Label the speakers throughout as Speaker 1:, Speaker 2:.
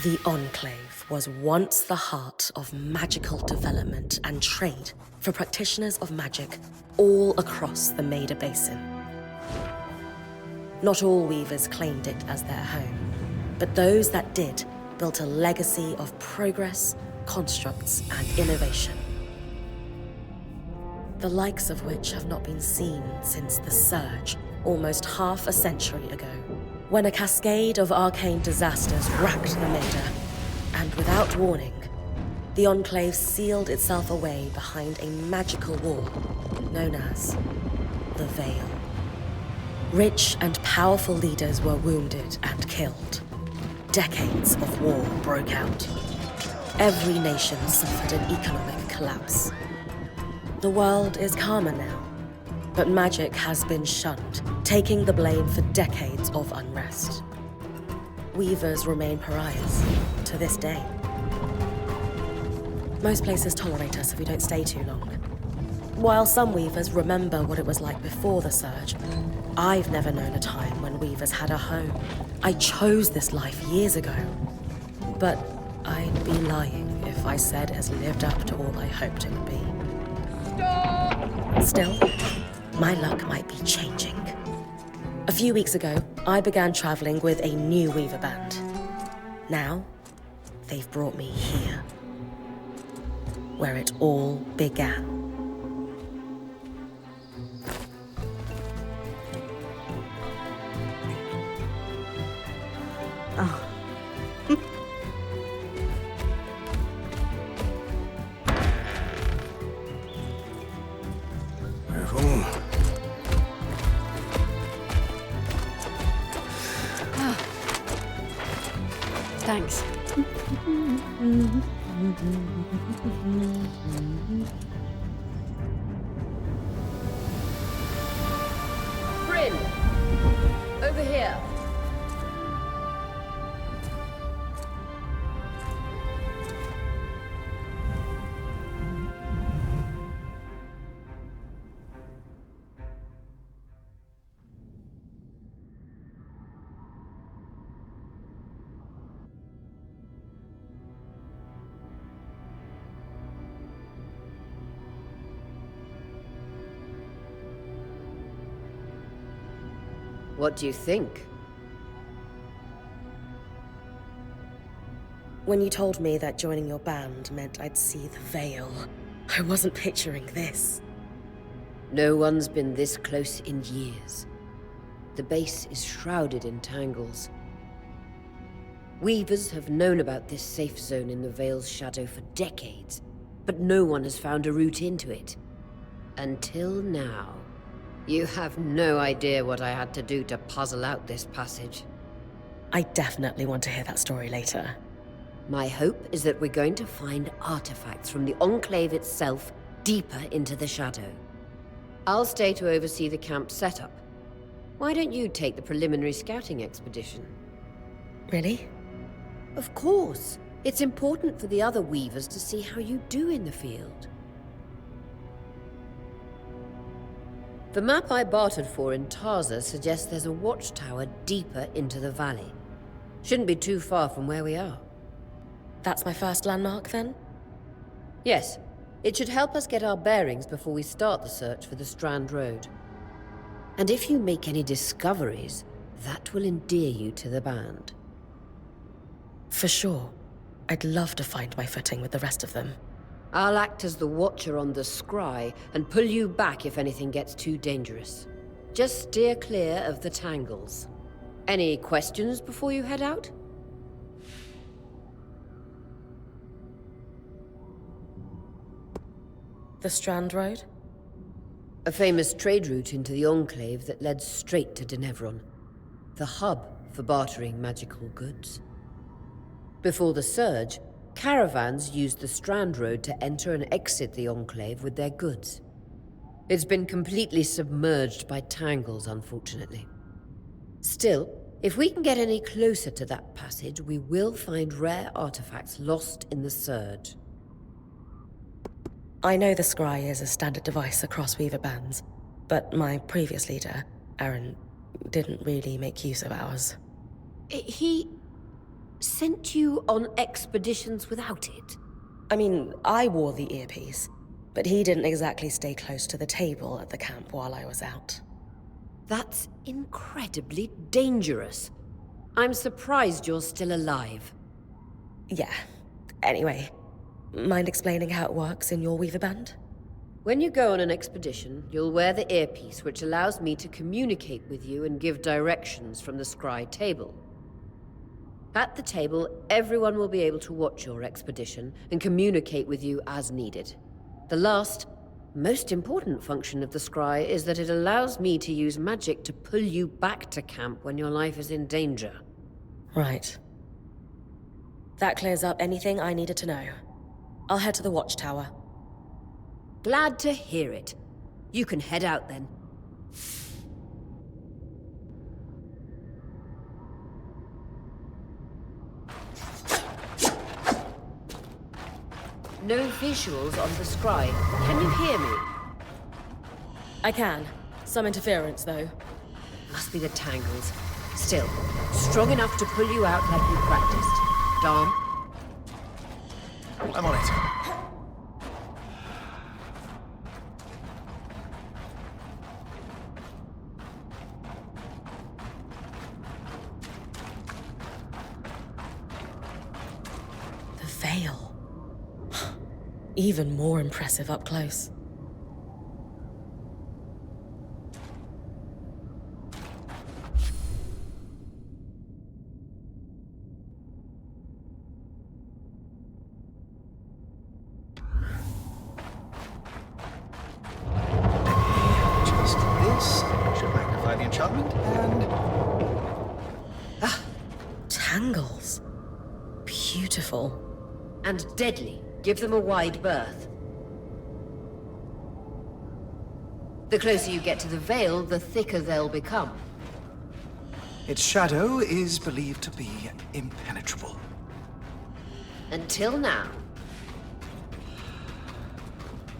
Speaker 1: The Enclave was once the heart of magical development and trade for practitioners of magic all across the Maida Basin. Not all weavers claimed it as their home, but those that did built a legacy of progress, constructs, and innovation. The likes of which have not been seen since the Surge, almost half a century ago, when a cascade of arcane disasters racked the Maida, and without warning, the Enclave sealed itself away behind a magical wall known as the Veil. Rich and powerful leaders were wounded and killed. Decades of war broke out. Every nation suffered an economic collapse. The world is calmer now, but magic has been shunned, taking the blame for decades of unrest. Weavers remain pariahs to this day. Most places tolerate us if we don't stay too long. While some weavers remember what it was like before the Surge, I've never known a time when weavers had a home. I chose this life years ago, but I'd be lying if I said it has lived up to all I hoped it would be.
Speaker 2: Stop!
Speaker 1: Still, my luck might be changing. A few weeks ago, I began traveling with a new weaver band. Now, they've brought me here, where it all began. Oh.
Speaker 3: Thanks.
Speaker 2: Bryn! Over here. What do you think?
Speaker 1: When you told me that joining your band meant I'd see the Veil, I wasn't picturing this.
Speaker 2: No one's been this close in years. The base is shrouded in tangles. Weavers have known about this safe zone in the Veil's shadow for decades, but no one has found a route into it. Until now. You have no idea what I had to do to puzzle out this passage.
Speaker 1: I definitely want to hear that story later.
Speaker 2: My hope is that we're going to find artifacts from the Enclave itself deeper into the shadow. I'll stay to oversee the camp setup. Why don't you take the preliminary scouting expedition?
Speaker 1: Really?
Speaker 2: Of course. It's important for the other weavers to see how you do in the field. The map I bartered for in Tarza suggests there's a watchtower deeper into the valley. Shouldn't be too far from where we are.
Speaker 1: That's my first landmark, then?
Speaker 2: Yes. It should help us get our bearings before we start the search for the Strand Road. And if you make any discoveries, that will endear you to the band.
Speaker 1: For sure. I'd love to find my footing with the rest of them.
Speaker 2: I'll act as the watcher on the scry and pull you back if anything gets too dangerous. Just steer clear of the tangles. Any questions before you head out?
Speaker 1: The Strand Road?
Speaker 2: A famous trade route into the Enclave that led straight to Denevron, the hub for bartering magical goods. Before the Surge, caravans used the Strand Road to enter and exit the Enclave with their goods. It's been completely submerged by tangles, unfortunately. Still, if we can get any closer to that passage, we will find rare artifacts lost in the Surge.
Speaker 1: I know the scry is a standard device across weaver bands, but my previous leader, Aaron, didn't really make use of ours.
Speaker 3: He
Speaker 2: sent you on expeditions without it?
Speaker 1: I mean, I wore the earpiece, but he didn't exactly stay close to the table at the camp while I was out.
Speaker 2: That's incredibly dangerous. I'm surprised you're still alive.
Speaker 1: Yeah. Anyway, mind explaining how it works in your Weaver Band?
Speaker 2: When you go on an expedition, you'll wear the earpiece, which allows me to communicate with you and give directions from the scry table. At the table, everyone will be able to watch your expedition and communicate with you as needed. The last, most important function of the scry is that it allows me to use magic to pull you back to camp when your life is in danger.
Speaker 1: Right. That clears up anything I needed to know. I'll head to the watchtower.
Speaker 2: Glad to hear it. You can head out then. No visuals on the scry. Can you hear me?
Speaker 1: I can. Some interference, though.
Speaker 2: Must be the tangles. Still, strong enough to pull you out like you practiced. Dom?
Speaker 3: I'm on it.
Speaker 1: The veil. Even more impressive up close.
Speaker 3: Just this should magnify the enchantment, and
Speaker 1: Tangles. Beautiful.
Speaker 2: And deadly. Give them a wide berth. The closer you get to the veil, the thicker they'll become.
Speaker 3: its shadow is believed to be impenetrable.
Speaker 2: Until now.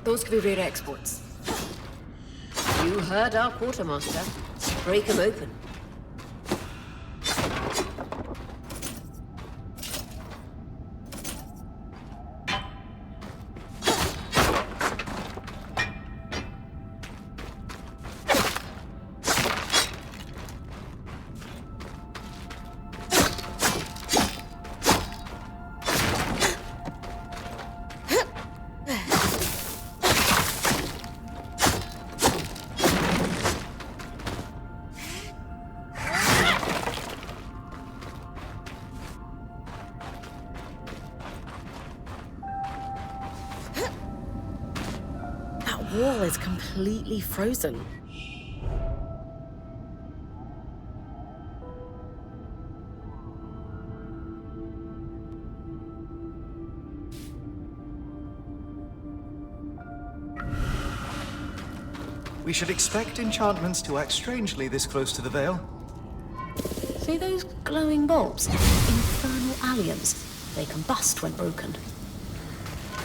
Speaker 4: Those could be rare exports.
Speaker 2: You heard our quartermaster. Break them open.
Speaker 1: Wall is completely frozen.
Speaker 3: We should expect enchantments to act strangely this close to the veil.
Speaker 4: See those glowing bulbs? Infernal alliums. They combust when broken.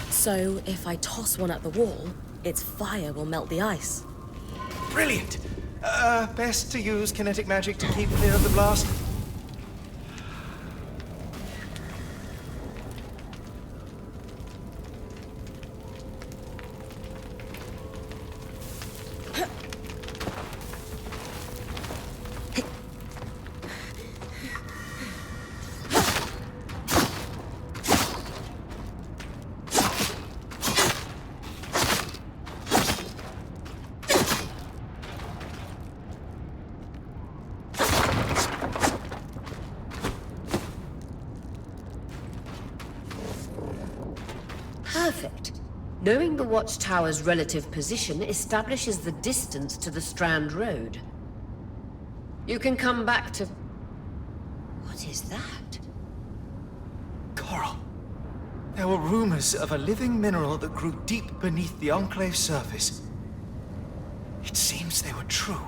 Speaker 1: So if I toss one at the wall, its fire will melt the ice.
Speaker 3: Brilliant! Best to use kinetic magic to keep clear of the blast.
Speaker 2: Perfect. Knowing the watchtower's relative position establishes the distance to the Strand Road. You can come back to... What is that?
Speaker 3: Coral. There were rumors of a living mineral that grew deep beneath the Enclave's surface. It seems they were true.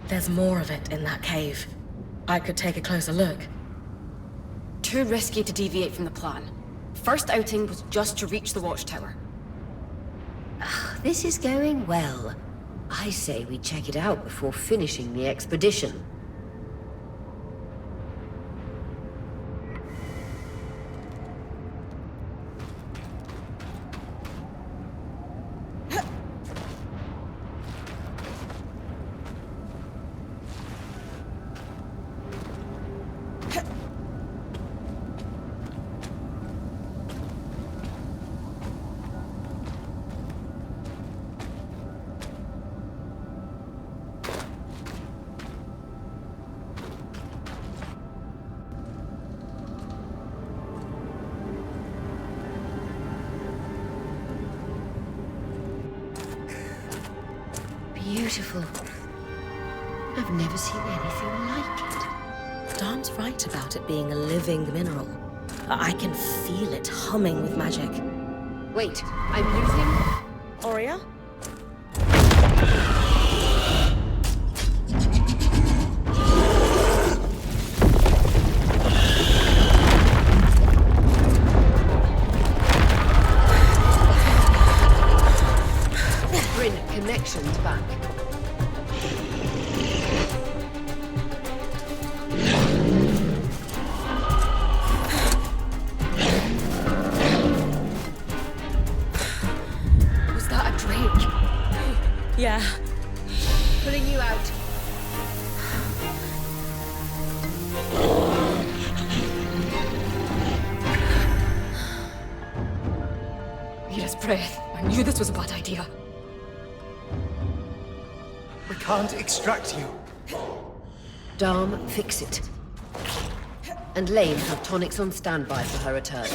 Speaker 1: There's more of it in that cave. I could take a closer look.
Speaker 4: Too risky to deviate from the plan. First outing was just to reach the watchtower.
Speaker 2: This is going well. I say we check it out before finishing the expedition. Beautiful. I've never seen anything like it.
Speaker 1: Darm's right about it being a living mineral. I can feel it humming with magic.
Speaker 2: Wait, I'm losing...
Speaker 1: Aurea?
Speaker 2: Bryn, connections back. Was that a drake?
Speaker 1: Yeah.
Speaker 2: Pulling you out.
Speaker 5: Yes, breath. I knew this was a bad idea.
Speaker 3: We can't extract you.
Speaker 2: Darm, fix it. And Lane have tonics on standby for her return.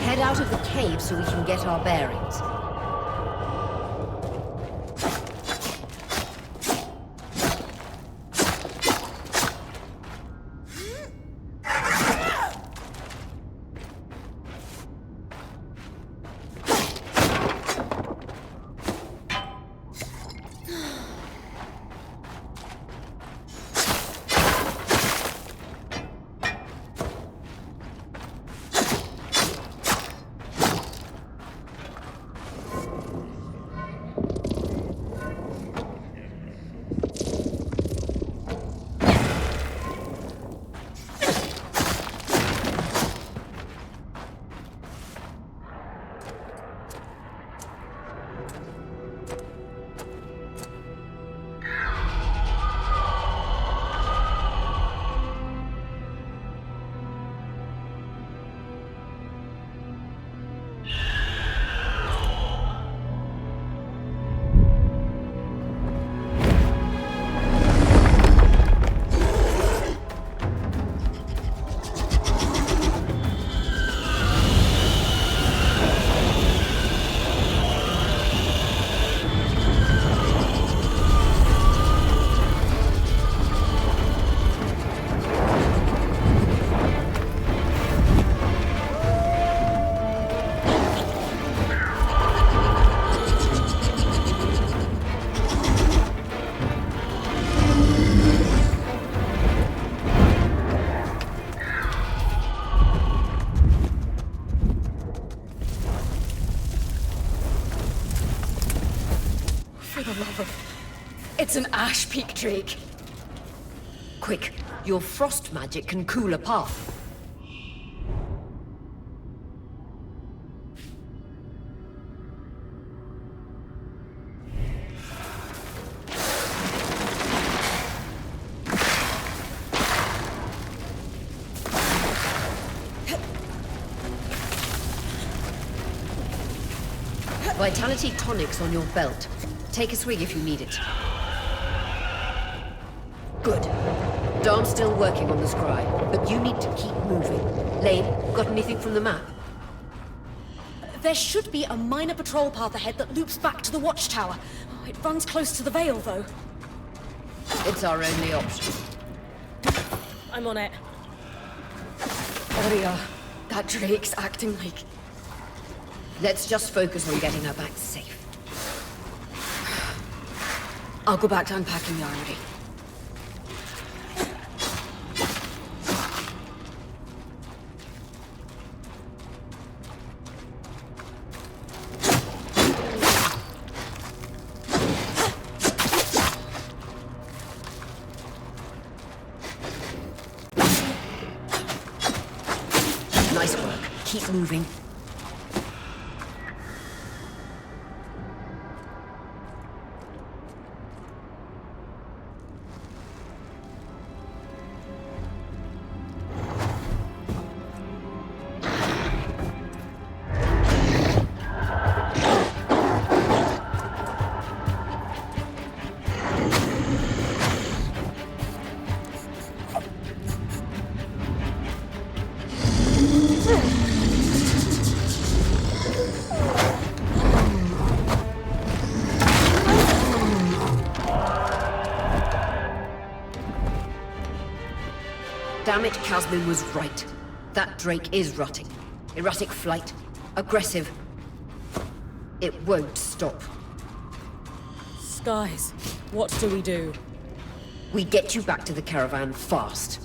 Speaker 2: Head out of the cave so we can get our bearings.
Speaker 5: It's an ash peak drake.
Speaker 2: Quick, your frost magic can cool a path. Vitality tonics on your belt. Take a swig if you need it. Good. Darm's still working on the scry, but you need to keep moving. Lane, got anything from the map?
Speaker 4: There should be a minor patrol path ahead that loops back to the watchtower. Oh, it runs close to the Vale, though.
Speaker 2: It's our only option.
Speaker 1: I'm on it.
Speaker 5: Aurea, that drake's acting like...
Speaker 2: Let's just focus on getting her back safe.
Speaker 5: I'll go back to unpacking the armory.
Speaker 2: Nice work. Keep moving. Damn it, Casmin was right. That Drake is rotting. Erratic flight. Aggressive. It won't stop.
Speaker 1: Skies, what do we do?
Speaker 2: We get you back to the caravan fast.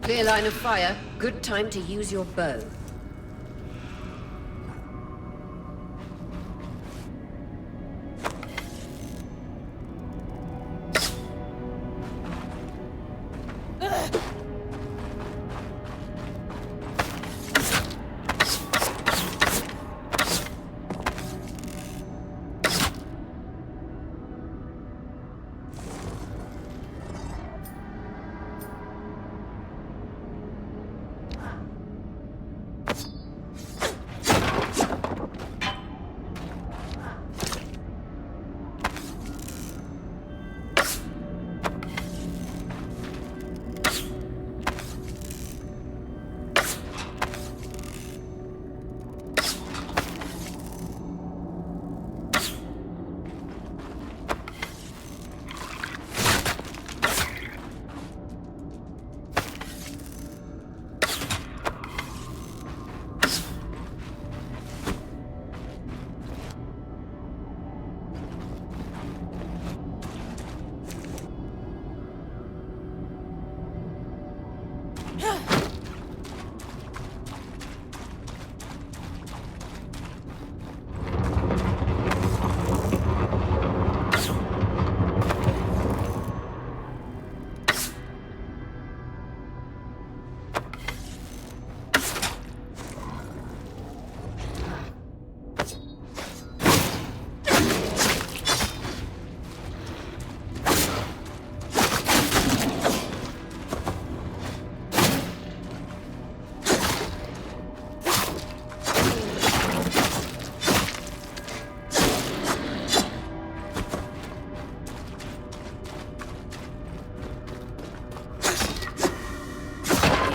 Speaker 2: Clear line of fire. Good time to use your bow.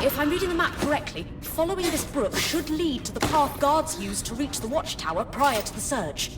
Speaker 4: If I'm reading the map correctly, following this brook should lead to the path guards used to reach the watchtower prior to the surge.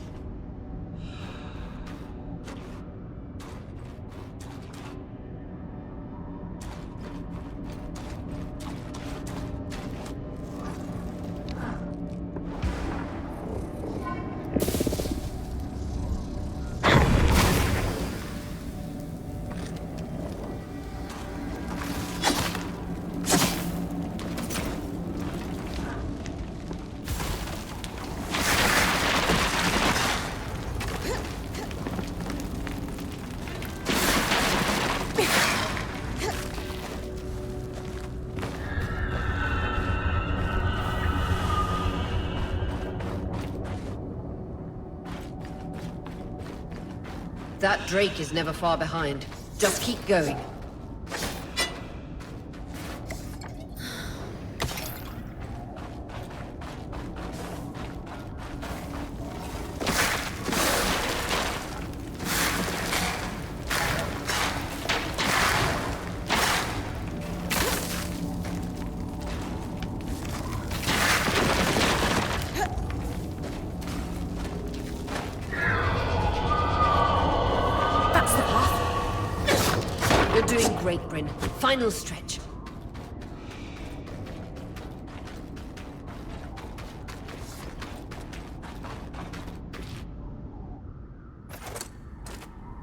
Speaker 2: That Drake is never far behind. Just keep going. You're doing great, Bryn. Final stretch.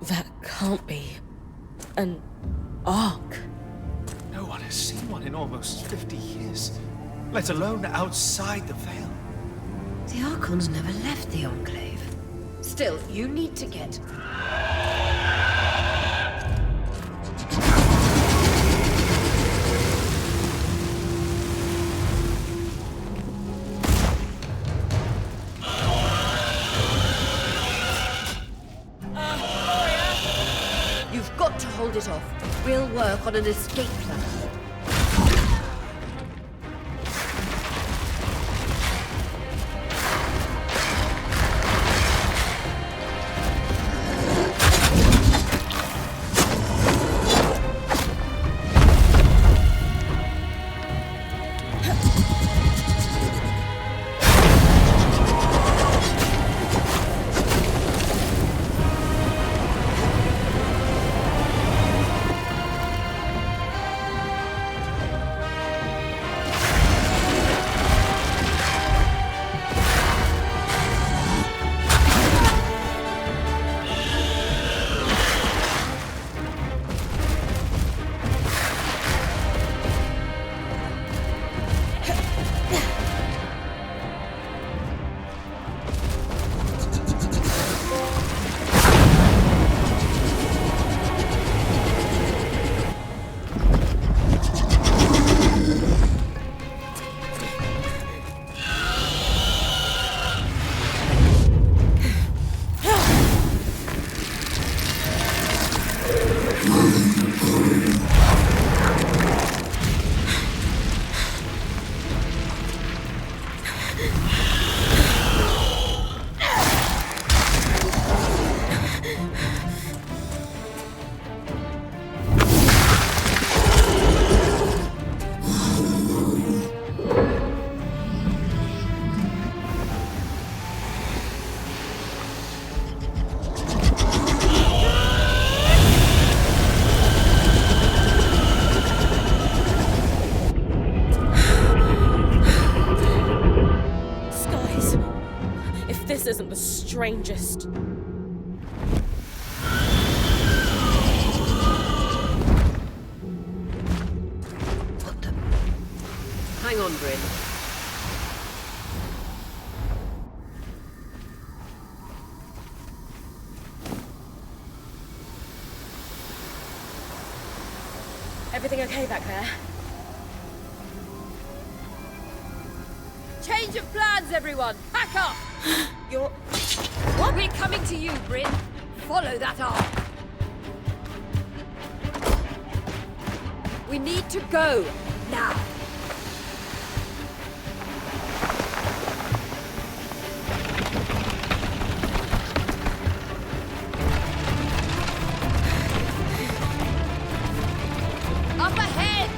Speaker 1: That can't be an ark.
Speaker 3: No one has seen one in almost 50 years, let alone outside the Veil.
Speaker 2: The Archons never left the Enclave. Still, you need to get... We'll work on an escape plan.
Speaker 1: This isn't the strangest.
Speaker 2: What the? Hang on, Bryn.
Speaker 1: Everything okay back there?
Speaker 6: Change of plans, everyone! Pack up!
Speaker 1: You're...
Speaker 6: What? We're coming to you, Bryn. Follow that arc. We need to go. Now. Up ahead!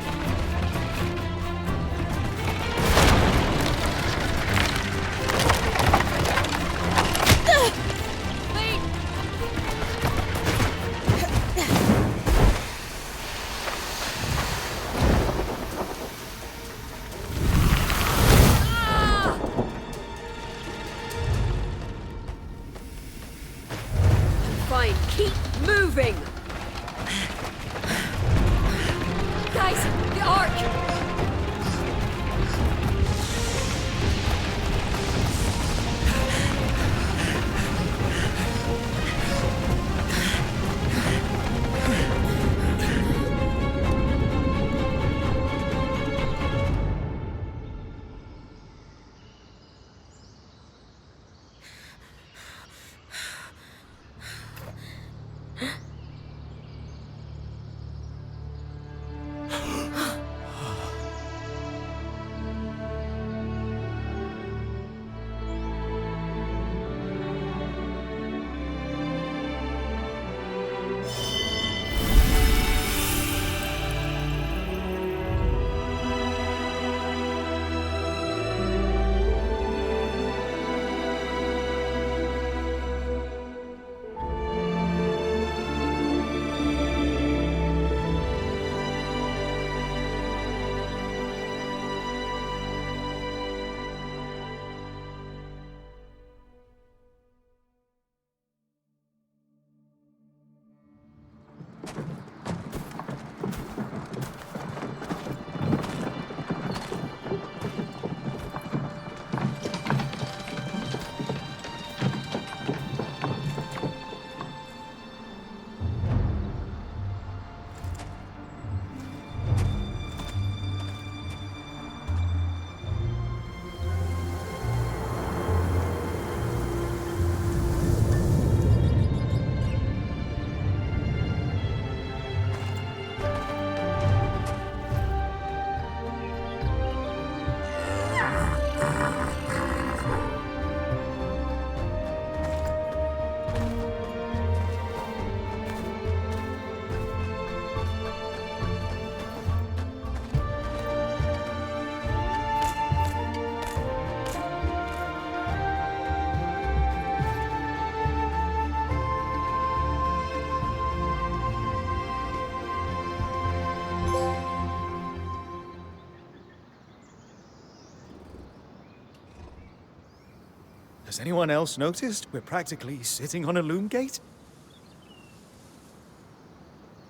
Speaker 3: Has anyone else noticed we're practically sitting on a loom gate?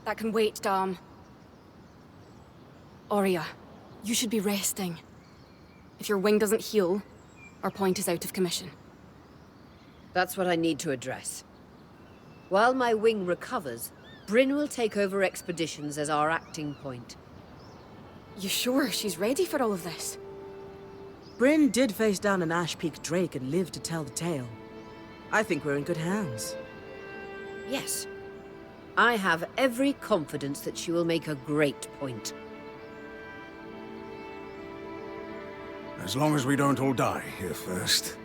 Speaker 5: That can wait, Dom. Aurea, you should be resting. If your wing doesn't heal, our point is out of commission.
Speaker 2: That's what I need to address. While my wing recovers, Bryn will take over expeditions as our acting point.
Speaker 5: You sure she's ready for all of this?
Speaker 7: Bryn did face down an Ash Peak Drake and lived to tell the tale. I think we're in good hands.
Speaker 2: Yes. I have every confidence that she will make a great point.
Speaker 8: As long as we don't all die here first.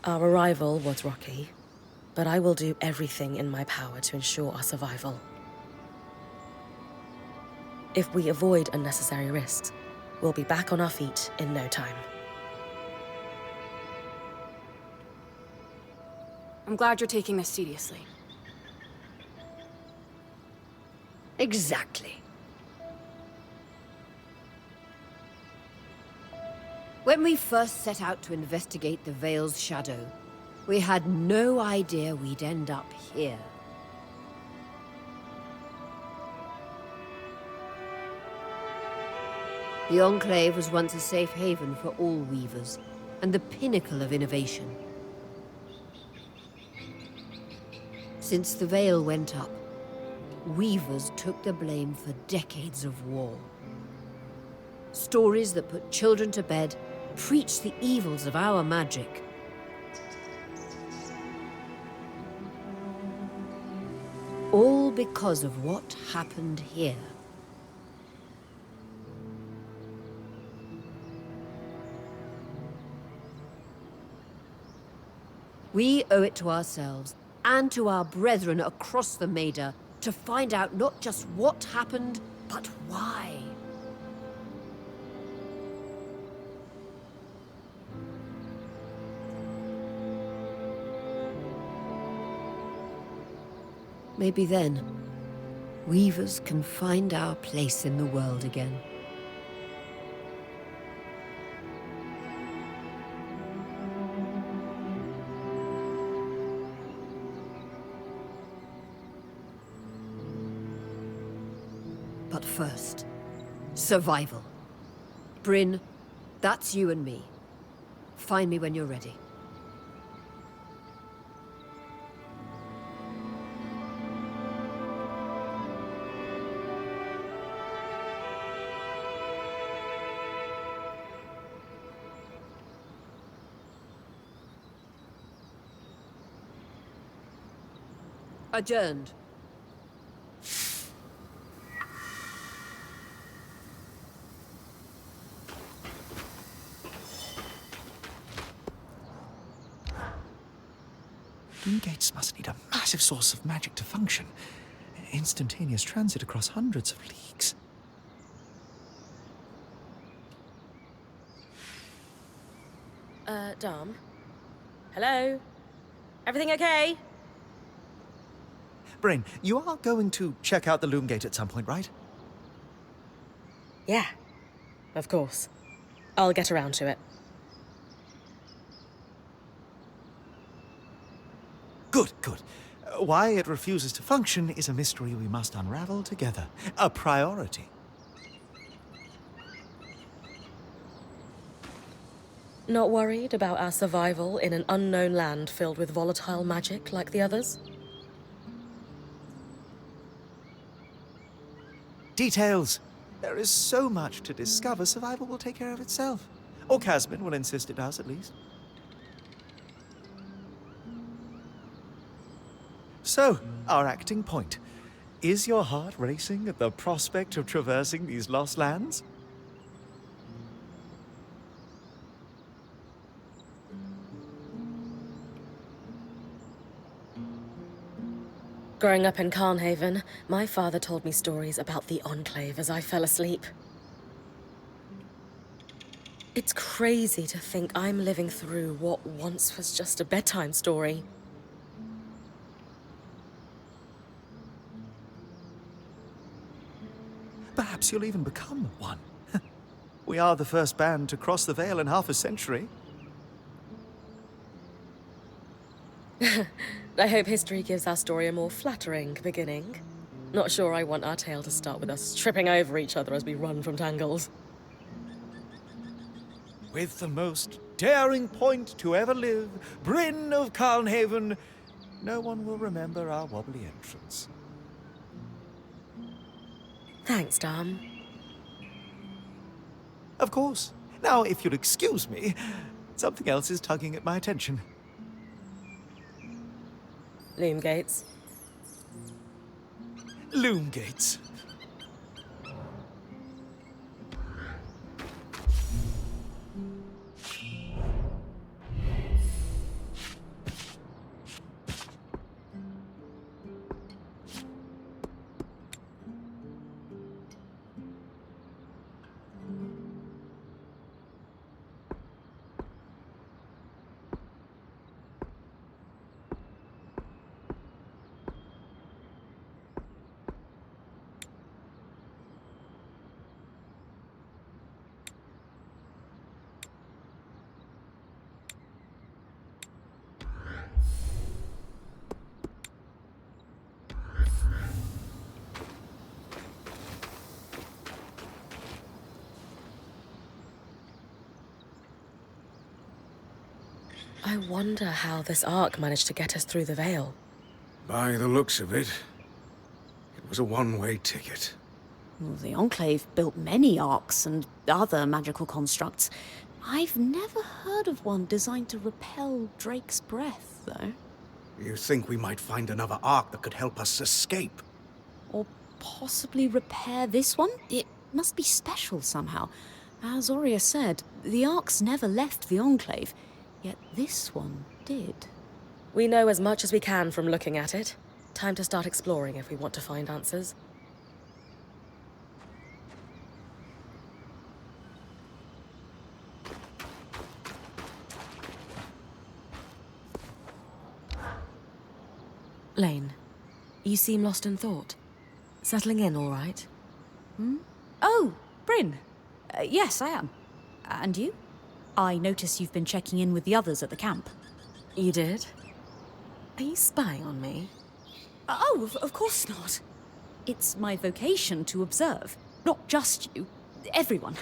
Speaker 1: Our arrival was rocky, but I will do everything in my power to ensure our survival. If we avoid unnecessary risks, we'll be back on our feet in no time.
Speaker 5: I'm glad you're taking this seriously.
Speaker 2: Exactly. When we first set out to investigate the Veil's shadow, we had no idea we'd end up here. The Enclave was once a safe haven for all weavers, and the pinnacle of innovation. Since the Veil went up, weavers took the blame for decades of war. Stories that put children to bed preached the evils of our magic. All because of what happened here. We owe it to ourselves and to our brethren across the Maida to find out not just what happened, but why. Maybe then, weavers can find our place in the world again. But first, survival. Bryn, that's you and me. Find me when you're ready. Adjourned.
Speaker 3: Loom gates must need a massive source of magic to function. Instantaneous transit across hundreds of leagues.
Speaker 1: Dom? Hello? Everything okay?
Speaker 3: Bryn, you are going to check out the loom gate at some point, right?
Speaker 1: Yeah, of course. I'll get around to it.
Speaker 3: Good, good. Why it refuses to function is a mystery we must unravel together. A priority.
Speaker 1: Not worried about our survival in an unknown land filled with volatile magic like the others?
Speaker 3: Details. There is so much to discover, survival will take care of itself. Or Casmin will insist it does, at least. So, our acting point. Is your heart racing at the prospect of traversing these lost lands?
Speaker 1: Growing up in Carnhaven, my father told me stories about the Enclave as I fell asleep. It's crazy to think I'm living through what once was just a bedtime story.
Speaker 3: you'll even become one. We are the first band to cross the Veil in half a century.
Speaker 1: I hope history gives our story a more flattering beginning. Not sure I want our tale to start with us tripping over each other as we run from tangles.
Speaker 3: With the most daring point to ever live, Bryn of Carnhaven, no one will remember our wobbly entrance.
Speaker 1: Thanks, Dom.
Speaker 3: Of course. Now, if you'll excuse me, something else is tugging at my attention.
Speaker 1: Loom gates.
Speaker 3: Loom gates.
Speaker 1: I wonder how this arc managed to get us through the Veil.
Speaker 8: By the looks of it, it was a one-way ticket.
Speaker 4: Well, the Enclave built many arcs and other magical constructs. I've never heard of one designed to repel Drake's breath, though.
Speaker 8: You think we might find another arc that could help us escape?
Speaker 4: Or possibly repair this one? It must be special somehow. As Aurea said, the arcs never left the Enclave, yet this one did.
Speaker 1: We know as much as we can from looking at it. Time to start exploring if we want to find answers. Lane, you seem lost in thought. Settling in all right?
Speaker 4: Oh, Bryn. Yes, I am. And you? I notice you've been checking in with the others at the camp.
Speaker 1: You did? Are you spying on me?
Speaker 4: Oh, of course not. It's my vocation to observe. Not just you, everyone.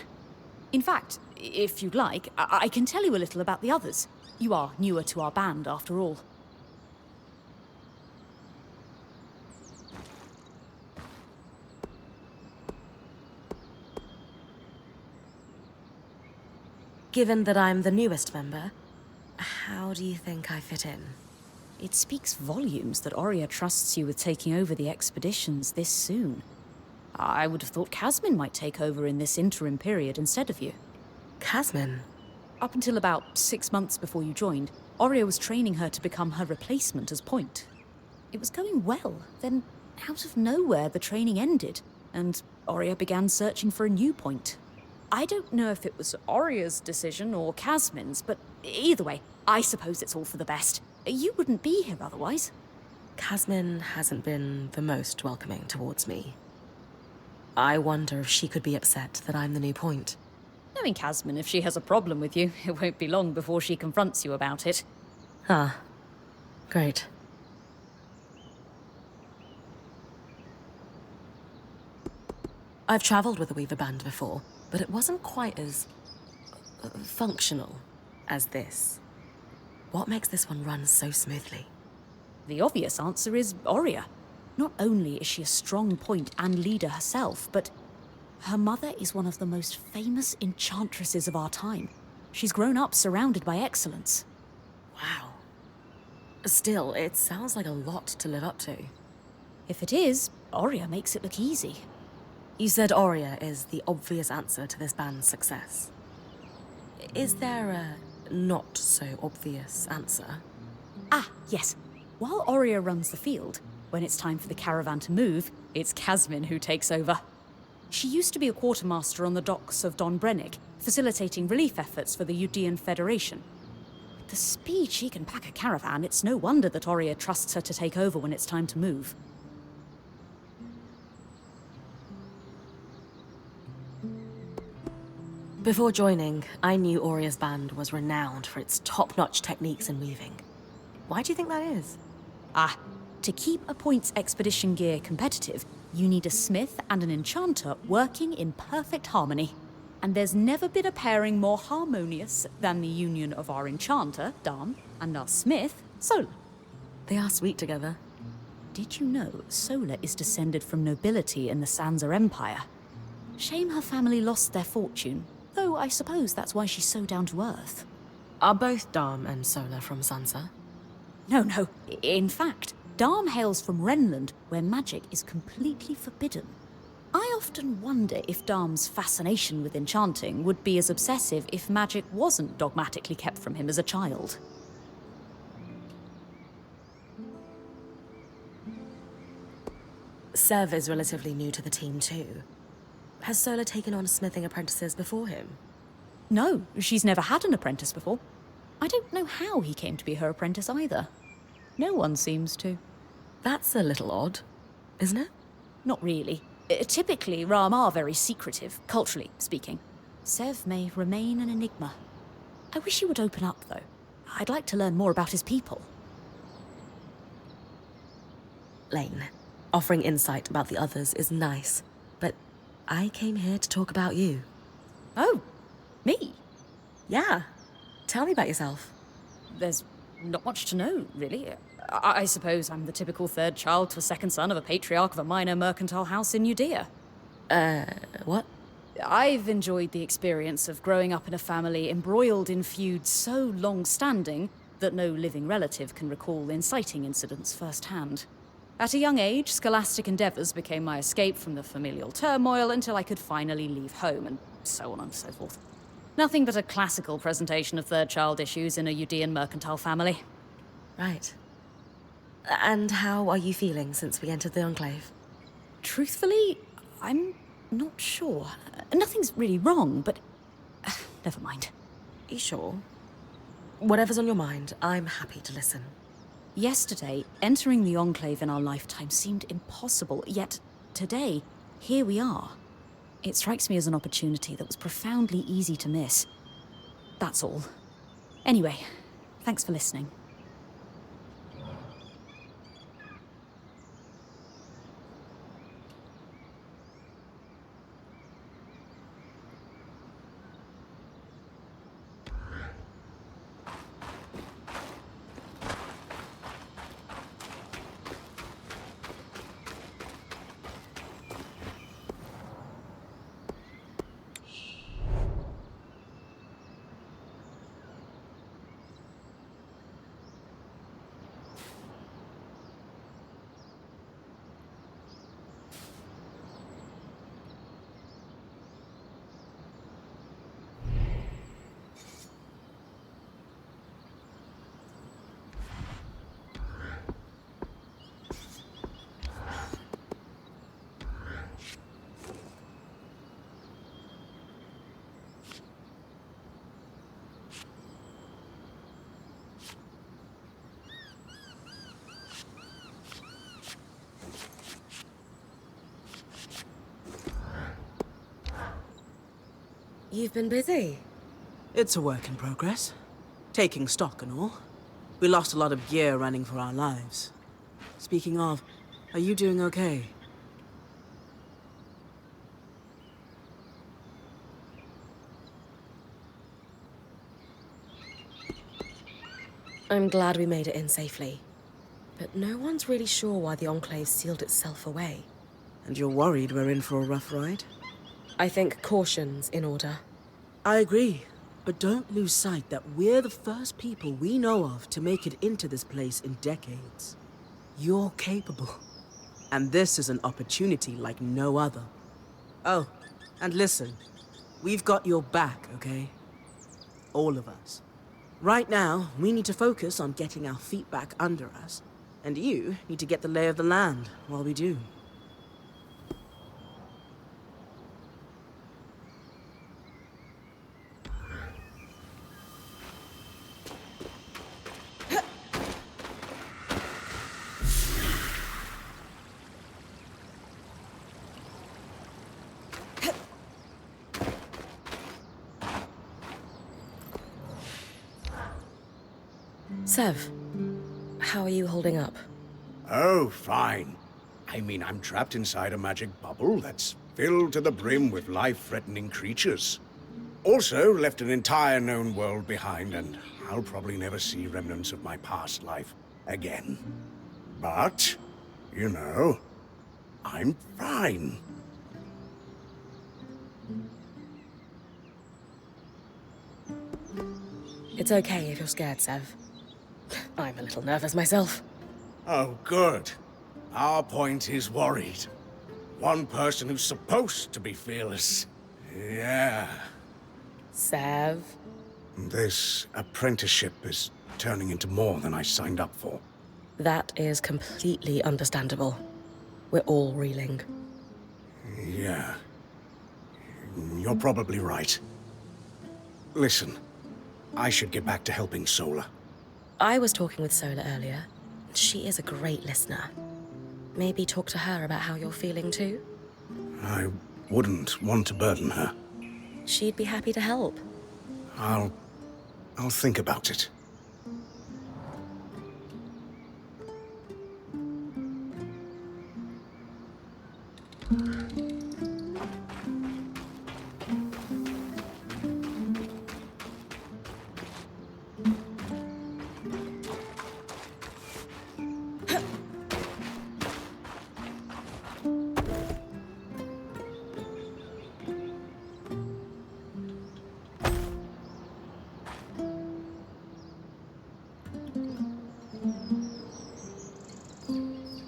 Speaker 4: In fact, if you'd like, I can tell you a little about the others. You are newer to our band, after all.
Speaker 1: Given that I'm the newest member, how do you think I fit in?
Speaker 4: It speaks volumes that Aurea trusts you with taking over the expeditions this soon. I would have thought Casmin might take over in this interim period instead of you.
Speaker 1: Casmin?
Speaker 4: Up until about 6 months before you joined, Aurea was training her to become her replacement as point. It was going well, then out of nowhere the training ended, and Aurea began searching for a new point. I don't know if it was Aurea's decision or Casmin's, but either way, I suppose it's all for the best. You wouldn't be here otherwise.
Speaker 1: Casmin hasn't been the most welcoming towards me. I wonder if she could be upset that I'm the new point.
Speaker 4: Knowing Casmin, if she has a problem with you, it won't be long before she confronts you about it.
Speaker 1: Ah, great. I've traveled with the Weaver Band before, but it wasn't quite as functional as this. What makes this one run so smoothly?
Speaker 4: The obvious answer is Aurea. Not only is she a strong point and leader herself, but her mother is one of the most famous enchantresses of our time. She's grown up surrounded by excellence.
Speaker 1: Wow. Still, it sounds like a lot to live up to.
Speaker 4: If it is, Aurea makes it look easy.
Speaker 1: You said Aurea is the obvious answer to this band's success. Is there a not-so-obvious answer?
Speaker 4: Ah, yes. While Aurea runs the field, when it's time for the caravan to move, it's Casmin who takes over. She used to be a quartermaster on the docks of Don Brennick, facilitating relief efforts for the Udean Federation. With the speed she can pack a caravan, it's no wonder that Aurea trusts her to take over when it's time to move.
Speaker 1: Before joining, I knew Auria's band was renowned for its top-notch techniques in weaving. Why do you think that is?
Speaker 4: To keep a points expedition gear competitive, you need a smith and an enchanter working in perfect harmony. And there's never been a pairing more harmonious than the union of our enchanter, Dam, and our smith, Sola.
Speaker 1: They are sweet together.
Speaker 4: Did you know Sola is descended from nobility in the Sansa Empire? Shame her family lost their fortune, though I suppose that's why she's so down to earth.
Speaker 1: Are both Dam and Sola from Sansa?
Speaker 4: No. In fact, Dam hails from Renland, where magic is completely forbidden. I often wonder if Dam's fascination with enchanting would be as obsessive if magic wasn't dogmatically kept from him as a child.
Speaker 1: Sev is relatively new to the team too. Has Sola taken on smithing apprentices before him?
Speaker 4: No, she's never had an apprentice before. I don't know how he came to be her apprentice either. No one seems to.
Speaker 1: That's a little odd, isn't it?
Speaker 4: Not really. Typically, Ram are very secretive, culturally speaking. Sev may remain an enigma. I wish he would open up, though. I'd like to learn more about his people.
Speaker 1: Lane, offering insight about the others is nice, but I came here to talk about you.
Speaker 4: Oh, me?
Speaker 1: Yeah. Tell me about yourself.
Speaker 4: There's not much to know, really. I suppose I'm the typical third child to a second son of a patriarch of a minor mercantile house in Judea.
Speaker 1: What?
Speaker 4: I've enjoyed the experience of growing up in a family embroiled in feuds so long-standing that no living relative can recall inciting incidents firsthand. At a young age, scholastic endeavours became my escape from the familial turmoil until I could finally leave home, and so on and so forth. Nothing but a classical presentation of third-child issues in a Judean mercantile family.
Speaker 1: Right. And how are you feeling since we entered the Enclave?
Speaker 4: Truthfully, I'm not sure. Nothing's really wrong, but never mind.
Speaker 1: You sure? Whatever's on your mind, I'm happy to listen.
Speaker 4: Yesterday, entering the Enclave in our lifetime seemed impossible, yet today, here we are. It strikes me as an opportunity that was profoundly easy to miss. That's all. Anyway, thanks for listening.
Speaker 1: You've been busy.
Speaker 7: It's a work in progress. Taking stock and all. We lost a lot of gear running for our lives. Speaking of, are you doing okay?
Speaker 1: I'm glad we made it in safely. But no one's really sure why the Enclave sealed itself away.
Speaker 7: And you're worried we're in for a rough ride?
Speaker 1: I think caution's in order.
Speaker 7: I agree, but don't lose sight that we're the first people we know of to make it into this place in decades. You're capable. And this is an opportunity like no other. Oh, and listen, we've got your back, okay? All of us. Right now, we need to focus on getting our feet back under us, and you need to get the lay of the land while we do.
Speaker 1: Sev, how are you holding up?
Speaker 8: Oh, fine. I mean, I'm trapped inside a magic bubble that's filled to the brim with life-threatening creatures. Also, left an entire known world behind, and I'll probably never see remnants of my past life again. But, you know, I'm fine.
Speaker 1: It's okay if you're scared, Sev. I'm a little nervous myself.
Speaker 8: Oh, good. Our point is worried. One person who's supposed to be fearless. Yeah.
Speaker 1: Sev?
Speaker 8: This apprenticeship is turning into more than I signed up for.
Speaker 1: That is completely understandable. We're all reeling.
Speaker 8: Yeah. You're probably right. Listen, I should get back to helping Sola.
Speaker 1: I was talking with Sola earlier. She is a great listener. Maybe talk to her about how you're feeling too?
Speaker 8: I wouldn't want to burden her.
Speaker 1: She'd be happy to help.
Speaker 8: I'll think about it.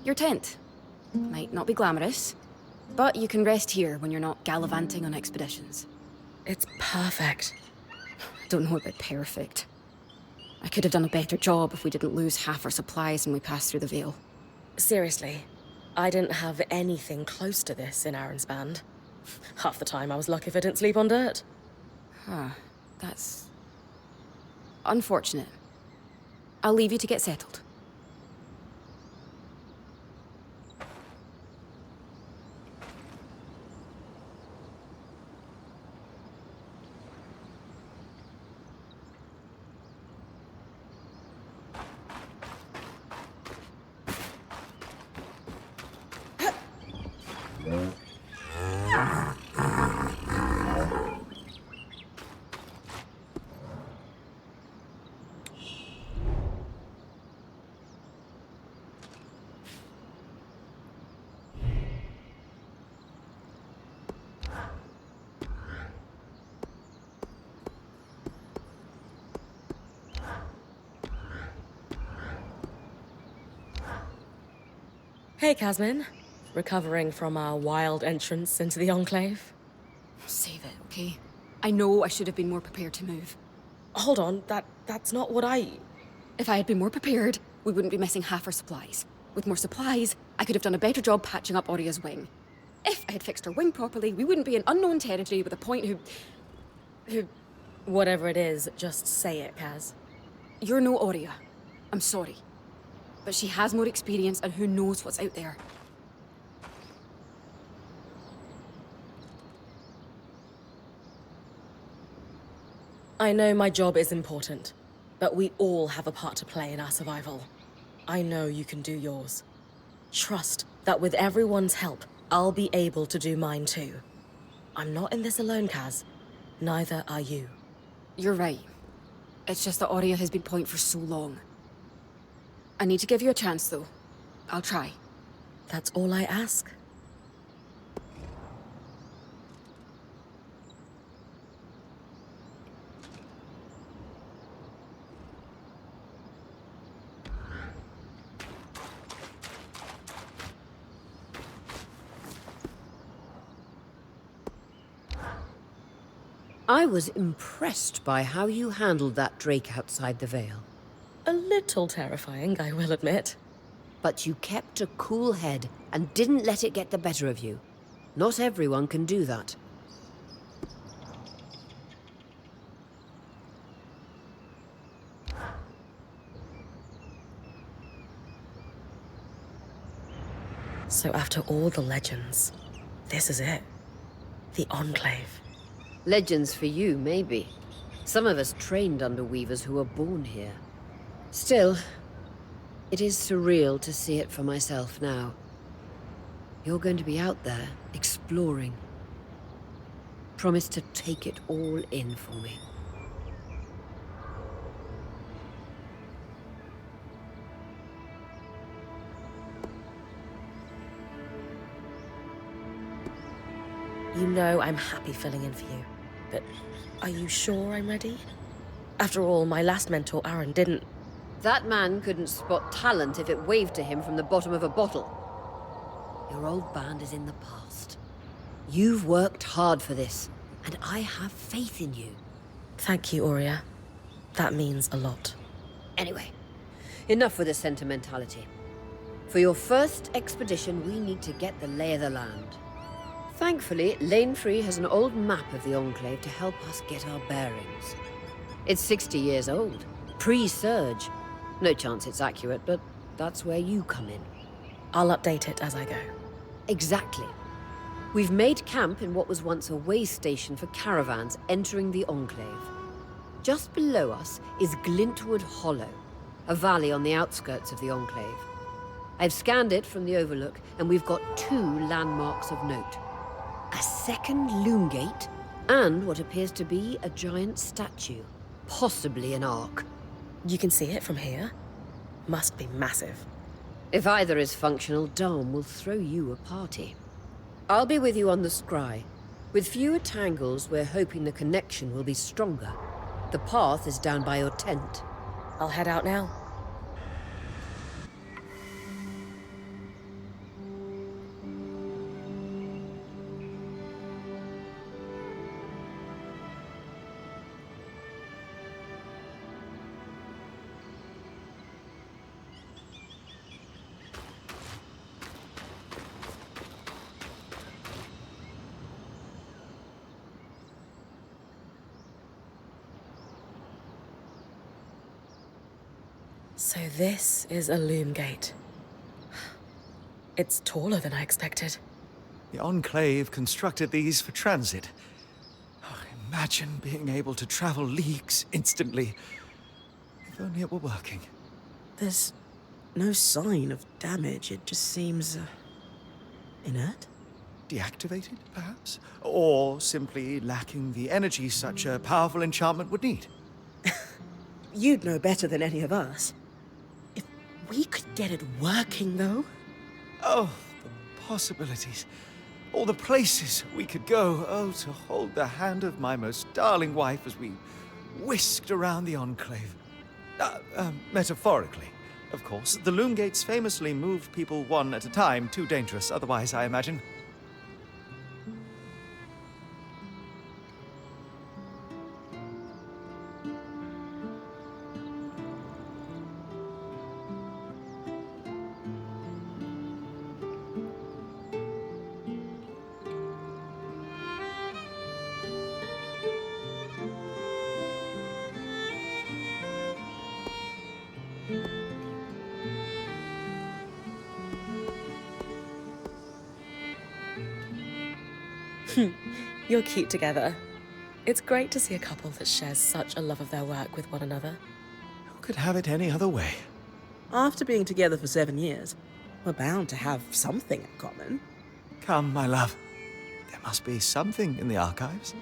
Speaker 5: Your tent. Might not be glamorous, but you can rest here when you're not gallivanting on expeditions.
Speaker 1: It's perfect.
Speaker 5: Don't know about perfect. I could have done a better job if we didn't lose half our supplies when we passed through the Veil.
Speaker 1: Seriously, I didn't have anything close to this in Aaron's band. Half the time I was lucky if I didn't sleep on dirt.
Speaker 5: Huh. That's... unfortunate. I'll leave you to get settled.
Speaker 1: Hey, Casmin. Recovering from our wild entrance into the Enclave?
Speaker 5: Save it, okay? I know I should have been more prepared to move.
Speaker 1: Hold on, that's not what I...
Speaker 5: If I had been more prepared, we wouldn't be missing half our supplies. With more supplies, I could have done a better job patching up Oria's wing. If I had fixed her wing properly, we wouldn't be in unknown territory with a point who...
Speaker 1: Whatever it is, just say it, Kaz.
Speaker 5: You're no Oria. I'm sorry. But she has more experience and who knows what's out there.
Speaker 1: I know my job is important, but we all have a part to play in our survival. I know you can do yours. Trust that with everyone's help, I'll be able to do mine too. I'm not in this alone, Kaz. Neither are you.
Speaker 5: You're right. It's just that Oria has been point for so long. I need to give you a chance, though. I'll try.
Speaker 1: That's all I ask.
Speaker 2: I was impressed by how you handled that drake outside the Veil.
Speaker 1: A little terrifying, I will admit.
Speaker 2: But you kept a cool head and didn't let it get the better of you. Not everyone can do that.
Speaker 1: So after all the legends, this is it. The Enclave.
Speaker 2: Legends for you, maybe. Some of us trained under weavers who were born here. Still, it is surreal to see it for myself now. You're going to be out there, exploring. Promise to take it all in for me.
Speaker 1: You know I'm happy filling in for you, but are you sure I'm ready? After all, my last mentor, Aaron, didn't...
Speaker 2: That man couldn't spot talent if it waved to him from the bottom of a bottle. Your old band is in the past. You've worked hard for this, and I have faith in you.
Speaker 1: Thank you, Aurea. That means a lot.
Speaker 2: Anyway, enough with the sentimentality. For your first expedition, we need to get the lay of the land. Thankfully, Lane Free has an old map of the Enclave to help us get our bearings. It's 60 years old, pre-Surge. No chance it's accurate, but that's where you come in.
Speaker 1: I'll update it as I go.
Speaker 2: Exactly. We've made camp in what was once a way station for caravans entering the Enclave. Just below us is Glintwood Hollow, a valley on the outskirts of the Enclave. I've scanned it from the Overlook, and we've got 2 landmarks of note. A second loom gate, and what appears to be a giant statue. Possibly an ark.
Speaker 1: You can see it from here? Must be massive.
Speaker 2: If either is functional, Dom will throw you a party. I'll be with you on the scry. With fewer tangles, we're hoping the connection will be stronger. The path is down by your tent.
Speaker 1: I'll head out now. So this is a loom gate. It's taller than I expected.
Speaker 3: The Enclave constructed these for transit. Oh, imagine being able to travel leagues instantly. If only it were working.
Speaker 7: There's no sign of damage. It just seems... inert?
Speaker 3: Deactivated, perhaps? Or simply lacking the energy such a powerful enchantment would need.
Speaker 7: You'd know better than any of us. If we could get it working, though...
Speaker 3: Oh, the possibilities. All the places we could go. Oh, to hold the hand of my most darling wife as we whisked around the Enclave. Metaphorically, of course. The loom gates famously moved people one at a time. Too dangerous otherwise, I imagine.
Speaker 1: You're cute together. It's great to see a couple that shares such a love of their work with one another.
Speaker 3: Who could have it any other way?
Speaker 7: After being together for 7 years, we're bound to have something in common.
Speaker 3: Come, my love. There must be something in the archives.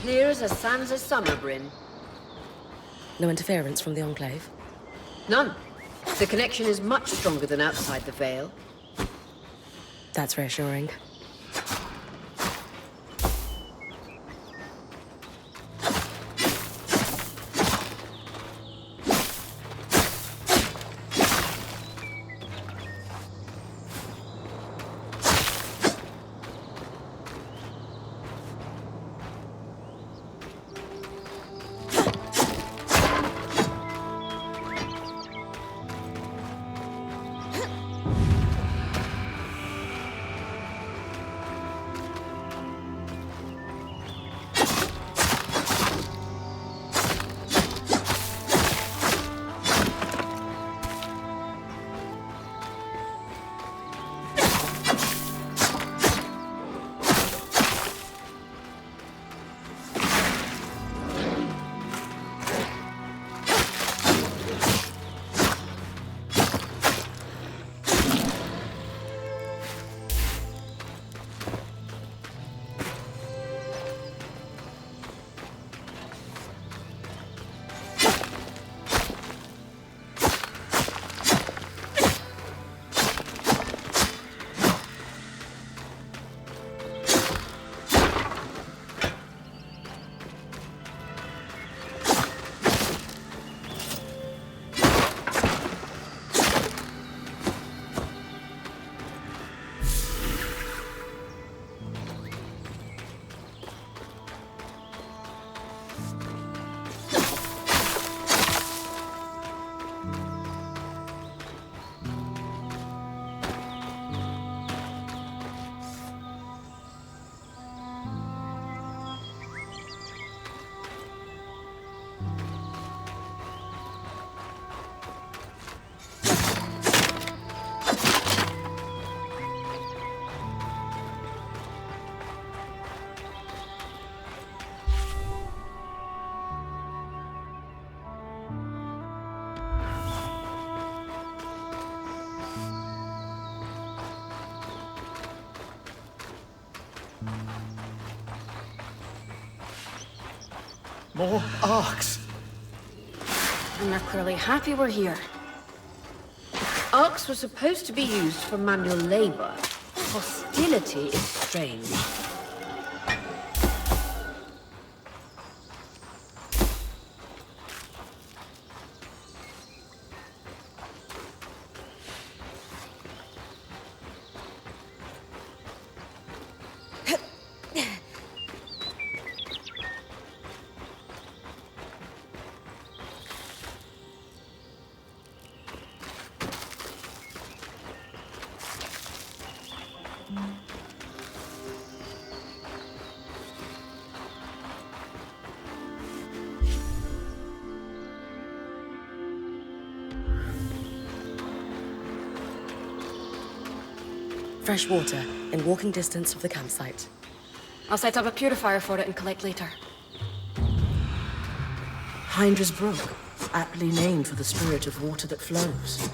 Speaker 2: clear as the sands of summer, Bryn.
Speaker 1: No interference from the Enclave?
Speaker 2: None. The connection is much stronger than outside the Vale.
Speaker 1: That's reassuring.
Speaker 3: More arcs.
Speaker 5: And they're clearly happy we're here.
Speaker 2: Arcs were supposed to be used for manual labor. Hostility is strange.
Speaker 1: Fresh water in walking distance of the campsite.
Speaker 5: I'll set up a purifier for it and collect later.
Speaker 7: Hindra's Brook, aptly named for the spirit of water that flows.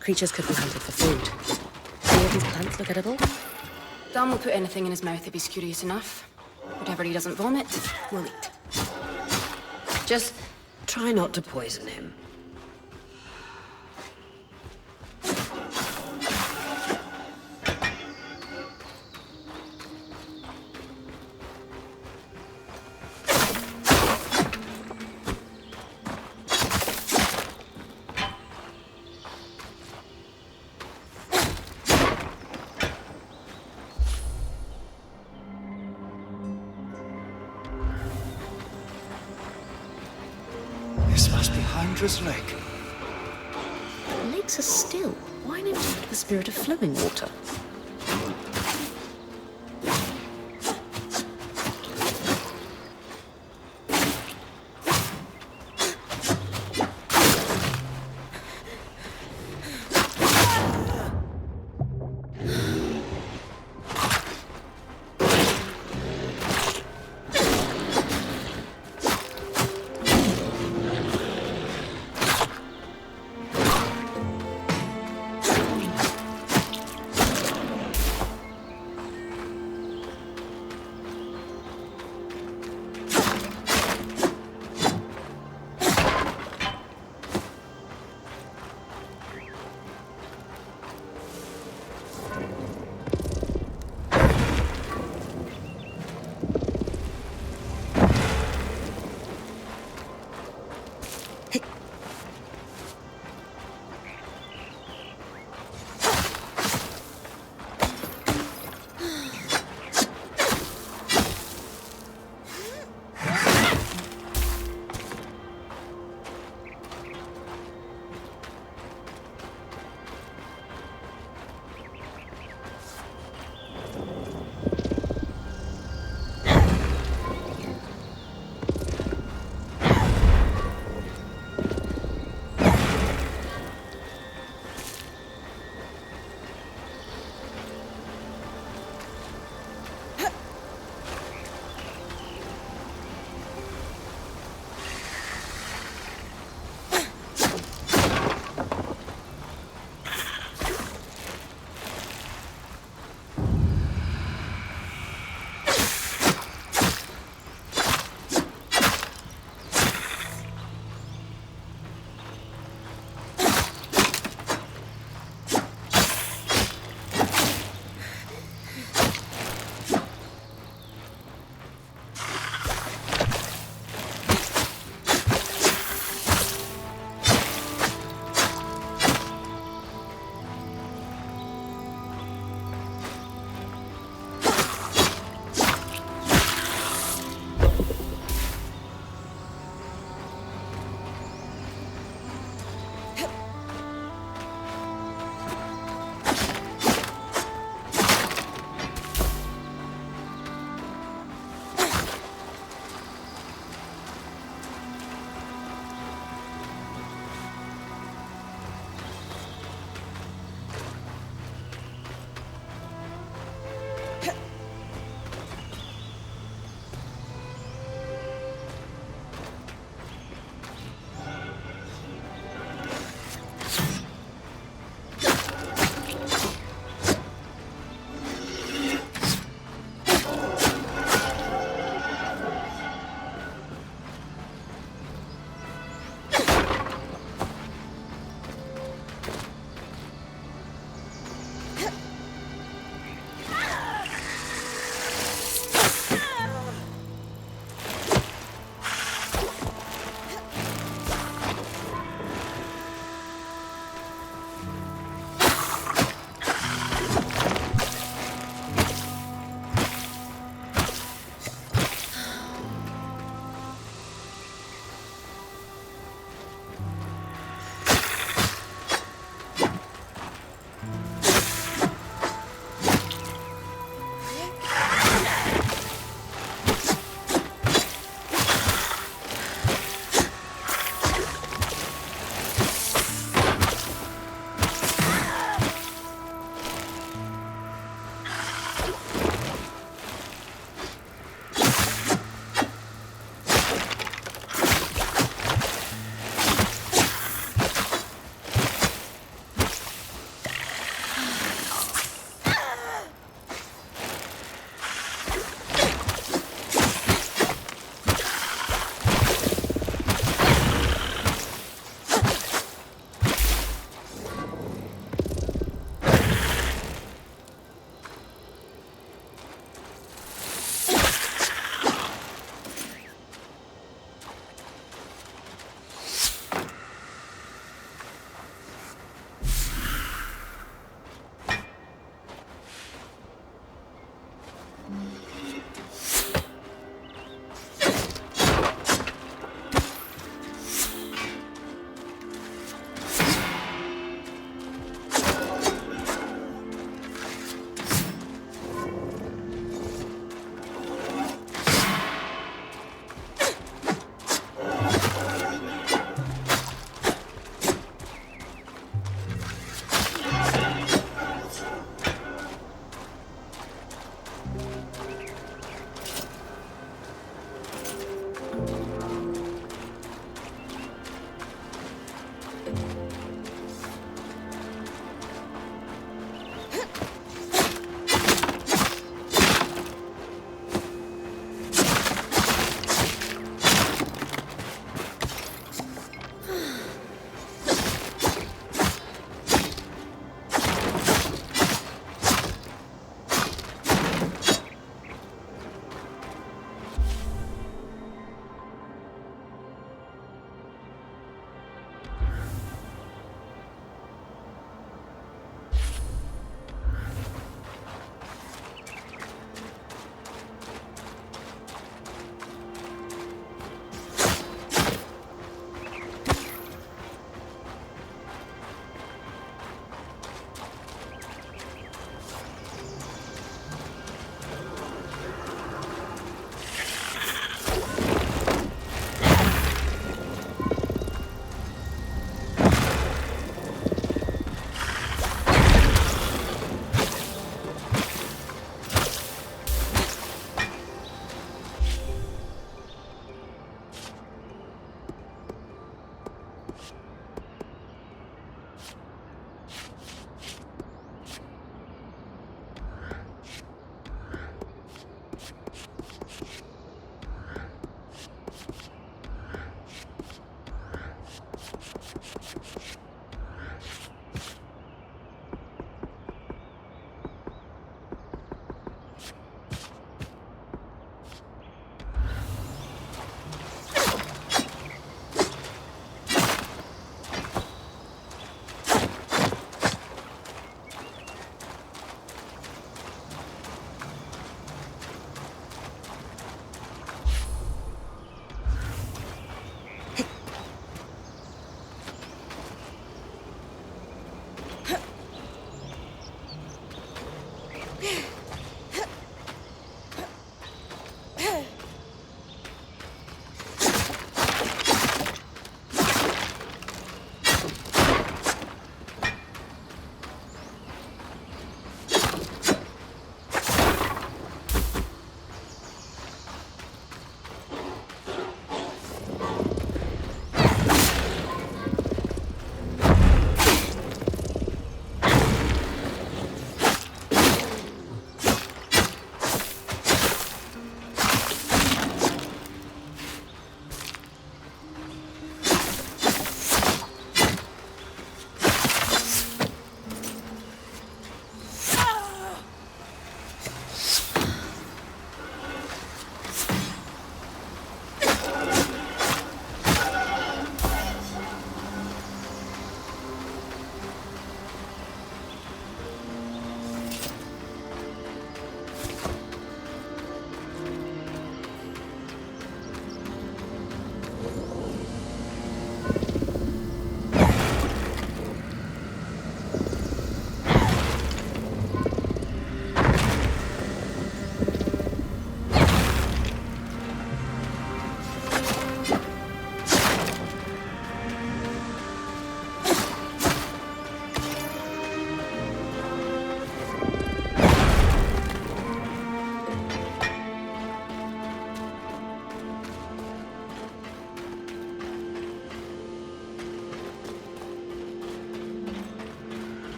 Speaker 1: Creatures could be hunted for food. Any of these plants look edible?
Speaker 5: Dan will put anything in his mouth if he's curious enough. Whatever he doesn't vomit, we'll eat.
Speaker 2: Just try not to poison him.
Speaker 3: This must be Hydra's lake.
Speaker 4: Lakes are still. Why named after the spirit of flowing water?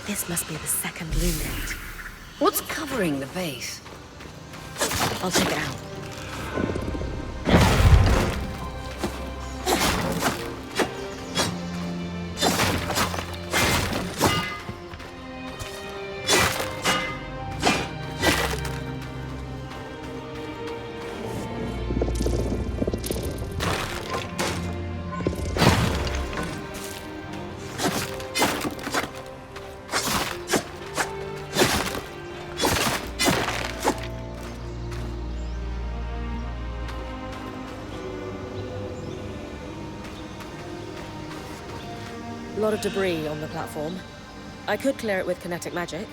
Speaker 1: This must be the second loom gate.
Speaker 2: What's covering the base?
Speaker 1: I'll check it out. A lot of debris on the platform. I could clear it with kinetic magic.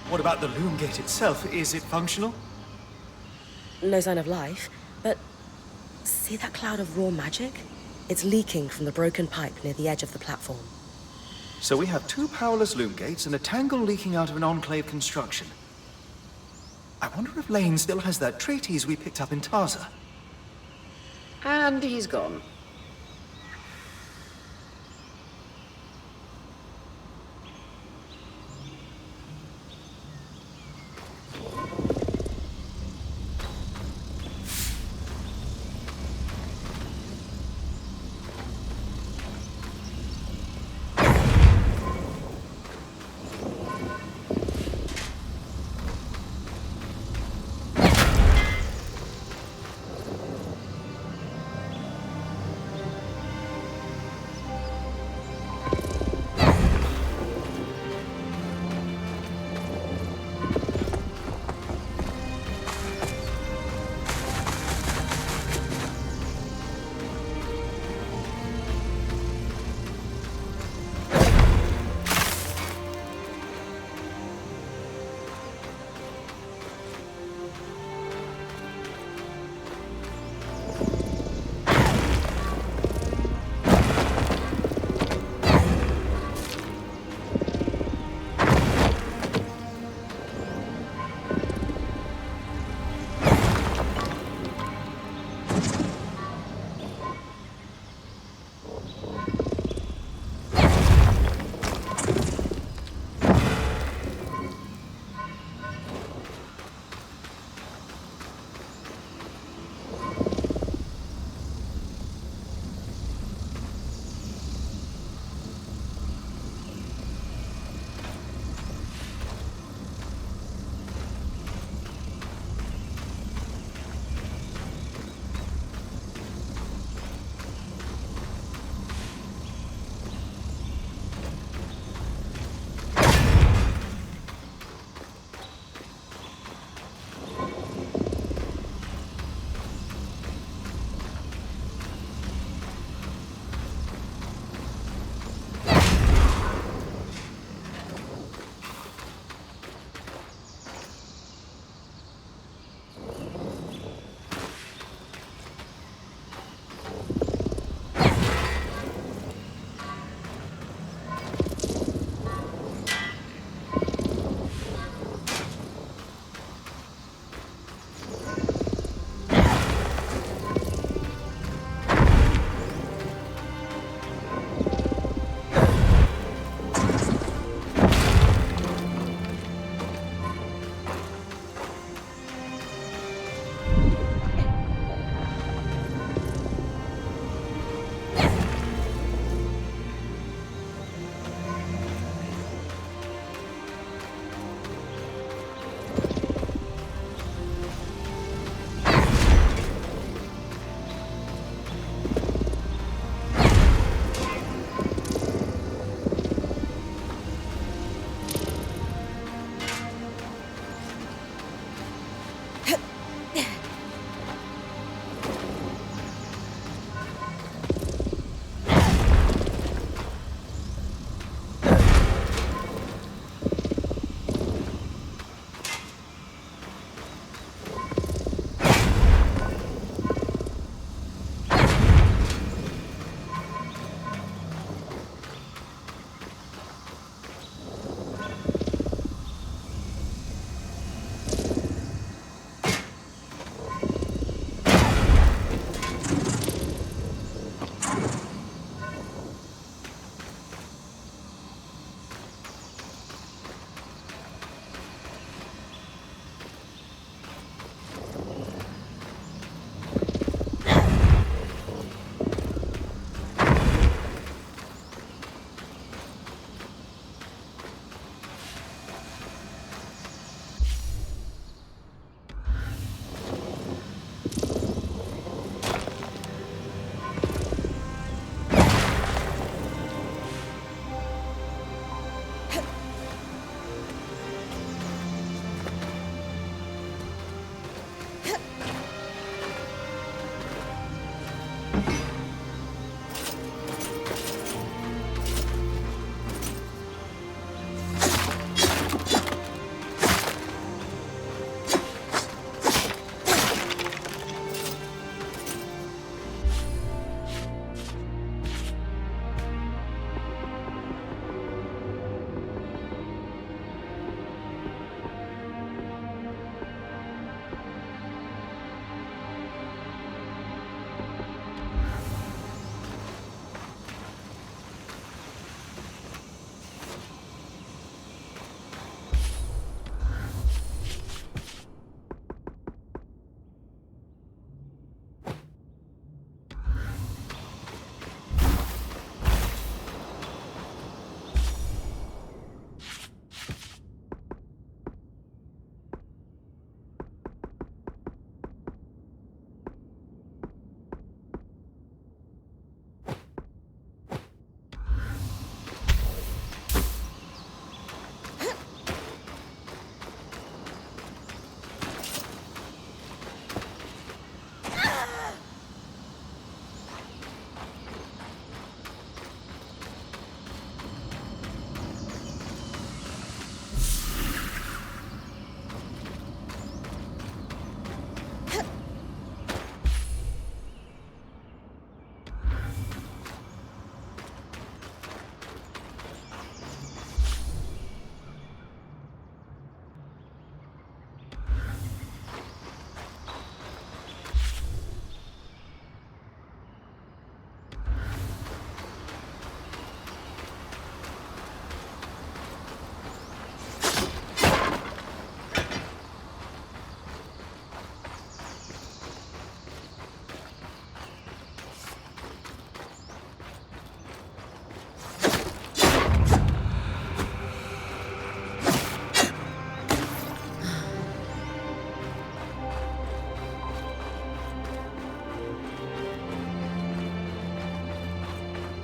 Speaker 3: What about the loom gate itself? Is it functional?
Speaker 1: No sign of life, but see that cloud of raw magic? It's leaking from the broken pipe near the edge of the platform.
Speaker 3: So we have two powerless loom gates and a tangle leaking out of an enclave construction. I wonder if Lane still has that treatise we picked up in Taza.
Speaker 2: And he's gone.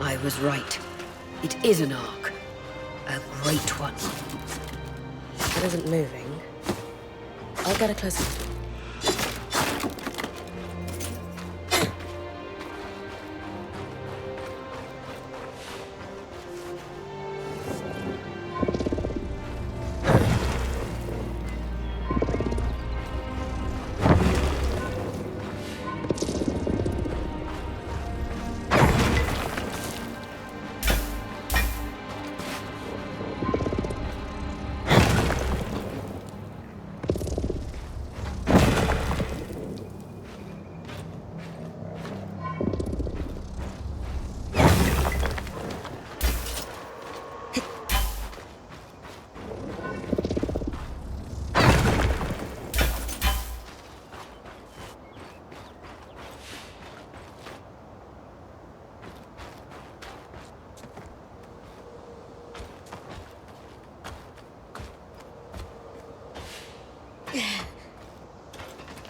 Speaker 2: I was right. It is an ark. A great one.
Speaker 1: It isn't moving. I'll get a closer look.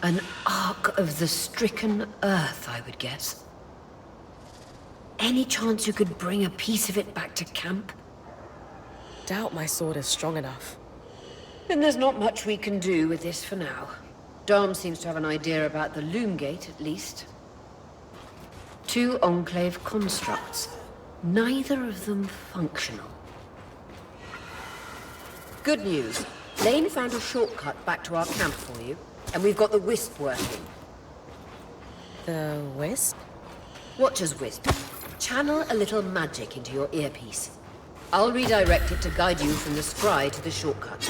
Speaker 2: An ark of the stricken earth, I would guess. Any chance you could bring a piece of it back to camp?
Speaker 1: Doubt my sword is strong enough.
Speaker 2: Then there's not much we can do with this for now. Dom seems to have an idea about the loom gate, at least. 2 Enclave constructs. Neither of them functional. Good news. Lane found a shortcut back to our camp for you, and we've got the Wisp working.
Speaker 1: The wisp?
Speaker 2: Watcher's Wisp. Channel a little magic into your earpiece. I'll redirect it to guide you from the scry to the shortcut.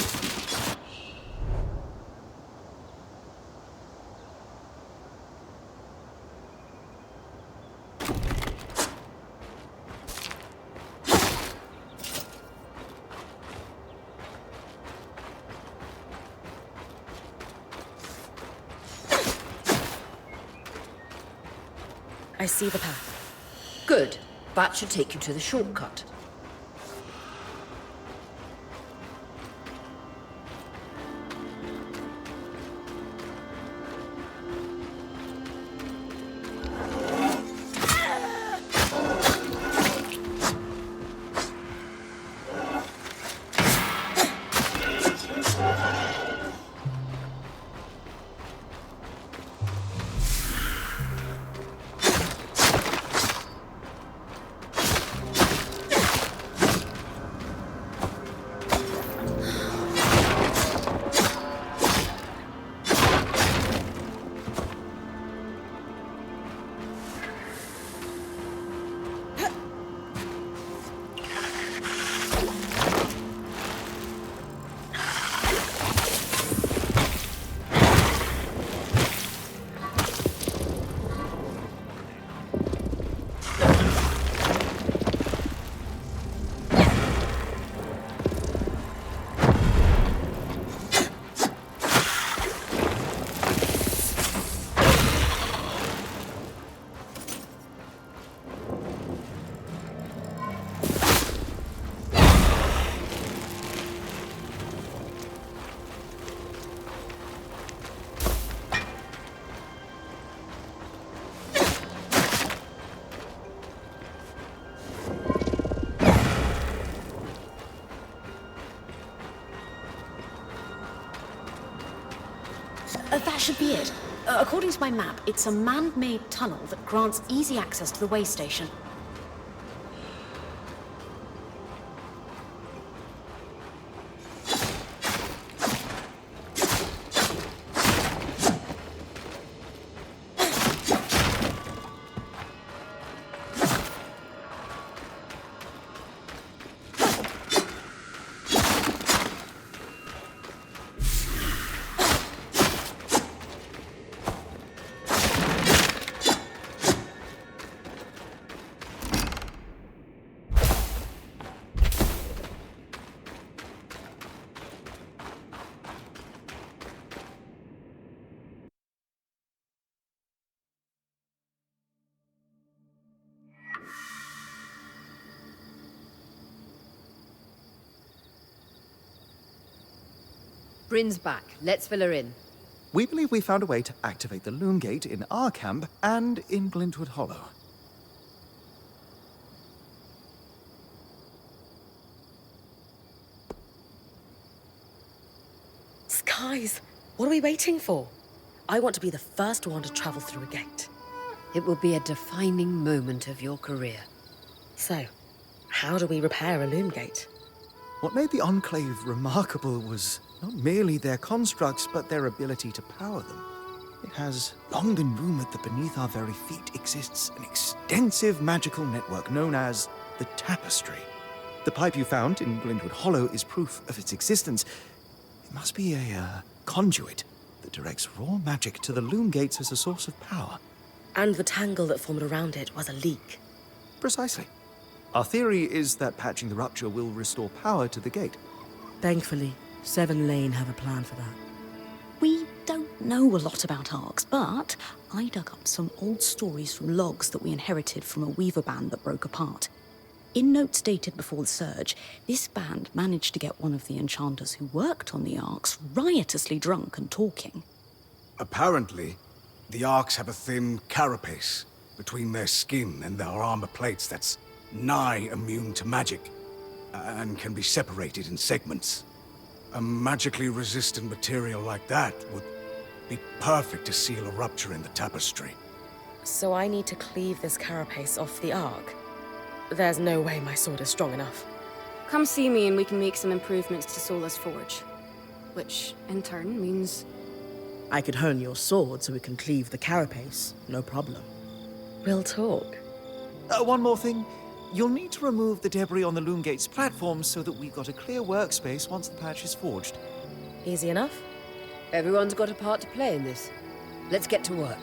Speaker 1: I see the path.
Speaker 2: Good. That should take you to the shortcut.
Speaker 4: That should be it. According to my map, it's a man-made tunnel that grants easy access to the way station.
Speaker 2: Bryn's back. Let's fill her in.
Speaker 3: We believe we found a way to activate the loom gate in our camp and in Glintwood Hollow.
Speaker 1: Guys, what are we waiting for? I want to be the first one to travel through a gate.
Speaker 2: It will be a defining moment of your career.
Speaker 1: So, how do we repair a loom gate?
Speaker 3: What made the Enclave remarkable was not merely their constructs, but their ability to power them. It has long been rumored that beneath our very feet exists an extensive magical network known as the Tapestry. The pipe you found in Glintwood Hollow is proof of its existence. It must be a conduit that directs raw magic to the loom gates as a source of power.
Speaker 1: And the tangle that formed around it was a leak.
Speaker 3: Precisely. Our theory is that patching the rupture will restore power to the gate.
Speaker 7: Thankfully, Seven Lane have a plan for that.
Speaker 4: We don't know a lot about arcs, but I dug up some old stories from logs that we inherited from a weaver band that broke apart. In notes dated before the Surge, this band managed to get one of the enchanters who worked on the arcs riotously drunk and talking.
Speaker 8: Apparently, the Arks have a thin carapace between their skin and their armor plates that's nigh immune to magic, and can be separated in segments. A magically resistant material like that would be perfect to seal a rupture in the tapestry.
Speaker 1: So I need to cleave this carapace off the arc. There's no way my sword is strong enough.
Speaker 5: Come see me and we can make some improvements to Sola's forge. Which, in turn, means...
Speaker 7: I could hone your sword so we can cleave the carapace, no problem.
Speaker 1: We'll talk.
Speaker 3: One more thing. You'll need to remove the debris on the loom gate's platform so that we've got a clear workspace once the patch is forged.
Speaker 1: Easy enough?
Speaker 2: Everyone's got a part to play in this. Let's get to work.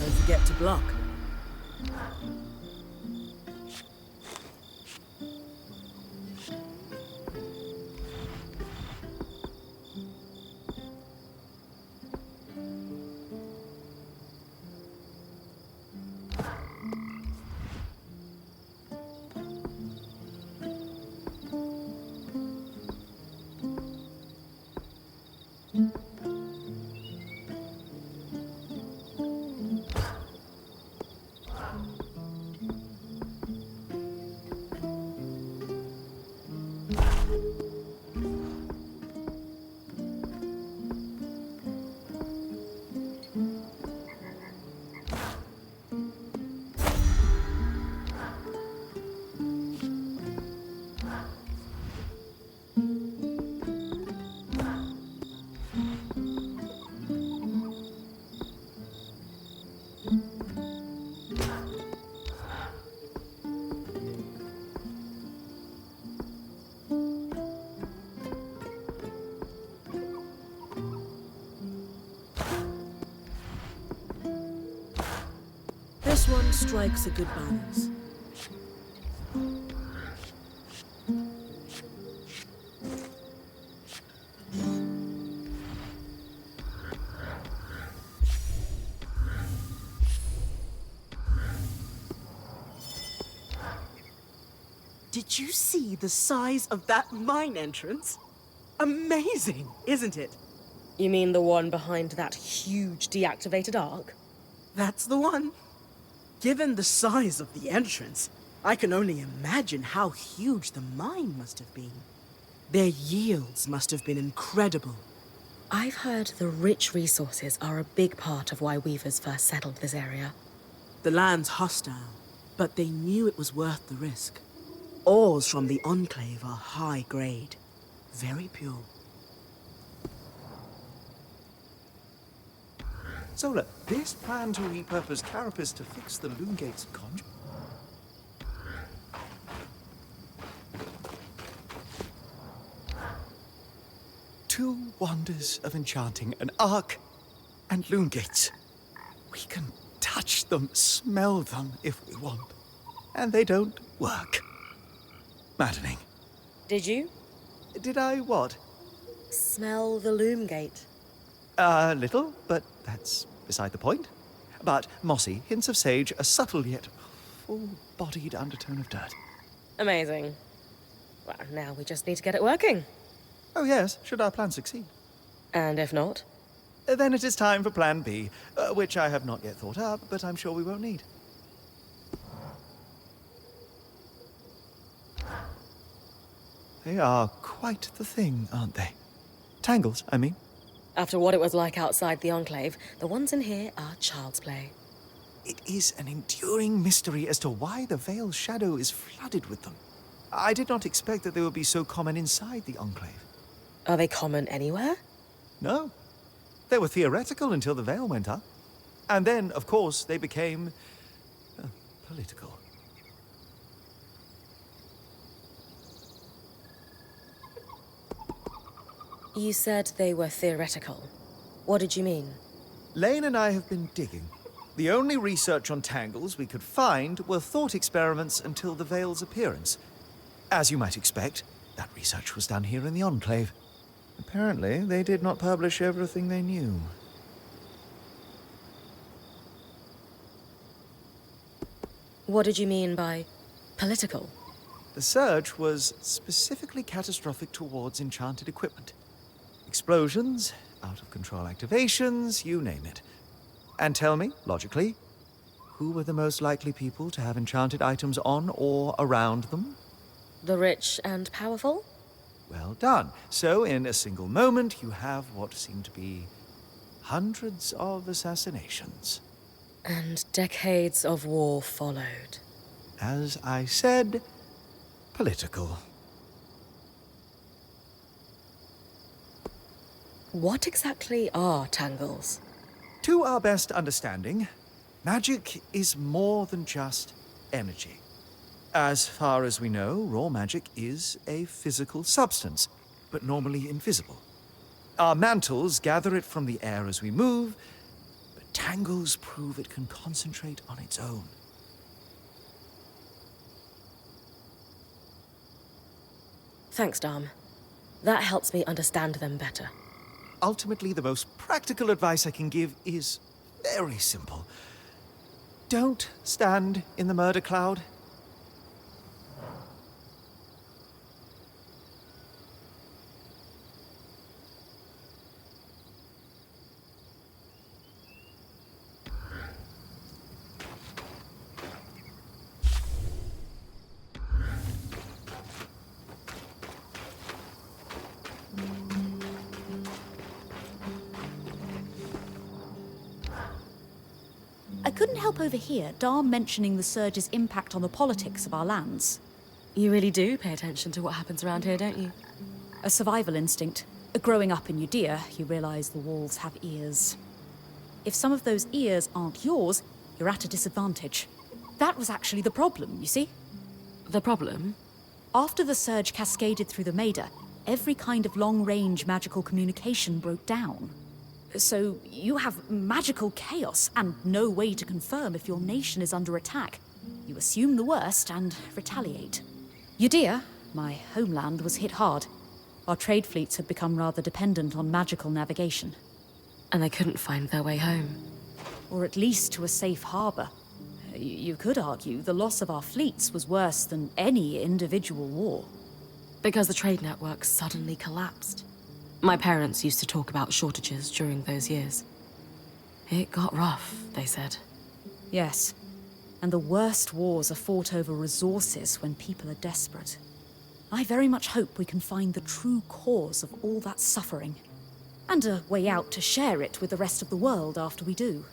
Speaker 7: Don't forget to block. This one strikes a good balance. Did you see the size of that mine entrance? Amazing, isn't it?
Speaker 1: You mean the one behind that huge deactivated arc?
Speaker 7: That's the one. Given the size of the entrance, I can only imagine how huge the mine must have been. Their yields must have been incredible.
Speaker 1: I've heard the rich resources are a big part of why Weavers first settled this area.
Speaker 7: The land's hostile, but they knew it was worth the risk. Ores from the Enclave are high grade, very pure.
Speaker 3: Zola, this plan to repurpose Carapace to fix the Loom Gate's conduit. Two wonders of enchanting, an arc and Loom Gates. We can touch them, smell them if we want. And they don't work. Maddening.
Speaker 1: Did you?
Speaker 3: Did I what?
Speaker 1: Smell the loom gate.
Speaker 3: A little, but that's beside the point. But mossy, hints of sage, a subtle yet full-bodied undertone of dirt.
Speaker 1: Amazing. Well, now we just need to get it working.
Speaker 3: Oh yes, should our plan succeed.
Speaker 1: And if not?
Speaker 3: Then it is time for Plan B, which I have not yet thought up, but I'm sure we won't need. They are quite the thing, aren't they? Tangles, I mean.
Speaker 1: After what it was like outside the Enclave, the ones in here are child's play.
Speaker 3: It is an enduring mystery as to why the Veil's shadow is flooded with them. I did not expect that they would be so common inside the Enclave.
Speaker 1: Are they common anywhere?
Speaker 3: No. They were theoretical until the Veil went up. And then, of course, they became... political.
Speaker 1: You said they were theoretical. What did you mean?
Speaker 3: Lane and I have been digging. The only research on tangles we could find were thought experiments until the Veil's appearance. As you might expect, that research was done here in the Enclave. Apparently, they did not publish everything they knew.
Speaker 1: What did you mean by political?
Speaker 3: The surge was specifically catastrophic towards enchanted equipment. Explosions, out-of-control activations, you name it. And tell me, logically, who were the most likely people to have enchanted items on or around them?
Speaker 1: The rich and powerful?
Speaker 3: Well done. So, in a single moment, you have what seem to be hundreds of assassinations.
Speaker 1: And decades of war followed.
Speaker 3: As I said, political.
Speaker 1: What exactly are tangles?
Speaker 3: To our best understanding, magic is more than just energy. As far as we know, raw magic is a physical substance, but normally invisible. Our mantles gather it from the air as we move, but tangles prove it can concentrate on its own.
Speaker 1: Thanks, Dom. That helps me understand them better.
Speaker 3: Ultimately, the most practical advice I can give is very simple. Don't stand in the murder cloud.
Speaker 4: I couldn't help overhear Dar mentioning the Surge's impact on the politics of our lands.
Speaker 1: You really do pay attention to what happens around here, don't you?
Speaker 4: A survival instinct. Growing up in Judea, you realise the walls have ears. If some of those ears aren't yours, you're at a disadvantage. That was actually the problem, you see?
Speaker 1: The problem?
Speaker 4: After the surge cascaded through the Maida, every kind of long-range magical communication broke down. So you have magical chaos and no way to confirm if your nation is under attack. You assume the worst and retaliate. Judea, my homeland, was hit hard. Our trade fleets had become rather dependent on magical navigation.
Speaker 1: And they couldn't find their way home.
Speaker 4: Or at least to a safe harbour. You could argue the loss of our fleets was worse than any individual war.
Speaker 1: Because the trade network suddenly collapsed. My parents used to talk about shortages during those years. It got rough, they said.
Speaker 4: Yes. And the worst wars are fought over resources when people are desperate. I very much hope we can find the true cause of all that suffering. And a way out to share it with the rest of the world after we do.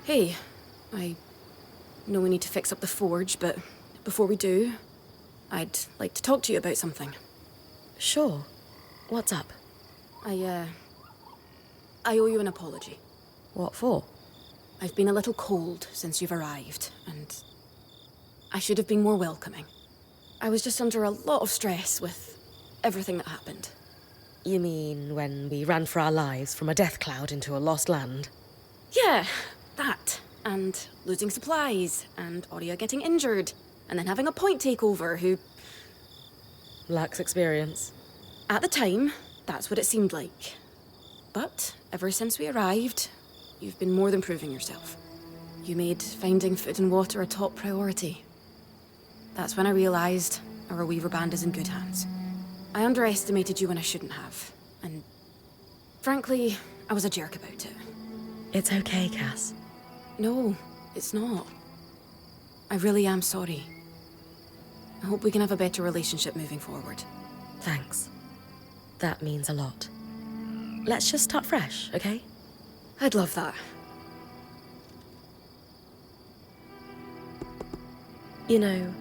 Speaker 4: Hey, I know we need to fix up the forge, but before we do, I'd like to talk to you about something.
Speaker 1: Sure. What's up?
Speaker 4: I owe you an apology.
Speaker 1: What for?
Speaker 4: I've been a little cold since you've arrived, and I should have been more welcoming. I was just under a lot of stress with everything that happened.
Speaker 1: You mean when we ran for our lives from a death cloud into a lost land?
Speaker 4: Yeah, that. And losing supplies, and Aurea getting injured, and then having a point takeover who...
Speaker 1: Lacks experience.
Speaker 4: At the time, that's what it seemed like. But ever since we arrived, you've been more than proving yourself. You made finding food and water a top priority. That's when I realized our Weaver Band is in good hands. I underestimated you when I shouldn't have, and frankly, I was a jerk about it.
Speaker 1: It's okay, Cass.
Speaker 4: No, it's not. I really am sorry. I hope we can have a better relationship moving forward.
Speaker 1: Thanks. That means a lot. Let's just start fresh, okay?
Speaker 4: I'd love that.
Speaker 1: You know,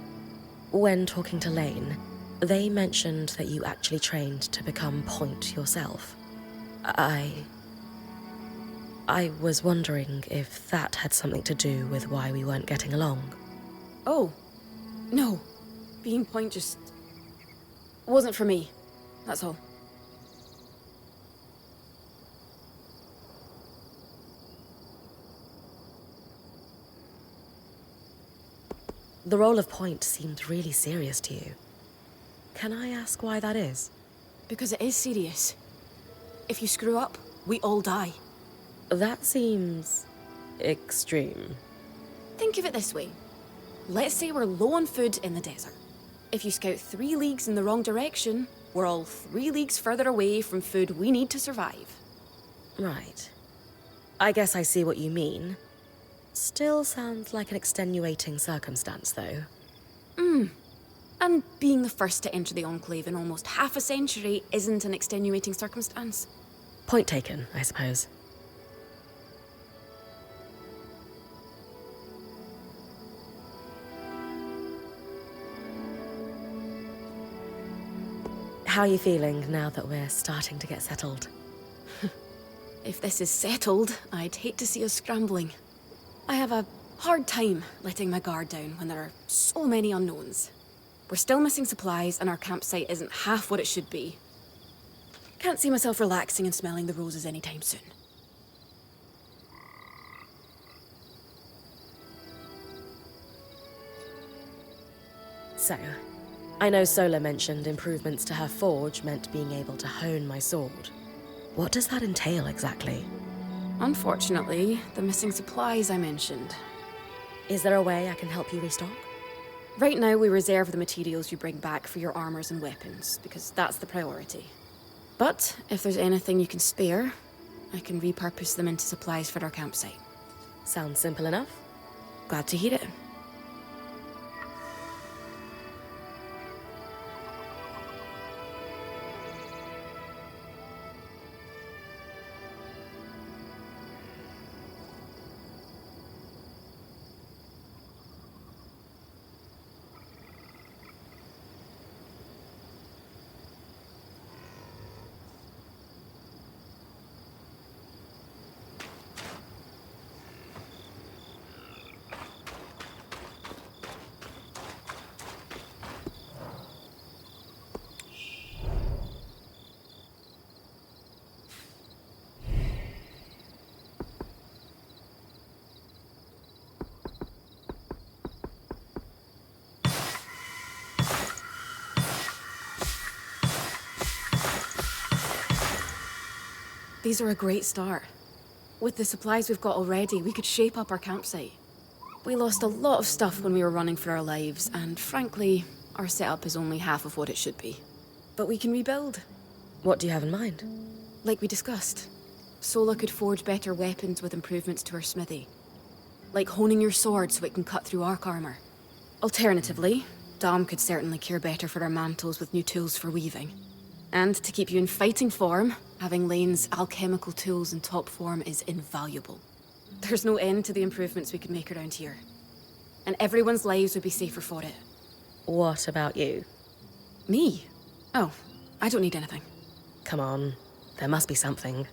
Speaker 1: when talking to Lane, they mentioned that you actually trained to become Point yourself. I was wondering if that had something to do with why we weren't getting along.
Speaker 4: Oh, no. Being Point just... wasn't for me. That's all.
Speaker 1: The role of Point seemed really serious to you. Can I ask why that is?
Speaker 4: Because it is serious. If you screw up, we all die.
Speaker 1: That seems... extreme.
Speaker 4: Think of it this way. Let's say we're low on food in the desert. If you scout 3 leagues in the wrong direction, we're all 3 leagues further away from food we need to survive.
Speaker 1: Right. I guess I see what you mean. Still sounds like an extenuating circumstance, though.
Speaker 4: And being the first to enter the Enclave in almost half a century isn't an extenuating circumstance.
Speaker 1: Point taken, I suppose. How are you feeling now that we're starting to get settled?
Speaker 4: If this is settled, I'd hate to see us scrambling. I have a hard time letting my guard down when there are so many unknowns.
Speaker 5: We're still missing supplies, and our campsite isn't half what it should be. Can't see myself relaxing and smelling the roses anytime soon.
Speaker 1: So, I know Sola mentioned improvements to her forge meant being able to hone my sword. What does that entail exactly?
Speaker 5: Unfortunately, the missing supplies I mentioned.
Speaker 1: Is there a way I can help you restock?
Speaker 5: Right now, we reserve the materials you bring back for your armors and weapons, because that's the priority. But if there's anything you can spare, I can repurpose them into supplies for our campsite.
Speaker 1: Sounds simple enough.
Speaker 5: Glad to hear it. These are a great start. With the supplies we've got already, we could shape up our campsite. We lost a lot of stuff when we were running for our lives, and frankly, our setup is only half of what it should be. But we can rebuild.
Speaker 1: What do you have in mind?
Speaker 5: Like we discussed, Sola could forge better weapons with improvements to her smithy. Like honing your sword so it can cut through arc armor. Alternatively, Dom could certainly care better for our mantles with new tools for weaving. And to keep you in fighting form, having Lane's alchemical tools in top form is invaluable. There's no end to the improvements we could make around here. And everyone's lives would be safer for it.
Speaker 1: What about you?
Speaker 5: Me? Oh, I don't need anything.
Speaker 1: Come on, there must be something.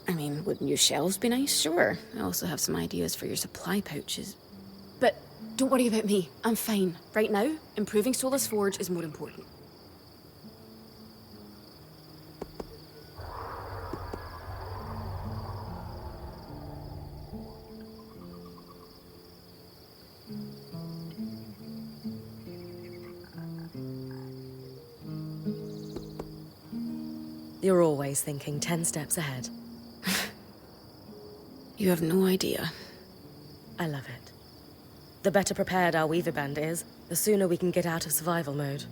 Speaker 5: I mean, would new shelves be nice? Sure. I also have some ideas for your supply pouches. But don't worry about me. I'm fine. Right now, improving Sola's forge is more important.
Speaker 1: You're always thinking 10 steps ahead.
Speaker 5: You have no idea.
Speaker 1: I love it. The better prepared our Weaver Band is, the sooner we can get out of survival mode.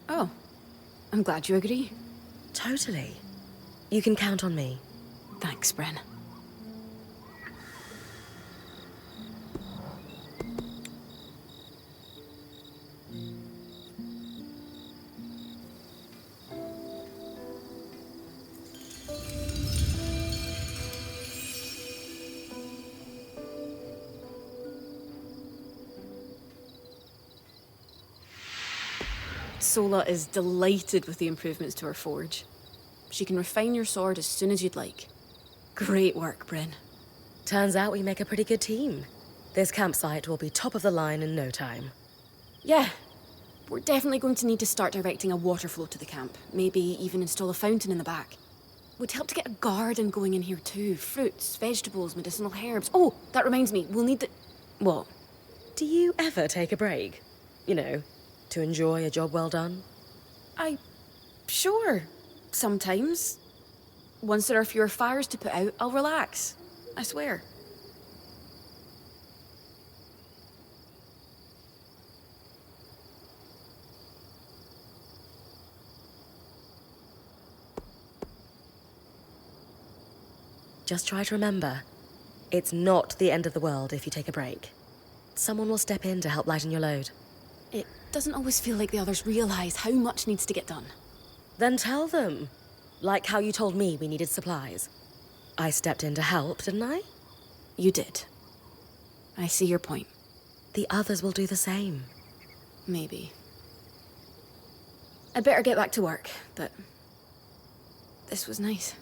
Speaker 5: Oh, I'm glad you agree.
Speaker 1: Totally. You can count on me.
Speaker 5: Thanks, Bren. Sola is delighted with the improvements to her forge. She can refine your sword as soon as you'd like. Great work, Bryn.
Speaker 1: Turns out we make a pretty good team. This campsite will be top of the line in no time.
Speaker 5: Yeah. We're definitely going to need to start directing a water flow to the camp. Maybe even install a fountain in the back. Would help to get a garden going in here too. Fruits, vegetables, medicinal herbs. Oh, that reminds me, we'll need the... What?
Speaker 1: Do you ever take a break? You know, to enjoy a job well done?
Speaker 5: Sure. Sometimes. Once there are fewer fires to put out, I'll relax. I swear.
Speaker 1: Just try to remember, it's not the end of the world if you take a break. Someone will step in to help lighten your load.
Speaker 5: It doesn't always feel like the others realize how much needs to get done.
Speaker 1: Then tell them. Like how you told me we needed supplies. I stepped in to help, didn't I?
Speaker 5: You did. I see your point.
Speaker 1: The others will do the same.
Speaker 5: Maybe. I'd better get back to work, but... this was nice.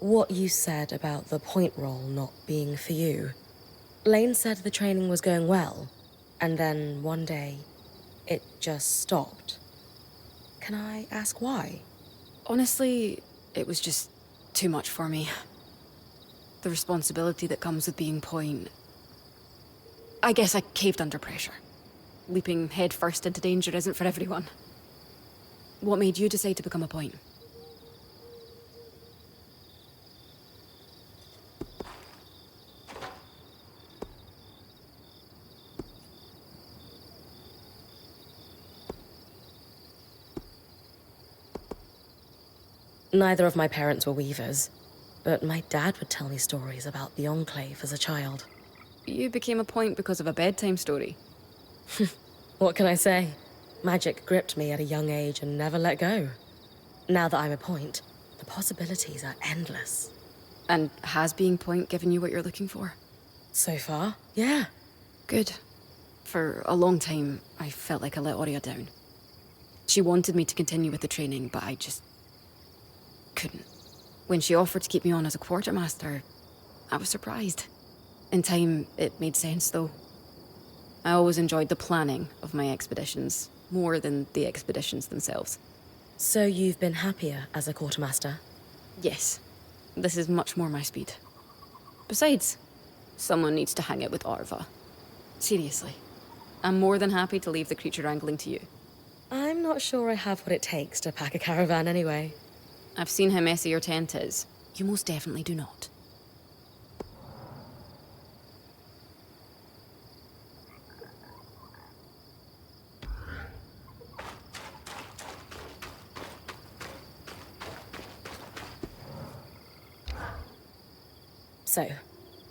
Speaker 1: What you said about the point role not being for you. Lane said the training was going well, and then one day, it just stopped. Can I ask why?
Speaker 5: Honestly, it was just too much for me. The responsibility that comes with being point. I guess I caved under pressure. Leaping headfirst into danger isn't for everyone. What made you decide to become a point?
Speaker 1: Neither of my parents were weavers, but my dad would tell me stories about the Enclave as a child.
Speaker 5: You became a point because of a bedtime story.
Speaker 1: What can I say? Magic gripped me at a young age and never let go. Now that I'm a point, the possibilities are endless.
Speaker 5: And has being point given you what you're looking for?
Speaker 1: So far, yeah.
Speaker 5: Good. For a long time, I felt like I let Aurea down. She wanted me to continue with the training, but I just couldn't. When she offered to keep me on as a quartermaster, I was surprised. In time, it made sense, though. I always enjoyed the planning of my expeditions, more than the expeditions themselves.
Speaker 1: So you've been happier as a quartermaster?
Speaker 5: Yes. This is much more my speed. Besides, someone needs to hang it with Arva. Seriously. I'm more than happy to leave the creature wrangling to you.
Speaker 1: I'm not sure I have what it takes to pack a caravan anyway.
Speaker 5: I've seen how messy your tent is. You most definitely do not.
Speaker 1: So,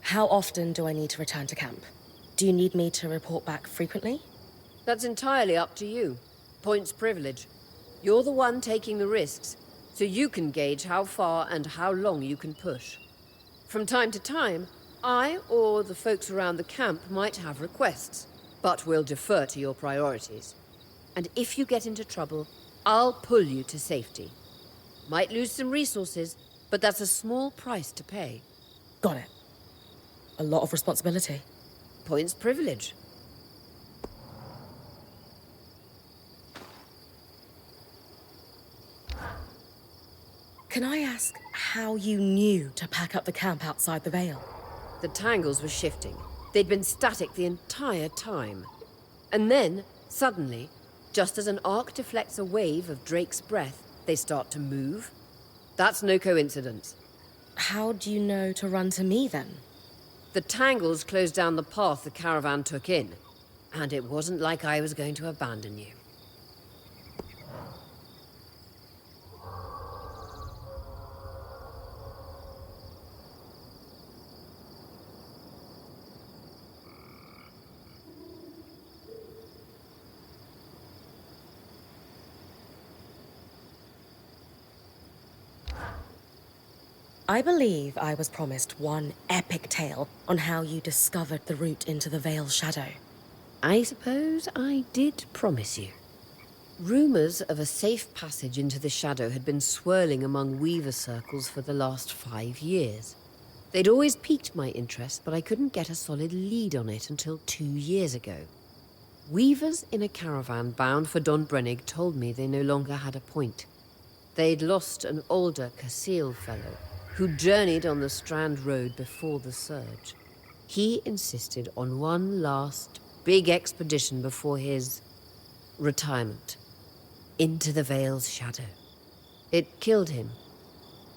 Speaker 1: how often do I need to return to camp? Do you need me to report back frequently?
Speaker 2: That's entirely up to you. Point's privilege. You're the one taking the risks, so you can gauge how far and how long you can push. From time to time, I or the folks around the camp might have requests, but we'll defer to your priorities. And if you get into trouble, I'll pull you to safety. Might lose some resources, but that's a small price to pay.
Speaker 1: Got it. A lot of responsibility.
Speaker 2: Point's privilege.
Speaker 1: Can I ask how you knew to pack up the camp outside the Vale?
Speaker 2: The tangles were shifting. They'd been static the entire time. And then, suddenly, just as an arc deflects a wave of Drake's breath, they start to move. That's no coincidence.
Speaker 1: How do you know to run to me, then?
Speaker 2: The tangles closed down the path the caravan took in. And it wasn't like I was going to abandon you.
Speaker 1: I believe I was promised one epic tale on how you discovered the route into the Vale's shadow.
Speaker 2: I suppose I did promise you. Rumors of a safe passage into the shadow had been swirling among Weaver circles for the last 5 years. They'd always piqued my interest, but I couldn't get a solid lead on it until 2 years ago. Weavers in a caravan bound for Don Brennig told me they no longer had a point. They'd lost an older Casil fellow who journeyed on the Strand Road before the surge. He insisted on one last big expedition before his retirement, into the Vale's shadow. It killed him,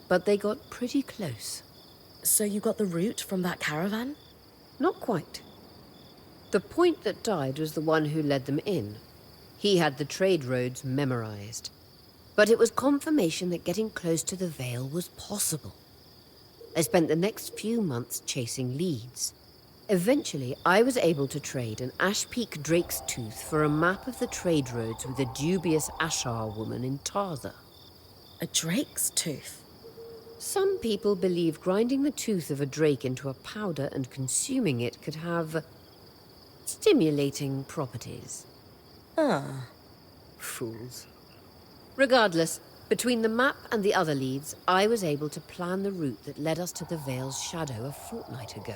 Speaker 2: but they got pretty close.
Speaker 1: So you got the route from that caravan?
Speaker 2: Not quite. The point that died was the one who led them in. He had the trade roads memorized. But it was confirmation that getting close to the Vale was possible. I spent the next few months chasing leads. Eventually, I was able to trade an Ash Peak Drake's Tooth for a map of the trade roads with a dubious Ashar woman in Tarza.
Speaker 1: A drake's tooth?
Speaker 2: Some people believe grinding the tooth of a drake into a powder and consuming it could have stimulating properties.
Speaker 1: Ah.
Speaker 2: Fools. Regardless, Between the map and the other leads, I was able to plan the route that led us to the Vale's shadow a fortnight ago.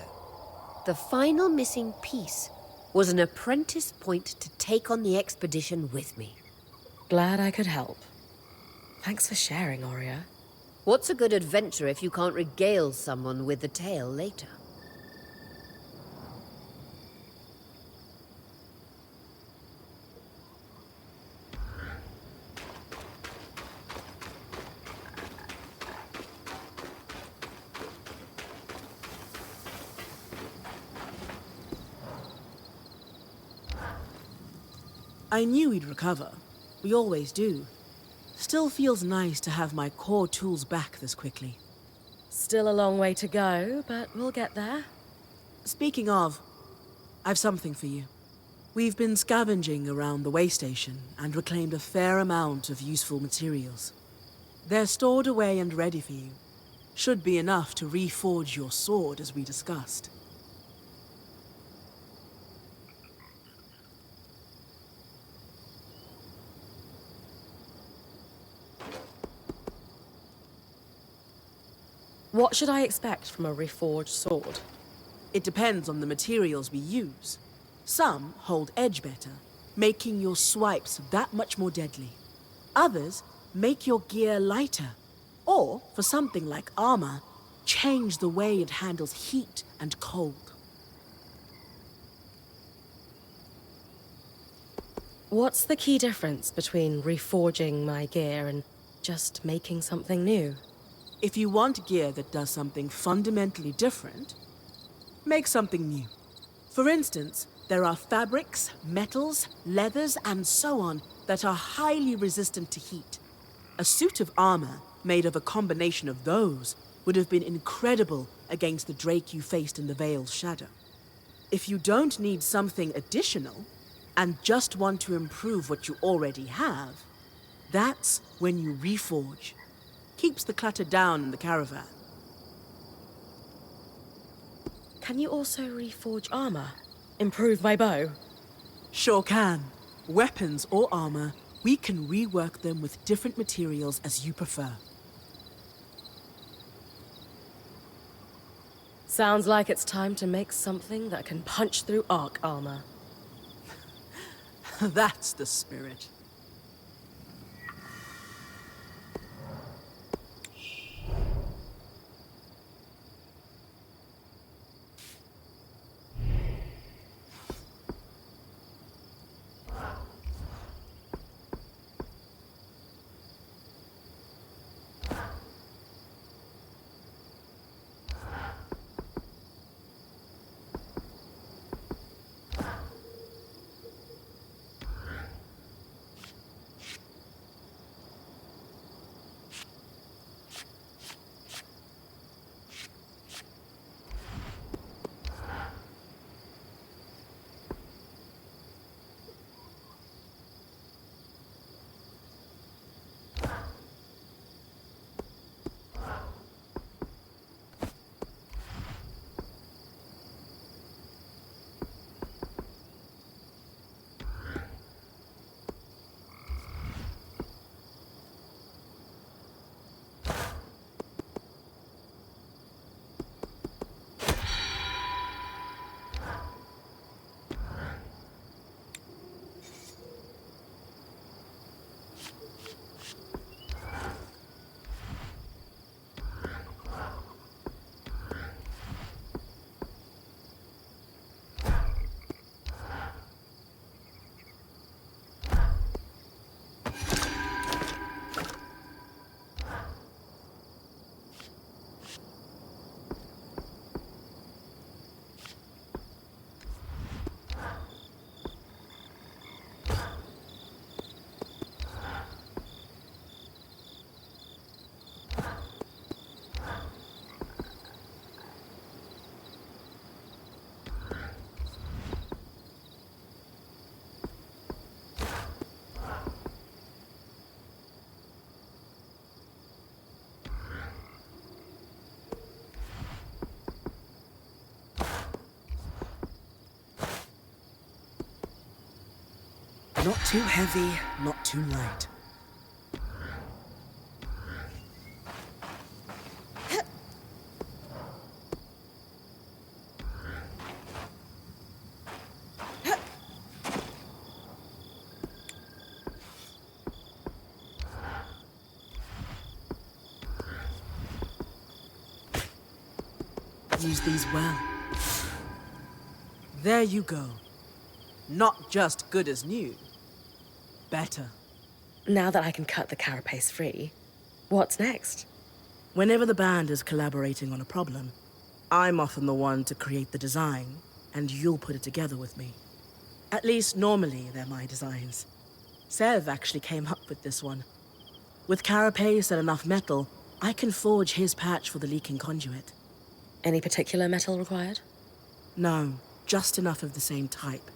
Speaker 2: The final missing piece was an apprentice point to take on the expedition with me.
Speaker 1: Glad I could help. Thanks for sharing, Aurea.
Speaker 2: What's a good adventure if you can't regale someone with the tale later?
Speaker 7: I knew we'd recover. We always do. Still feels nice to have my core tools back this quickly.
Speaker 1: Still a long way to go, but we'll get there.
Speaker 7: Speaking of, I've something for you. We've been scavenging around the way station and reclaimed a fair amount of useful materials. They're stored away and ready for you. Should be enough to reforge your sword as we discussed.
Speaker 1: What should I expect from a reforged sword?
Speaker 7: It depends on the materials we use. Some hold edge better, making your swipes that much more deadly. Others make your gear lighter, or, for something like armor, change the way it handles heat and cold.
Speaker 1: What's the key difference between reforging my gear and just making something new?
Speaker 7: If you want gear that does something fundamentally different, make something new. For instance, there are fabrics, metals, leathers, and so on that are highly resistant to heat. A suit of armor made of a combination of those would have been incredible against the Drake you faced in the Vale's shadow. If you don't need something additional, and just want to improve what you already have, that's when you reforge. Keeps the clutter down in the caravan.
Speaker 1: Can you also reforge armor? Improve my bow?
Speaker 7: Sure can. Weapons or armor, we can rework them with different materials as you prefer.
Speaker 1: Sounds like it's time to make something that can punch through arc armor.
Speaker 7: That's the spirit. Not too heavy, not too light. use these well. There you go. Not just good as new, better.
Speaker 1: Now that I can cut the carapace free, what's next?
Speaker 7: Whenever the band is collaborating on a problem, I'm often the one to create the design, and you'll put it together with me. At least normally they're my designs. Sev actually came up with this one. With carapace and enough metal, I can forge his patch for the leaking conduit.
Speaker 1: Any particular metal required?
Speaker 7: No, just enough of the same type.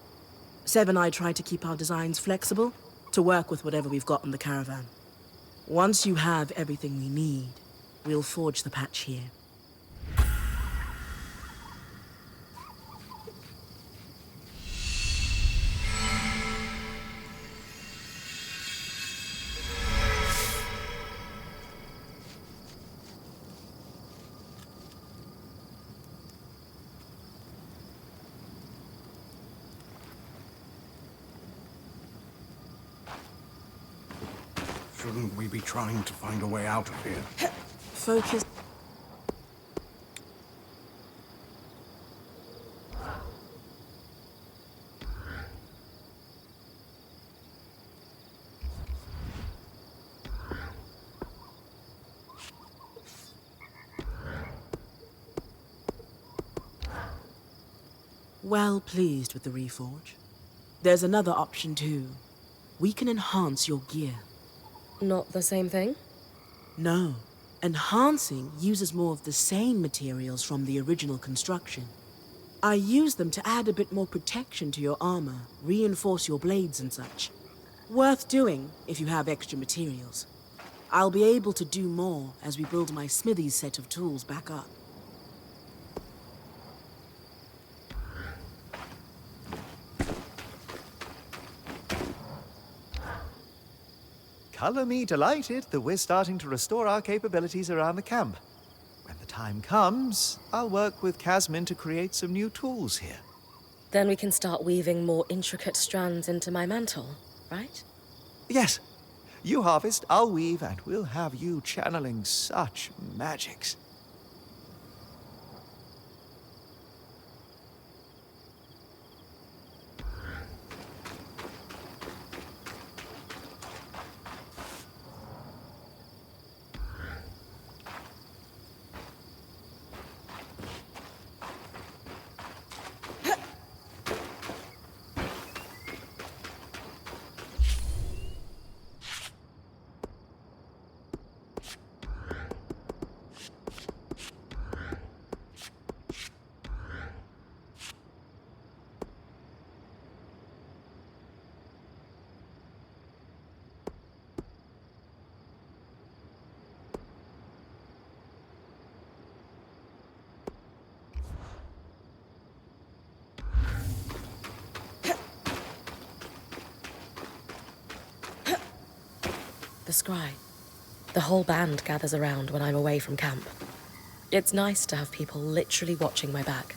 Speaker 7: Sev and I try to keep our designs flexible to work with whatever we've got in the caravan. Once you have everything we need, we'll forge the patch here.
Speaker 8: Shouldn't we be trying to find a way out of here?
Speaker 7: Focus. Well pleased with the reforge. There's another option too. We can enhance your gear.
Speaker 1: Not the same thing?
Speaker 7: No. Enhancing uses more of the same materials from the original construction. I use them to add a bit more protection to your armor, reinforce your blades and such. Worth doing if you have extra materials. I'll be able to do more as we build my smithy's set of tools back up.
Speaker 3: Color me delighted that we're starting to restore our capabilities around the camp. When the time comes, I'll work with Casmin to create some new tools here.
Speaker 1: Then we can start weaving more intricate strands into my mantle, right?
Speaker 3: Yes. You harvest, I'll weave, and we'll have you channeling such magics.
Speaker 1: The scry. The whole band gathers around when I'm away from camp. It's nice to have people literally watching my back.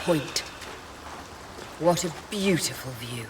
Speaker 2: point. What a beautiful view.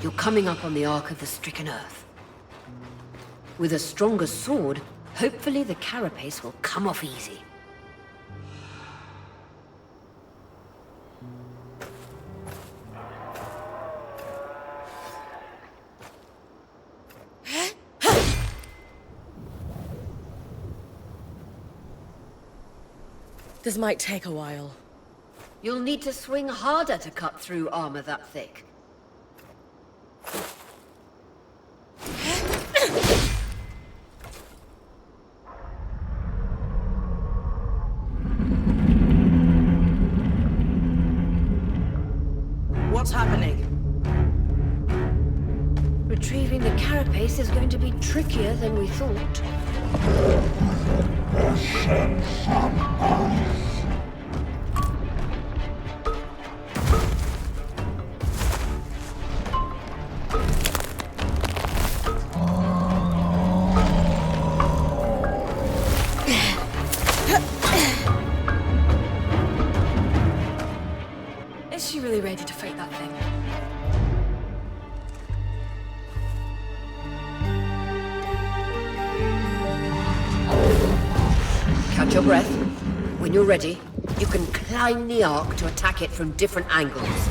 Speaker 2: You're coming up on the Ark of the Stricken Earth. With a stronger sword, hopefully the carapace will come off easy.
Speaker 1: This might take a while.
Speaker 2: You'll need to swing harder to cut through armor that thick.
Speaker 7: What's happening?
Speaker 2: Retrieving the carapace is going to be trickier than we thought.
Speaker 5: Is she really ready to fight that thing?
Speaker 2: Catch your breath. When you're ready, you can climb the Ark to attack it from different angles.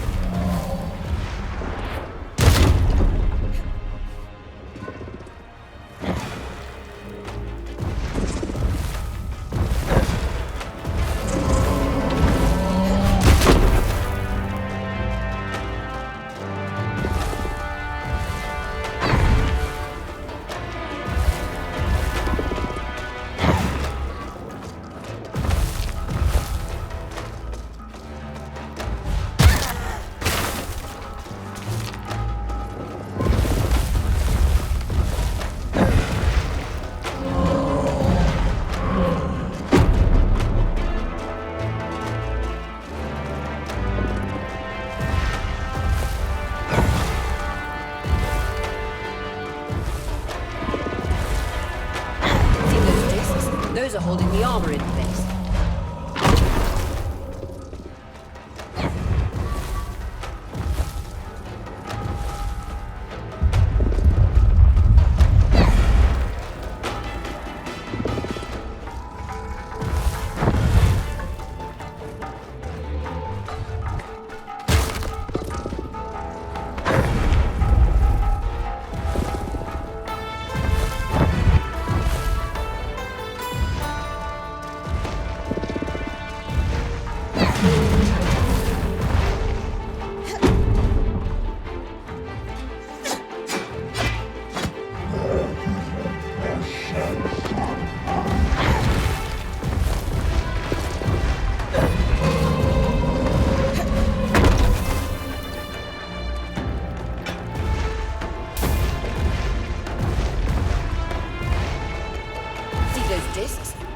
Speaker 2: Those are holding the armor in place.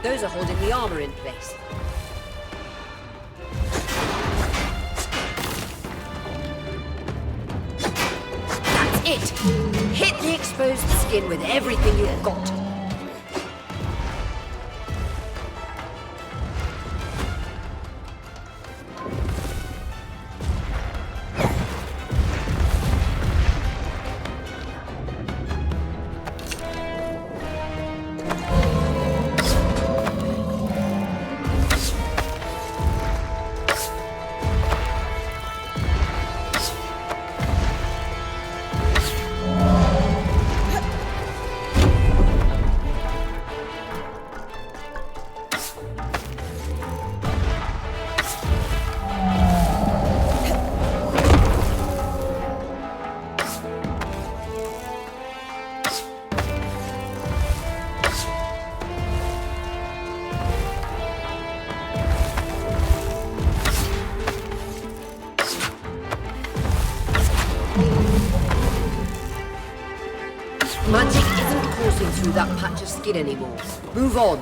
Speaker 2: Those are holding the armor in place. That's it! Hit the exposed skin with everything you've got. Magic isn't coursing through that patch of skin anymore. Move on.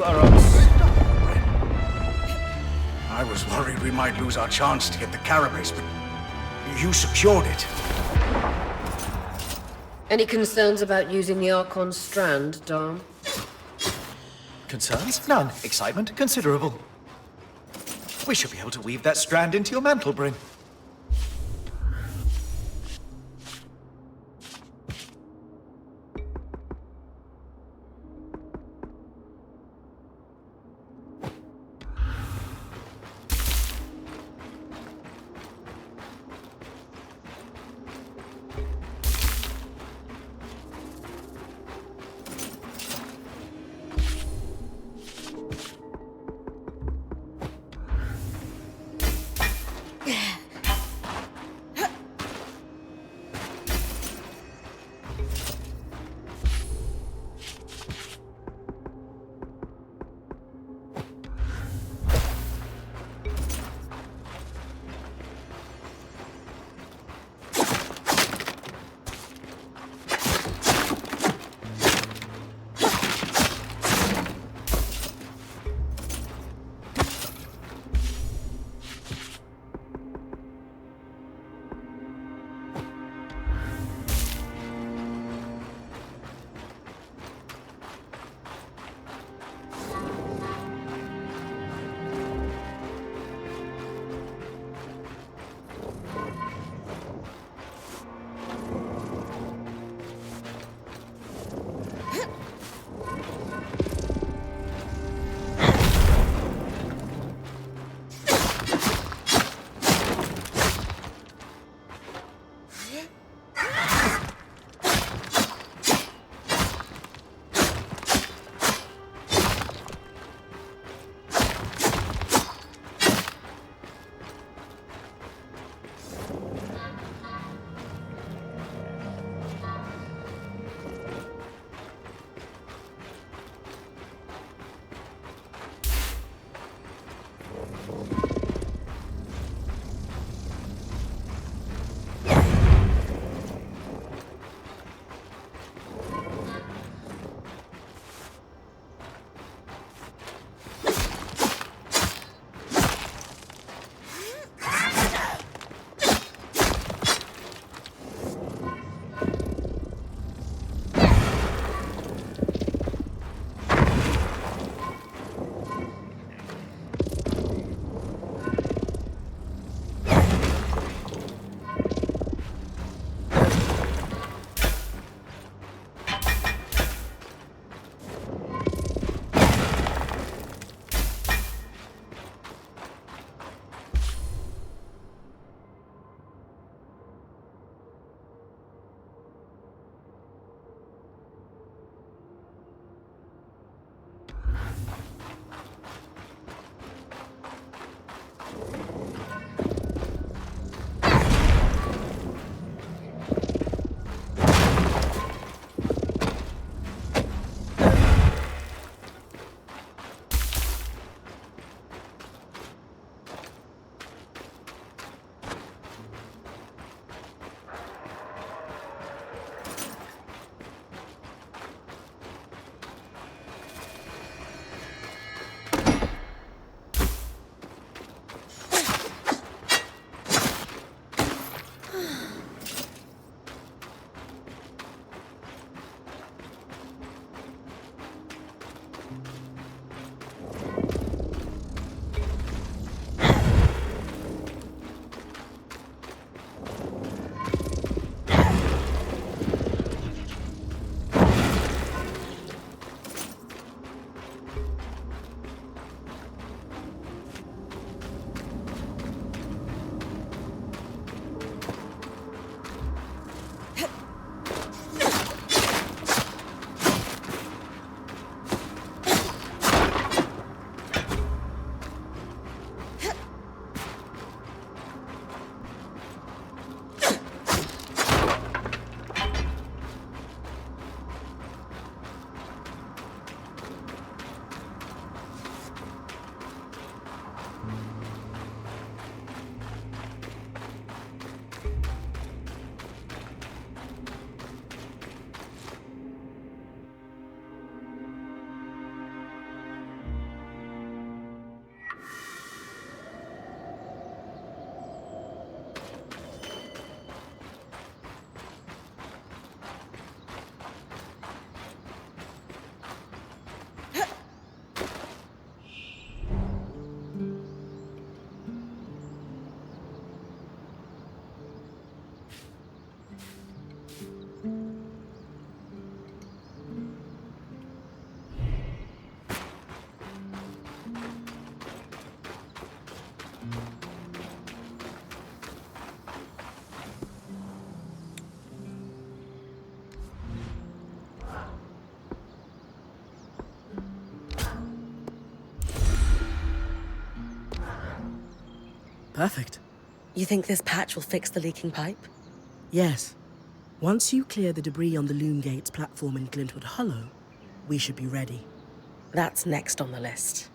Speaker 3: You are unstoppable, Bryn. I was worried we might lose our chance to get the carapace, but you secured it.
Speaker 2: Any concerns about using the Archon's strand, Dom?
Speaker 9: Concerns? None. Excitement? Considerable. We should be able to weave that strand into your mantle, Bryn.
Speaker 7: Perfect.
Speaker 1: You think this patch will fix the leaking pipe?
Speaker 7: Yes. Once you clear the debris on the Loom Gates platform in Glintwood Hollow, we should be ready.
Speaker 1: That's next on the list.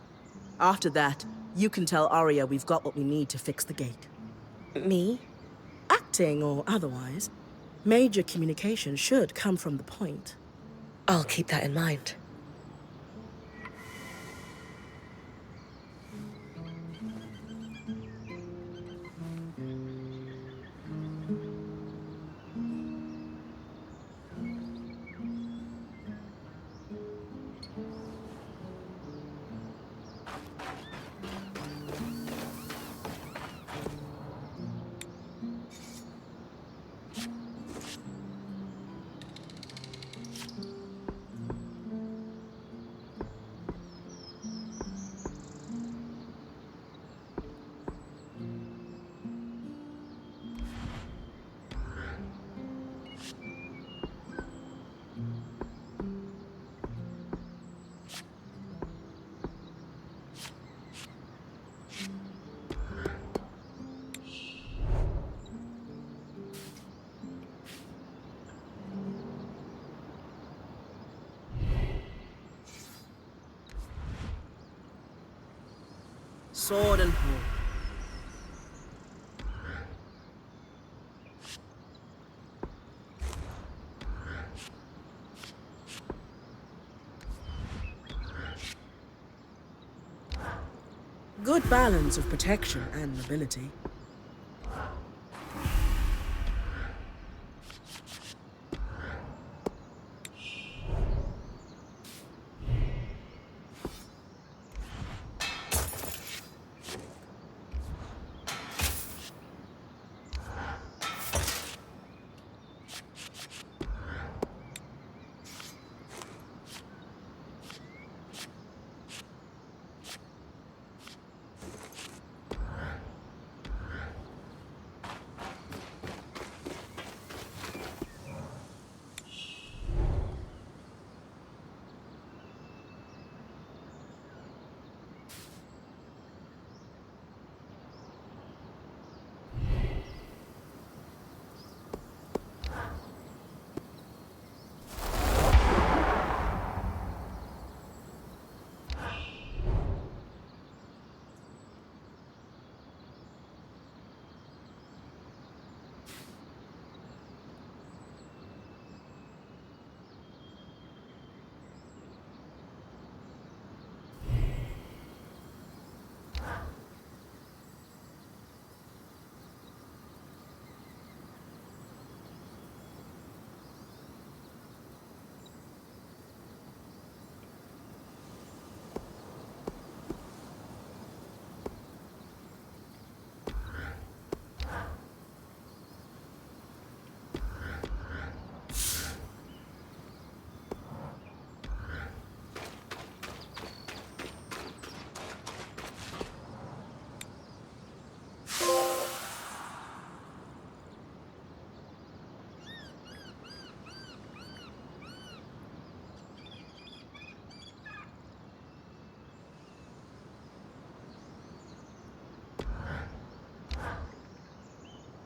Speaker 7: After that, you can tell Arya we've got what we need to fix the gate.
Speaker 1: Me?
Speaker 7: Acting or otherwise, major communication should come from the point.
Speaker 1: I'll keep that in mind.
Speaker 7: Sword and pull. Good balance of protection and mobility.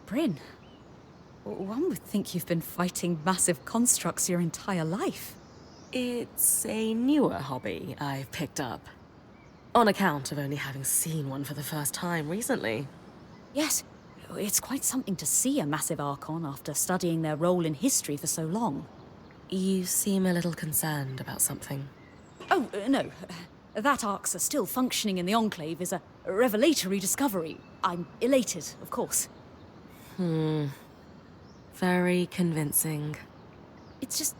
Speaker 4: Bryn, one would think you've been fighting massive constructs your entire life.
Speaker 1: It's a newer hobby I've picked up. On account of only having seen one for the first time recently.
Speaker 4: Yes, it's quite something to see a massive Archon after studying their role in history for so long.
Speaker 1: You seem a little concerned about something.
Speaker 4: Oh, no. That Arcs are still functioning in the Enclave is a revelatory discovery. I'm elated, of course.
Speaker 1: Very convincing.
Speaker 4: It's just,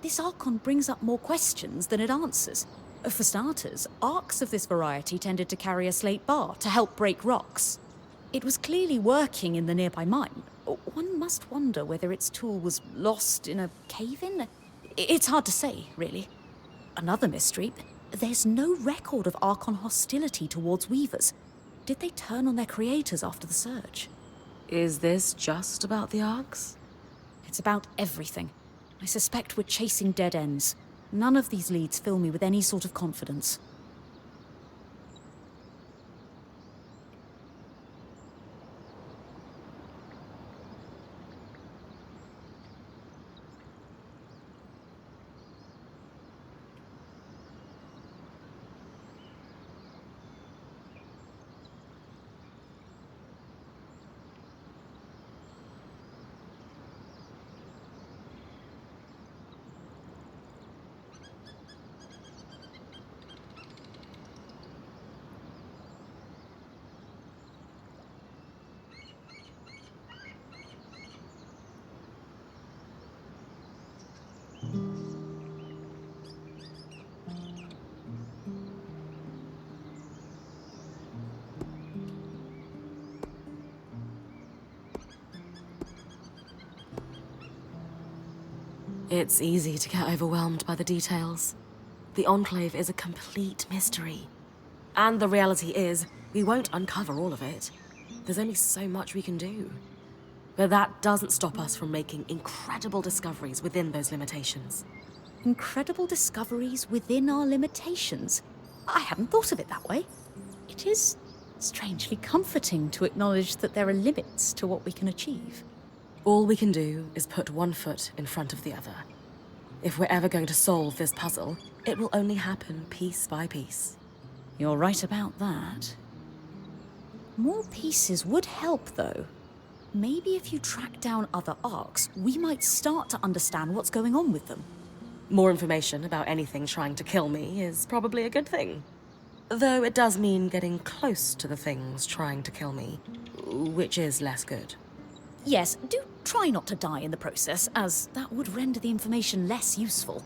Speaker 4: this Archon brings up more questions than it answers. For starters, Arcs of this variety tended to carry a slate bar to help break rocks. It was clearly working in the nearby mine. One must wonder whether its tool was lost in a cave-in? It's hard to say, really. Another mystery, there's no record of Archon hostility towards Weavers. Did they turn on their creators after the Surge?
Speaker 1: Is this just about the Arcs?
Speaker 4: It's about everything. I suspect we're chasing dead ends. None of these leads fill me with any sort of confidence.
Speaker 1: It's easy to get overwhelmed by the details. The Enclave is a complete mystery. And the reality is, we won't uncover all of it. There's only so much we can do. But that doesn't stop us from making incredible discoveries within those limitations.
Speaker 4: Incredible discoveries within our limitations. I hadn't thought of it that way. It is strangely comforting to acknowledge that there are limits to what we can achieve.
Speaker 1: All we can do is put one foot in front of the other. If we're ever going to solve this puzzle, it will only happen piece by piece.
Speaker 4: You're right about that. More pieces would help, though. Maybe if you track down other arcs, we might start to understand what's going on with them.
Speaker 1: More information about anything trying to kill me is probably a good thing. Though it does mean getting close to the things trying to kill me, which is less good.
Speaker 4: Yes, do try not to die in the process, as that would render the information less useful.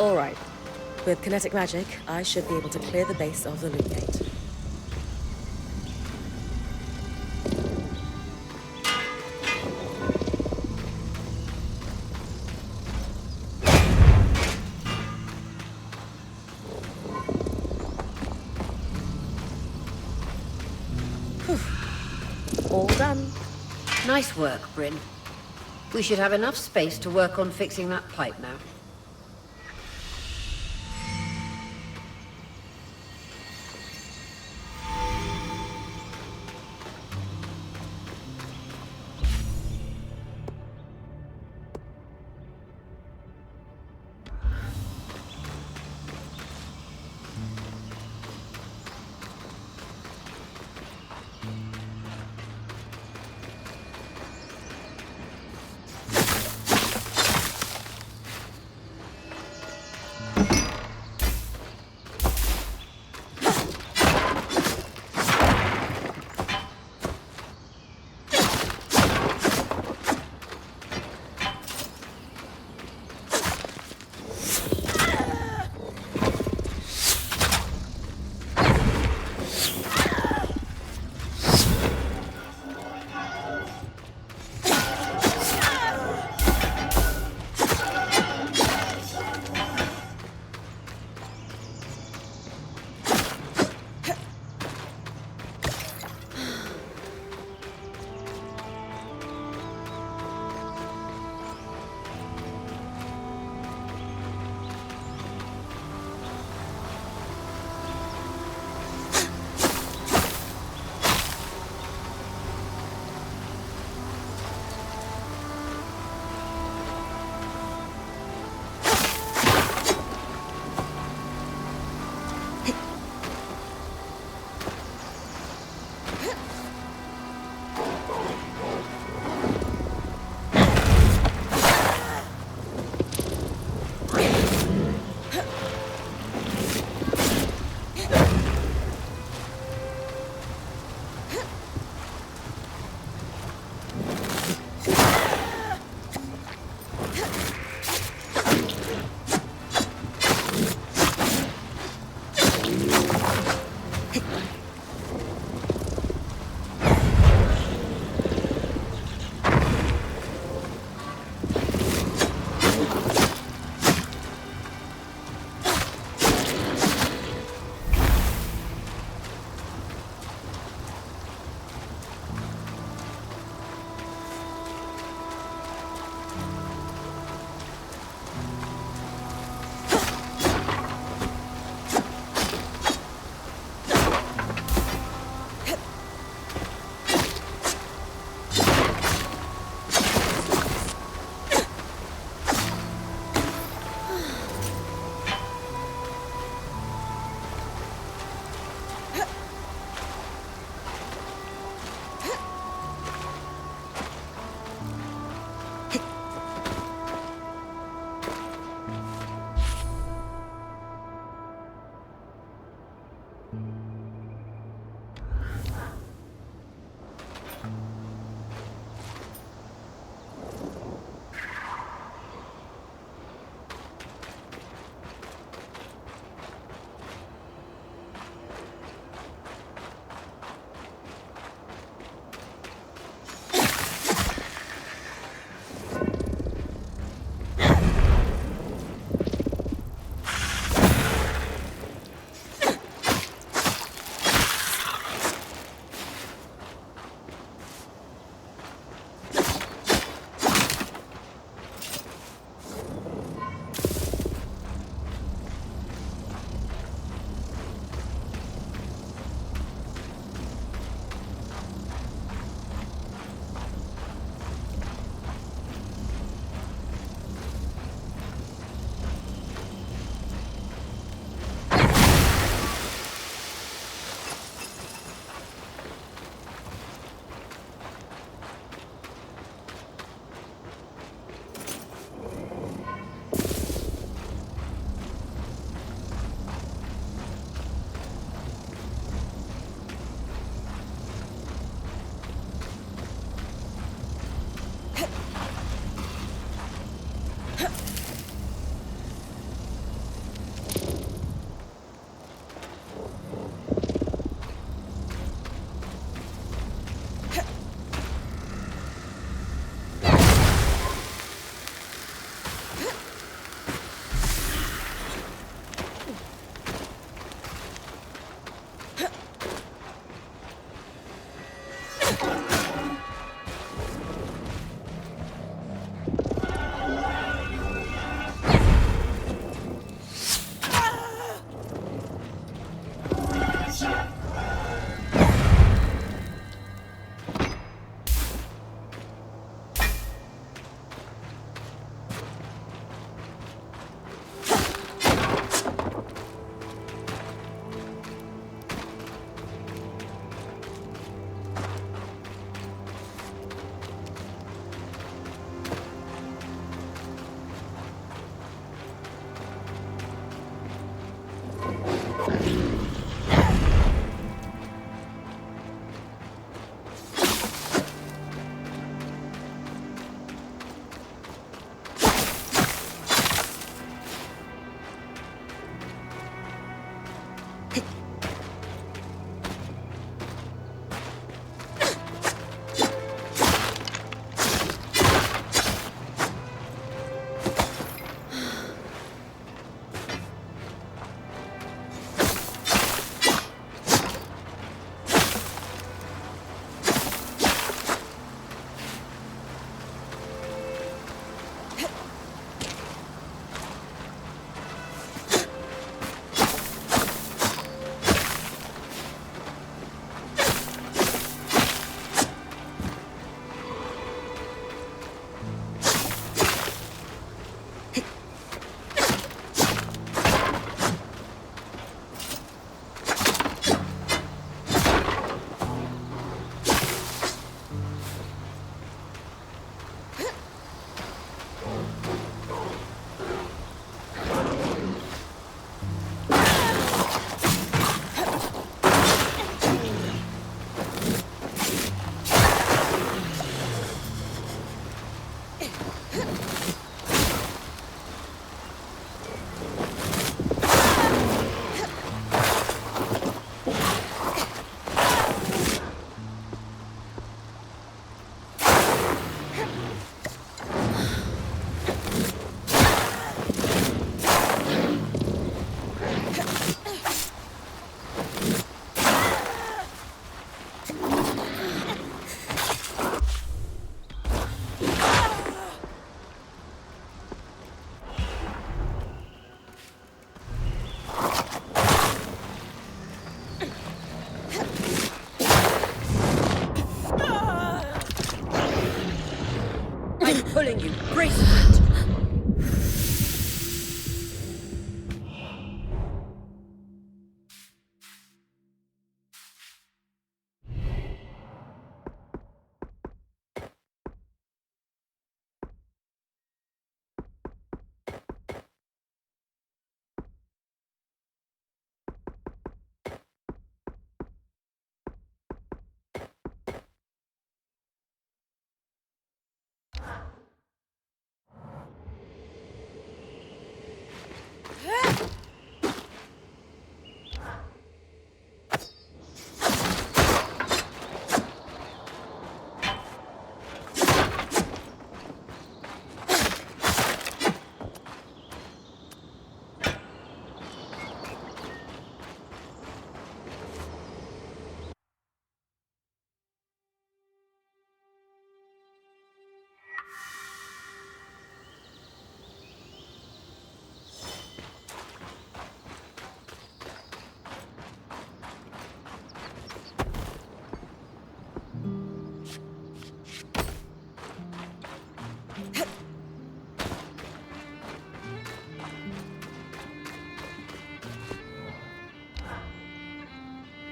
Speaker 1: All right. With kinetic magic, I should be able to clear the base of the loop gate. All done.
Speaker 2: Nice work, Bryn. We should have enough space to work on fixing that pipe now. I'm pulling you. Brace for it.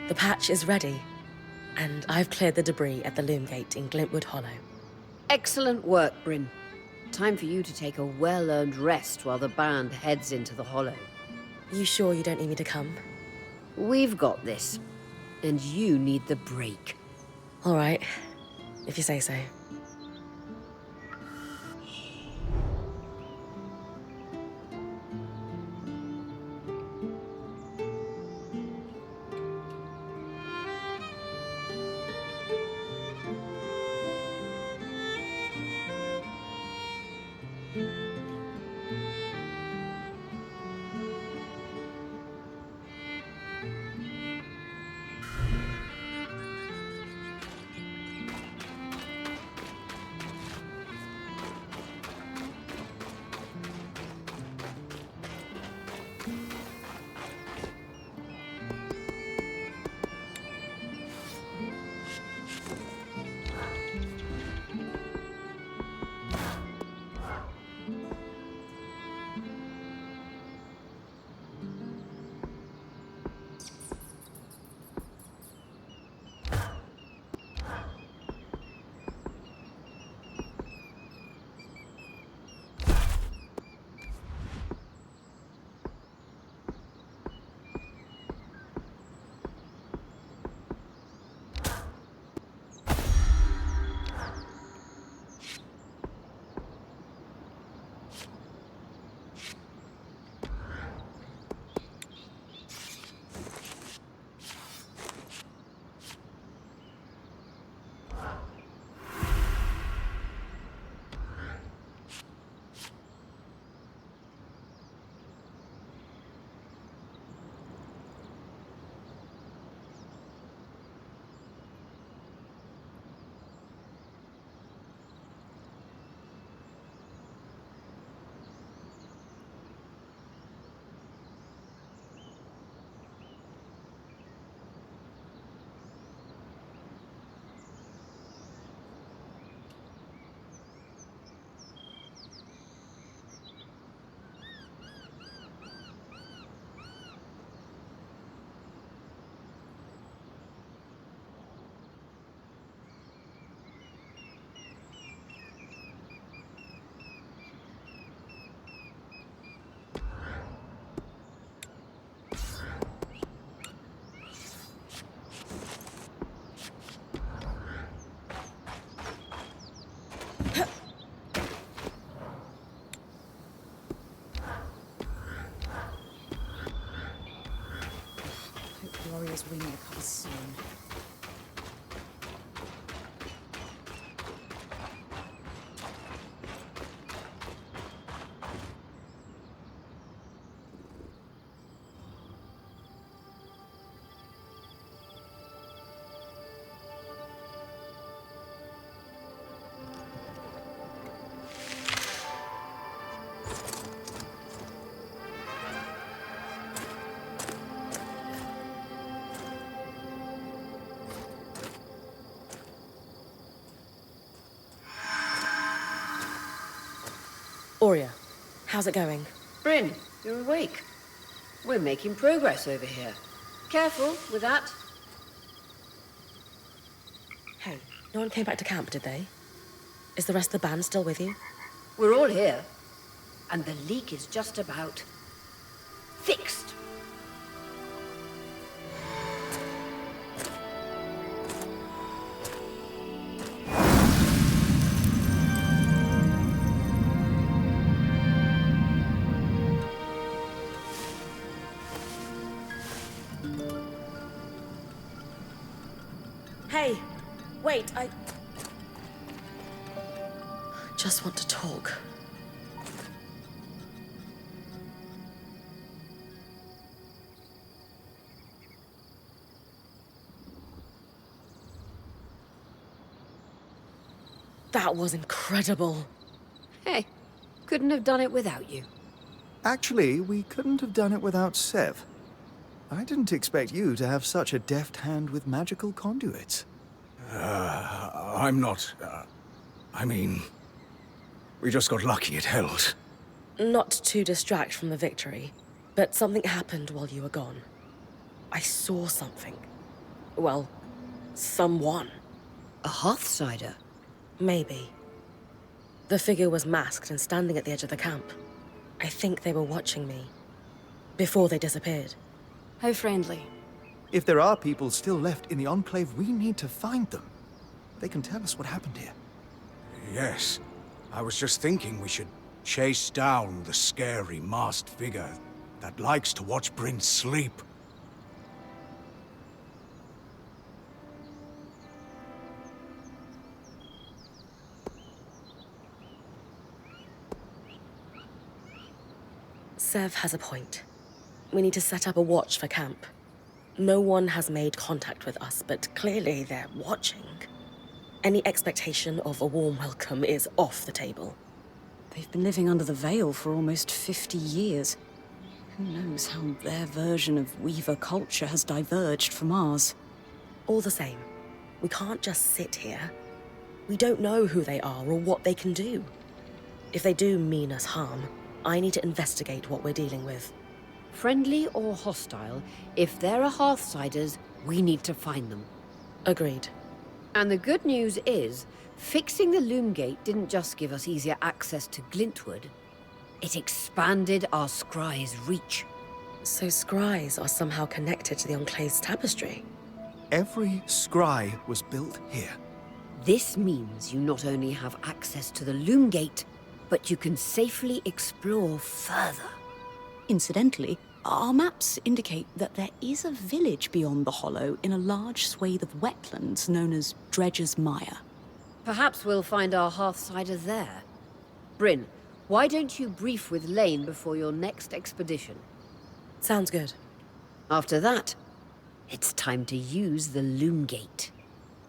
Speaker 1: The patch is ready, and I've cleared the debris at the loom gate in Glintwood Hollow.
Speaker 2: Excellent work, Bryn. Time for you to take a well-earned rest while the band heads into the Hollow.
Speaker 1: You sure you don't need me to come?
Speaker 2: We've got this. And you need the break.
Speaker 1: All right, if you say so. Aurea, how's it going?
Speaker 2: Bryn, you're awake. We're making progress over here. Careful with that.
Speaker 1: Hey, no one came back to camp, did they? Is the rest of the band still with you?
Speaker 2: We're all here. And the leak is just about fixed.
Speaker 1: Hey, wait, I just want to talk. That was incredible.
Speaker 2: Hey, couldn't have done it without you.
Speaker 3: Actually, we couldn't have done it without Sev. I didn't expect you to have such a deft hand with magical conduits.
Speaker 8: I'm not... I mean... We just got lucky it held.
Speaker 1: Not to distract from the victory, but something happened while you were gone. I saw something. Well, someone.
Speaker 2: A Hearthsider?
Speaker 1: Maybe. The figure was masked and standing at the edge of the camp. I think they were watching me. Before they disappeared.
Speaker 5: How friendly.
Speaker 3: If there are people still left in the Enclave, we need to find them. They can tell us what happened here.
Speaker 8: Yes. I was just thinking we should chase down the scary masked figure that likes to watch Bryn sleep.
Speaker 1: Sev has a point. We need to set up a watch for camp. No one has made contact with us, but clearly they're watching. Any expectation of a warm welcome is off the table.
Speaker 4: They've been living under the Veil for almost 50 years. Who knows how their version of Weaver culture has diverged from ours.
Speaker 1: All the same, we can't just sit here. We don't know who they are or what they can do. If they do mean us harm, I need to investigate what we're dealing with.
Speaker 2: Friendly or hostile, if there are Hearthsiders, we need to find them.
Speaker 1: Agreed.
Speaker 2: And the good news is, fixing the Loom Gate didn't just give us easier access to Glintwood, it expanded our scry's reach.
Speaker 1: So scries are somehow connected to the Enclave's tapestry?
Speaker 3: Every scry was built here.
Speaker 2: This means you not only have access to the Loom Gate, but you can safely explore further.
Speaker 4: Incidentally, our maps indicate that there is a village beyond the Hollow in a large swathe of wetlands known as Dredger's Mire.
Speaker 2: Perhaps we'll find our Hearthsider there. Bryn, why don't you brief with Lane before your next expedition?
Speaker 1: Sounds good.
Speaker 2: After that, it's time to use the Loom Gate.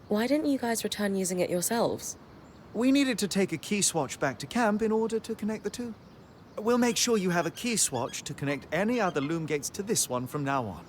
Speaker 1: Why didn't you guys return using it yourselves?
Speaker 3: We needed to take a key swatch back to camp in order to connect the two. We'll make sure you have a key swatch to connect any other Loom Gates to this one from now on.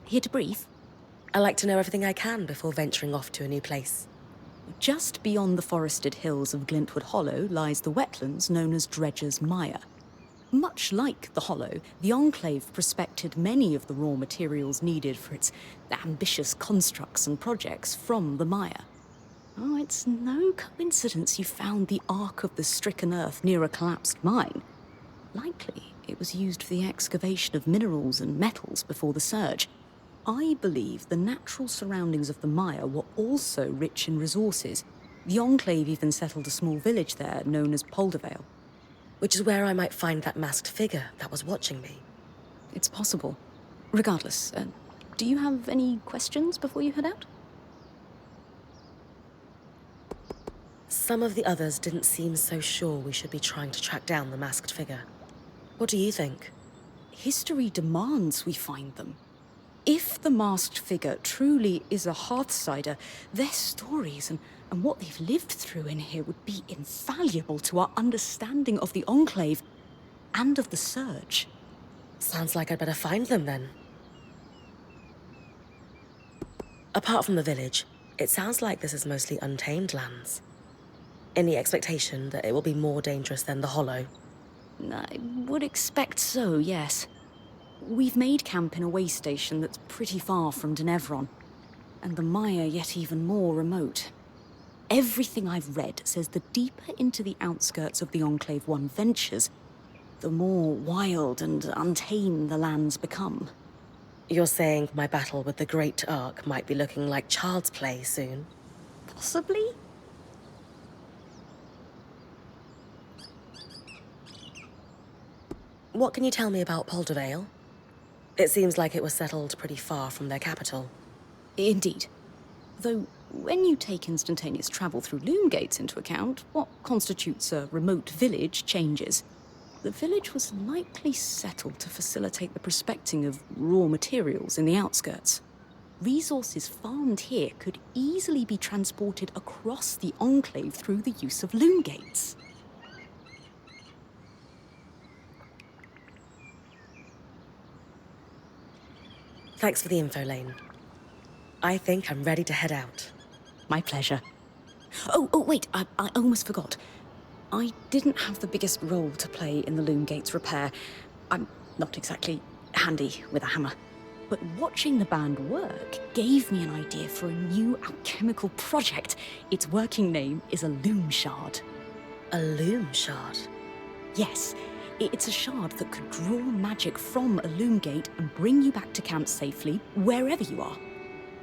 Speaker 4: Here to brief?
Speaker 1: I like to know everything I can before venturing off to a new place.
Speaker 4: Just beyond the forested hills of Glintwood Hollow lies the wetlands known as Dredger's Mire. Much like the Hollow, the Enclave prospected many of the raw materials needed for its ambitious constructs and projects from the mire. Oh, it's no coincidence you found the Ark of the Stricken Earth near a collapsed mine. Likely, it was used for the excavation of minerals and metals before the surge. I believe the natural surroundings of the mire were also rich in resources, The Enclave even settled a small village there known as Poldervale.
Speaker 1: Which is where I might find that masked figure that was watching me.
Speaker 4: It's possible. Regardless, do you have any questions before you head out?
Speaker 1: Some of the others didn't seem so sure we should be trying to track down the masked figure. What do you think?
Speaker 4: History demands we find them. If the masked figure truly is a Hearthsider, their stories and what they've lived through in here would be invaluable to our understanding of the Enclave and of the Surge.
Speaker 1: Sounds like I'd better find them then. Apart from the village, it sounds like this is mostly untamed lands. Any expectation that it will be more dangerous than the Hollow?
Speaker 4: I would expect so, yes. We've made camp in a way station that's pretty far from Denevron, and the Mire yet even more remote. Everything I've read says the deeper into the outskirts of the Enclave one ventures, the more wild and untamed the lands become.
Speaker 1: You're saying my battle with the Great Ark might be looking like child's play soon?
Speaker 4: Possibly?
Speaker 1: What can you tell me about Poldervale? It seems like it was settled pretty far from their capital.
Speaker 4: Indeed. Though, when you take instantaneous travel through loom gates into account, what constitutes a remote village changes. The village was likely settled to facilitate the prospecting of raw materials in the outskirts. Resources farmed here could easily be transported across the Enclave through the use of loom gates.
Speaker 1: Thanks for the info, Lane. I think I'm ready to head out.
Speaker 4: My pleasure. Oh, wait, I almost forgot. I didn't have the biggest role to play in the loom gates repair. I'm not exactly handy with a hammer. But watching the band work gave me an idea for a new alchemical project. Its working name is a loom shard.
Speaker 1: A loom shard?
Speaker 4: Yes, it's a shard that could draw magic from a loom gate and bring you back to camp safely, wherever you are.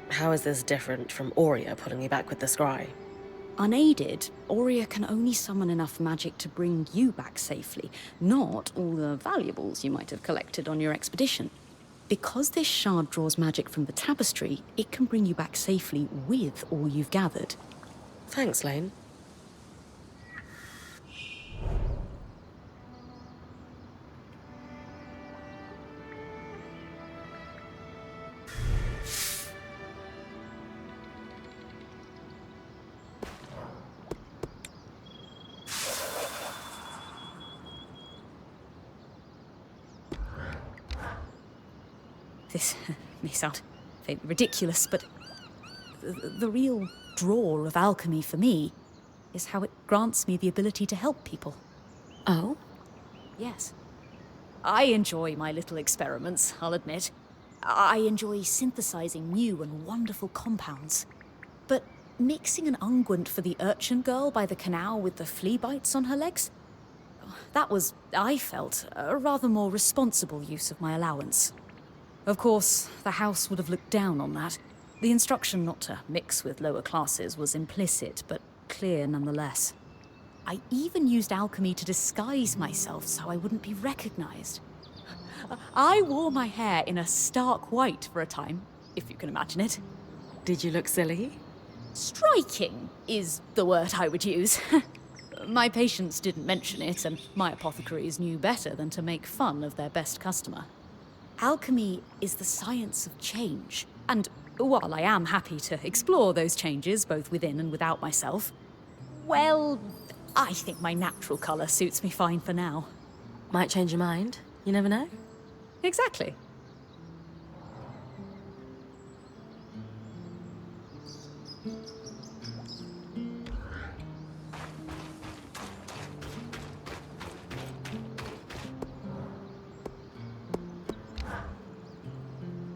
Speaker 1: How is this different from Aurea pulling me back with the scry?
Speaker 4: Unaided, Aurea can only summon enough magic to bring you back safely, not all the valuables you might have collected on your expedition. Because this shard draws magic from the tapestry, it can bring you back safely with all you've gathered.
Speaker 1: Thanks, Lane.
Speaker 4: This may sound fairly ridiculous, but the real draw of alchemy for me is how it grants me the ability to help people.
Speaker 1: Oh?
Speaker 4: Yes. I enjoy my little experiments, I'll admit. I enjoy synthesizing new and wonderful compounds. But mixing an unguent for the urchin girl by the canal with the flea bites on her legs? That was, I felt, a rather more responsible use of my allowance. Of course, the house would have looked down on that. The instruction not to mix with lower classes was implicit, but clear nonetheless. I even used alchemy to disguise myself so I wouldn't be recognized. I wore my hair in a stark white for a time, if you can imagine it.
Speaker 1: Did you look silly?
Speaker 4: Striking is the word I would use. My patients didn't mention it, and my apothecaries knew better than to make fun of their best customer. Alchemy is the science of change, and while I am happy to explore those changes both within and without myself, well, I think my natural colour suits me fine for now.
Speaker 1: Might change your mind. You never know.
Speaker 4: Exactly.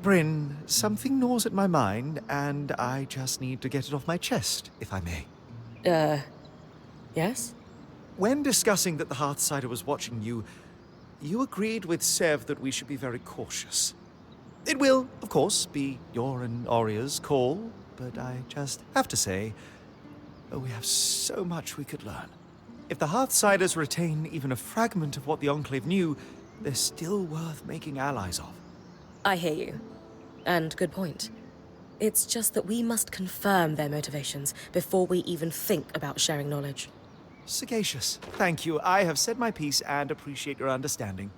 Speaker 9: Bryn, something gnaws at my mind, and I just need to get it off my chest, if I may.
Speaker 1: Yes?
Speaker 9: When discussing that the Hearthsider was watching you, you agreed with Sev that we should be very cautious. It will, of course, be your and Aurea's call, but I just have to say,
Speaker 3: Oh, we have so much we could learn. If the Hearthsiders retain even a fragment of what the Enclave knew, they're still worth making allies of.
Speaker 1: I hear you. And good point. It's just that we must confirm their motivations before we even think about sharing knowledge.
Speaker 3: Sagacious. Thank you. I have said my piece and appreciate your understanding.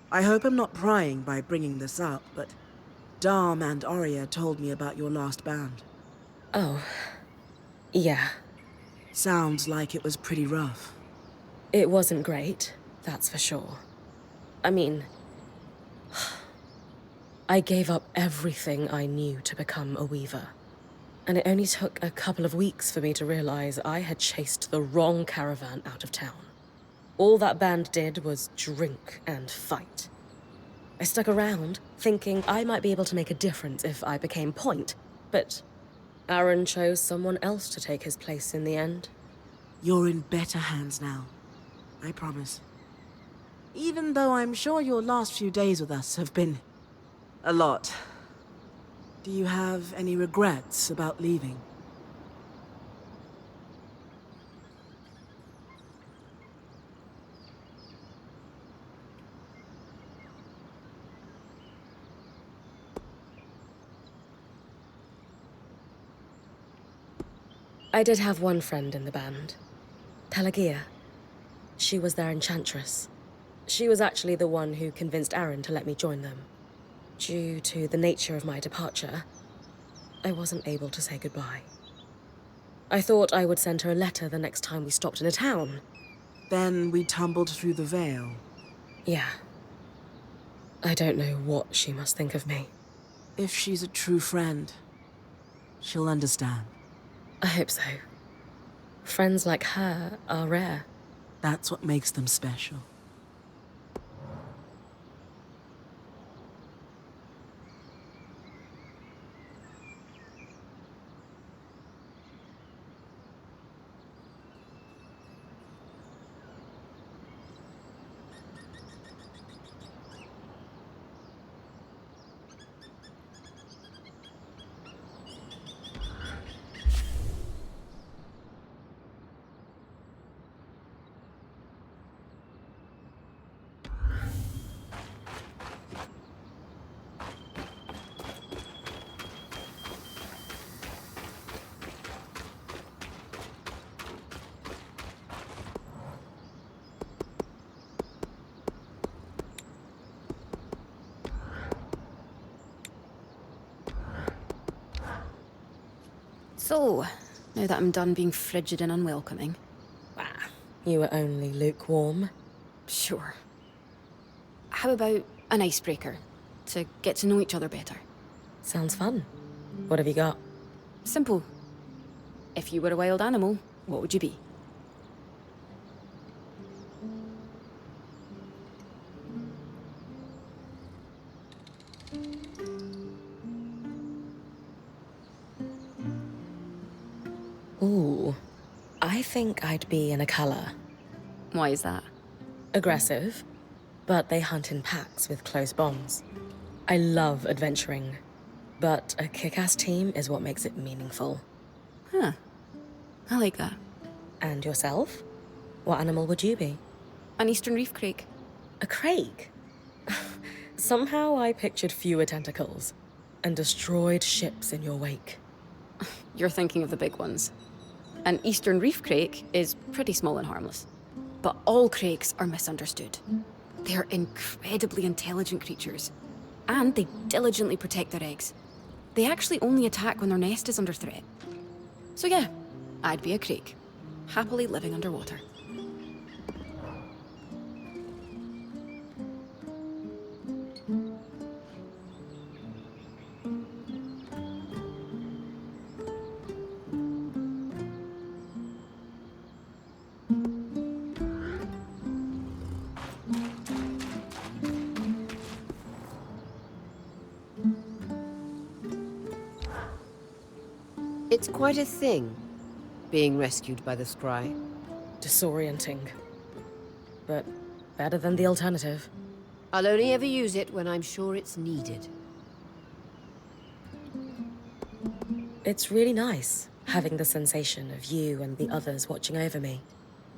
Speaker 7: I hope I'm not prying by bringing this up, but Dom and Arya told me about your last band.
Speaker 1: Oh. Yeah.
Speaker 7: Sounds like it was pretty rough.
Speaker 1: It wasn't great, that's for sure. I mean, I gave up everything I knew to become a weaver. And it only took a couple of weeks for me to realize I had chased the wrong caravan out of town. All that band did was drink and fight. I stuck around, thinking I might be able to make a difference if I became point, but Aaron chose someone else to take his place in the end.
Speaker 7: You're in better hands now. I promise. Even though I'm sure your last few days with us have been a lot. Do you have any regrets about leaving?
Speaker 1: I did have one friend in the band, Pelagia. She was their enchantress. She was actually the one who convinced Aaron to let me join them. Due to the nature of my departure, I wasn't able to say goodbye. I thought I would send her a letter the next time we stopped in a town.
Speaker 7: Then we tumbled through the veil.
Speaker 1: Yeah. I don't know what she must think of me.
Speaker 7: If she's a true friend, she'll understand.
Speaker 1: I hope so. Friends like her are rare.
Speaker 7: That's what makes them special.
Speaker 5: So, now that I'm done being frigid and unwelcoming.
Speaker 1: You were only lukewarm.
Speaker 5: Sure. How about an icebreaker? To get to know each other better.
Speaker 1: Sounds fun. What have you got?
Speaker 5: Simple. If you were a wild animal, what would you be?
Speaker 1: Ooh. I think I'd be in a color.
Speaker 5: Why is that?
Speaker 1: Aggressive, but they hunt in packs with close bonds. I love adventuring, but a kick-ass team is what makes it meaningful.
Speaker 5: Huh. I like that.
Speaker 1: And yourself? What animal would you be?
Speaker 5: An eastern reef crake.
Speaker 1: A crake? Somehow I pictured fewer tentacles and destroyed ships in your wake.
Speaker 5: You're thinking of the big ones. An eastern reef crake is pretty small and harmless. But all crakes are misunderstood. They are incredibly intelligent creatures. And they diligently protect their eggs. They actually only attack when their nest is under threat. So yeah, I'd be a crake. Happily living underwater.
Speaker 2: It's quite a thing, being rescued by the scry.
Speaker 1: Disorienting. But Better than the alternative.
Speaker 2: I'll only ever use it when I'm sure it's needed.
Speaker 1: It's really nice, having the sensation of you and the others watching over me.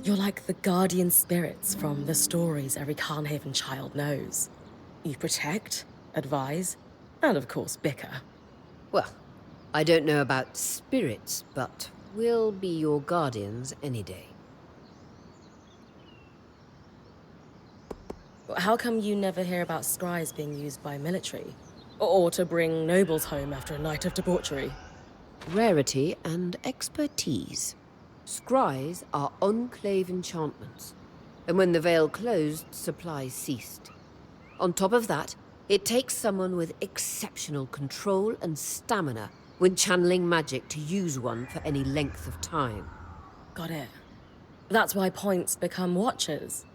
Speaker 1: You're like the guardian spirits from the stories every Carnhaven child knows. You protect, advise, and of course bicker.
Speaker 2: Well, I don't know about spirits, but we'll be your guardians any day.
Speaker 1: How come you never hear about scries being used by military? Or to bring nobles home after a night of debauchery?
Speaker 2: Rarity and expertise. Scries are enclave enchantments, and when the veil closed, supplies ceased. On top of that, it takes someone with exceptional control and stamina when channeling magic to use one for any length of time.
Speaker 1: Got it. That's why points become watchers.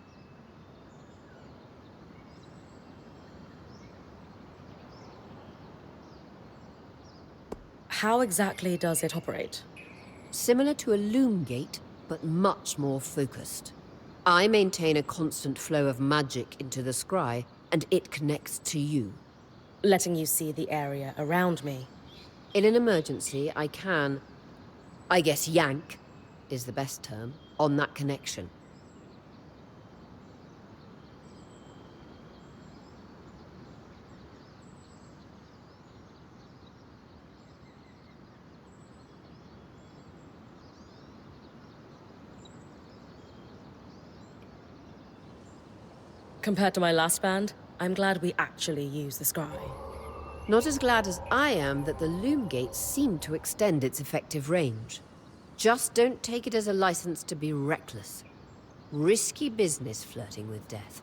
Speaker 1: How exactly does it operate?
Speaker 2: Similar to a loom gate, but much more focused. I maintain a constant flow of magic into the scry, and it connects to you.
Speaker 1: Letting you see the area around me.
Speaker 2: In an emergency, I can, I guess yank is the best term, on that connection.
Speaker 1: Compared to my last band, I'm glad we actually use the scry.
Speaker 2: Not as glad as I am that the loom gates seem to extend its effective range. Just don't take it as a license to be reckless. Risky business flirting with death.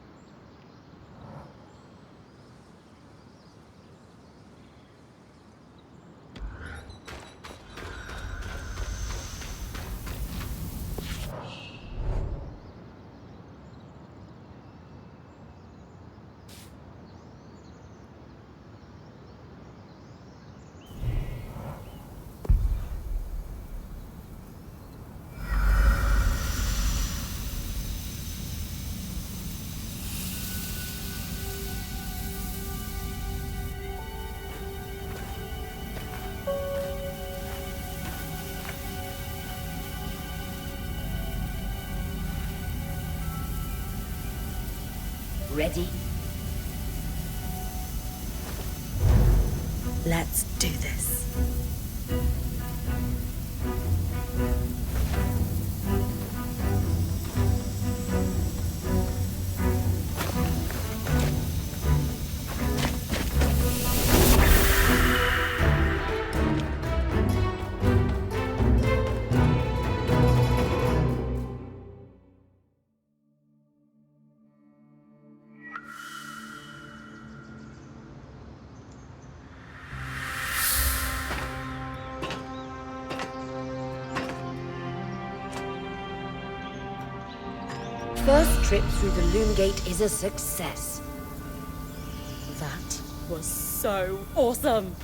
Speaker 10: Ready?
Speaker 1: Let's do this.
Speaker 2: First trip through the loom gate is a success.
Speaker 1: That was so awesome!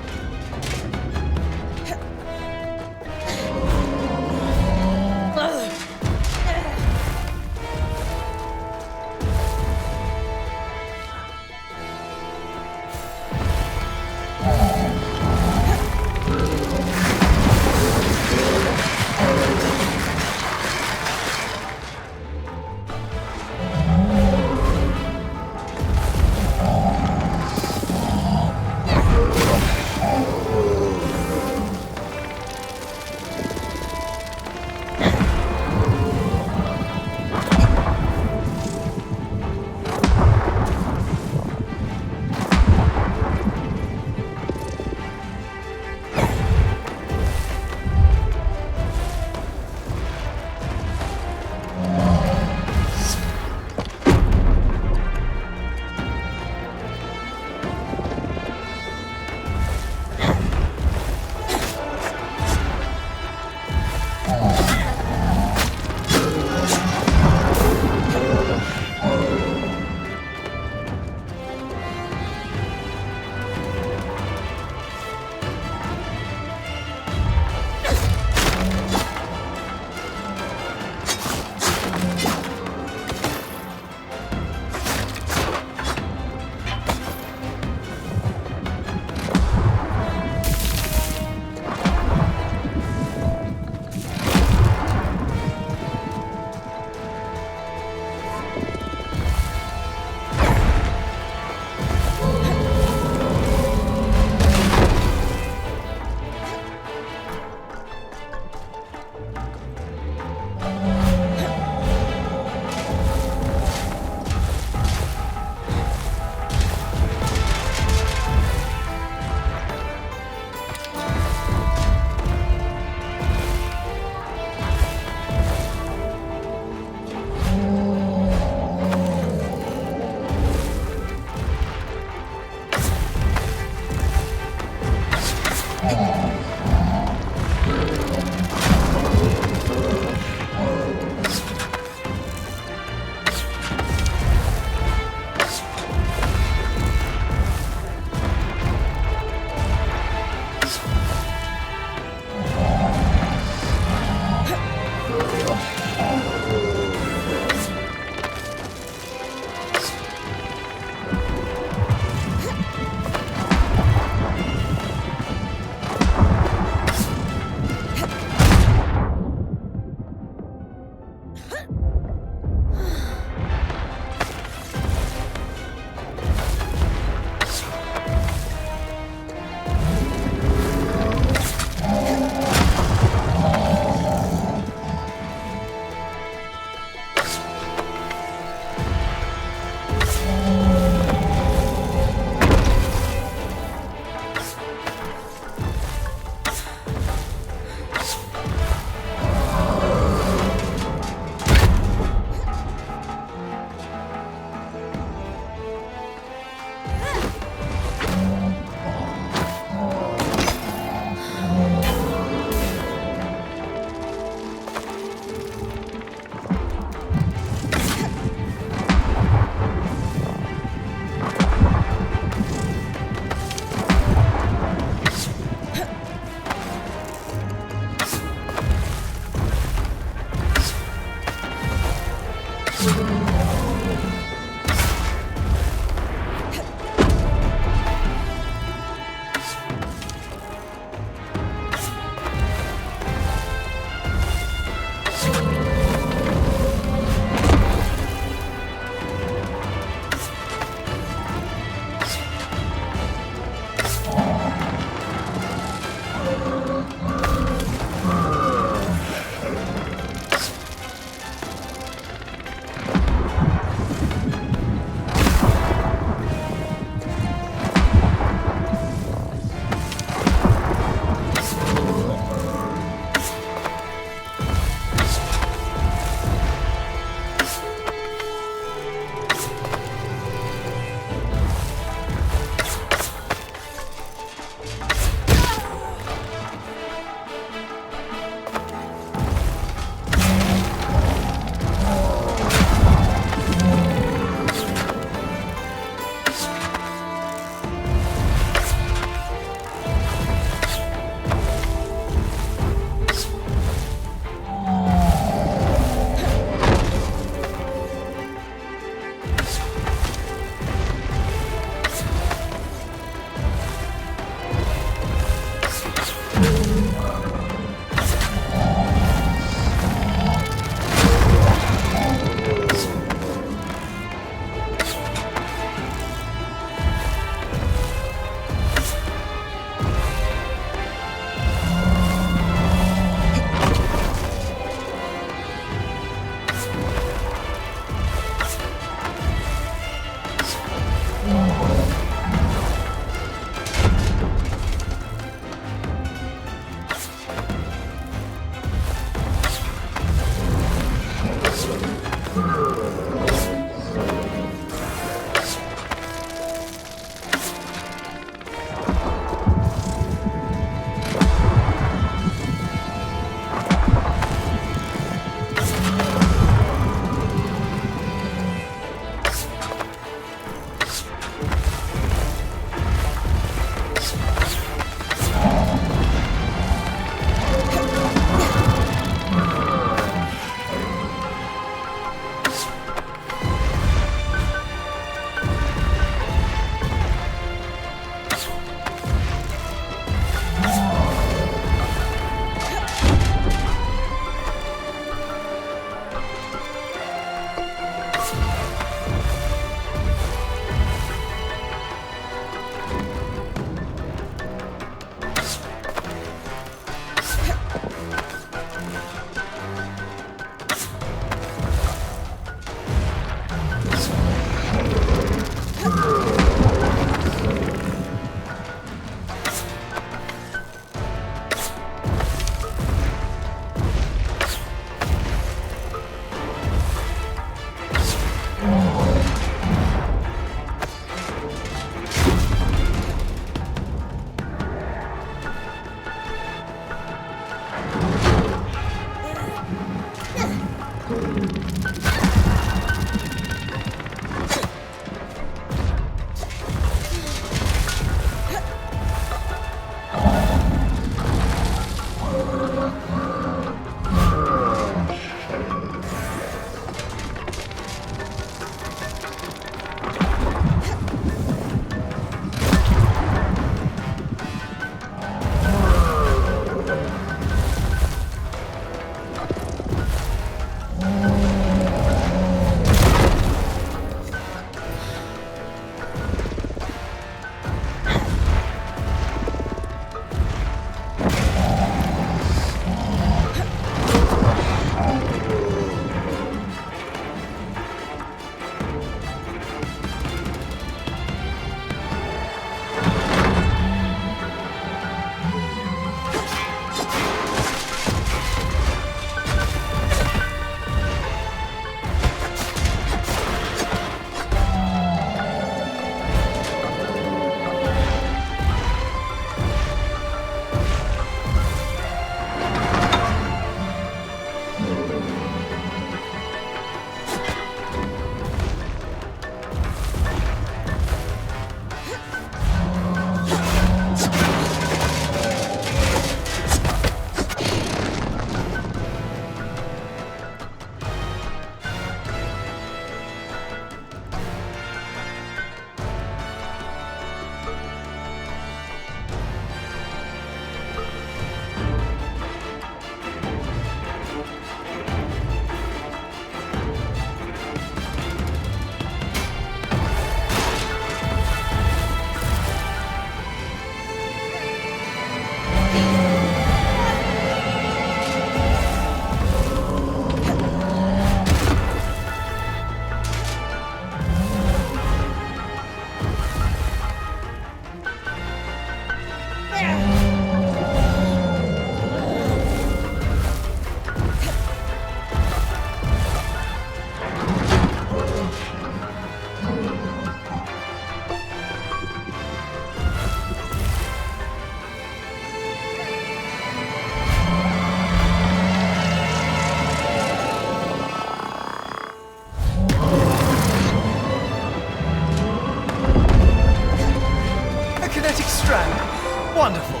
Speaker 9: A kinetic strand. Wonderful.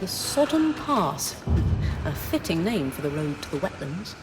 Speaker 4: The Sodden Pass. A fitting name for the road to the wetlands.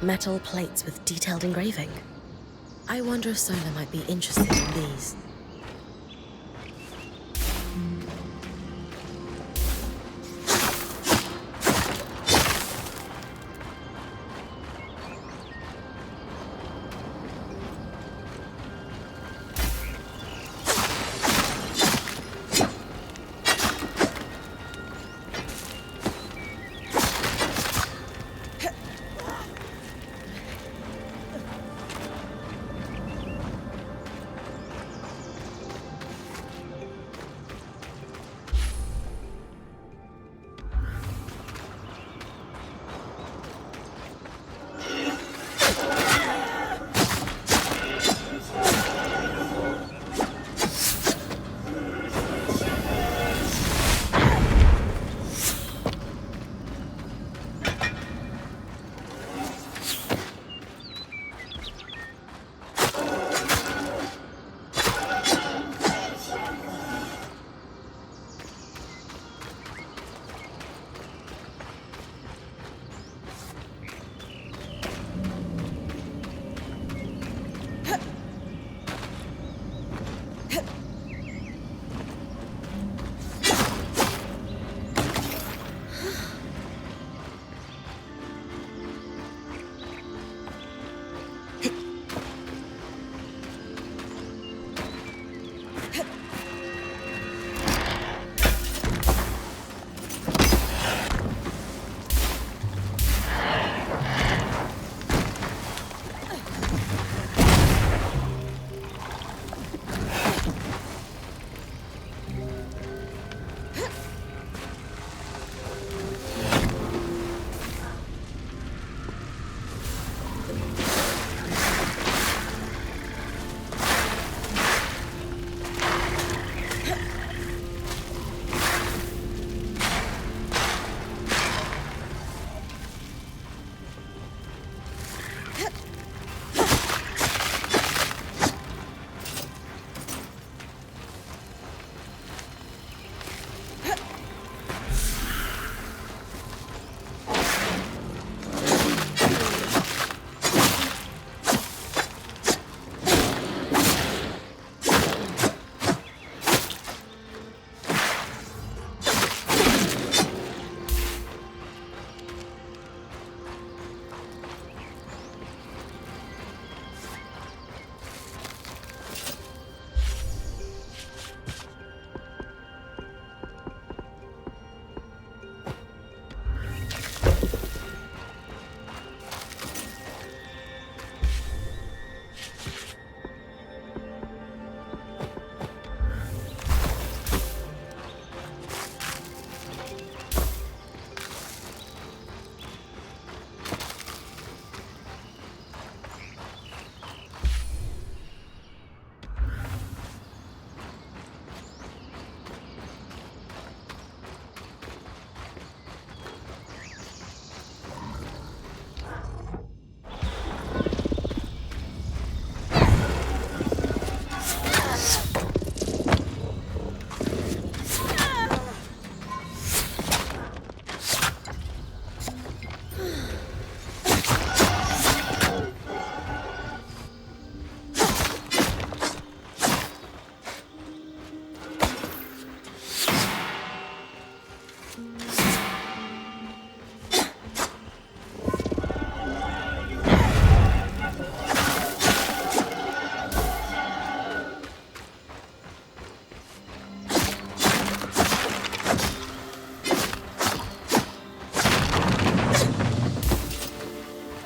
Speaker 1: Metal plates with detailed engraving. I wonder if Sola might be interested in these.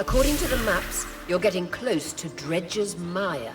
Speaker 2: According to the maps, you're getting close to Dredger's Mire.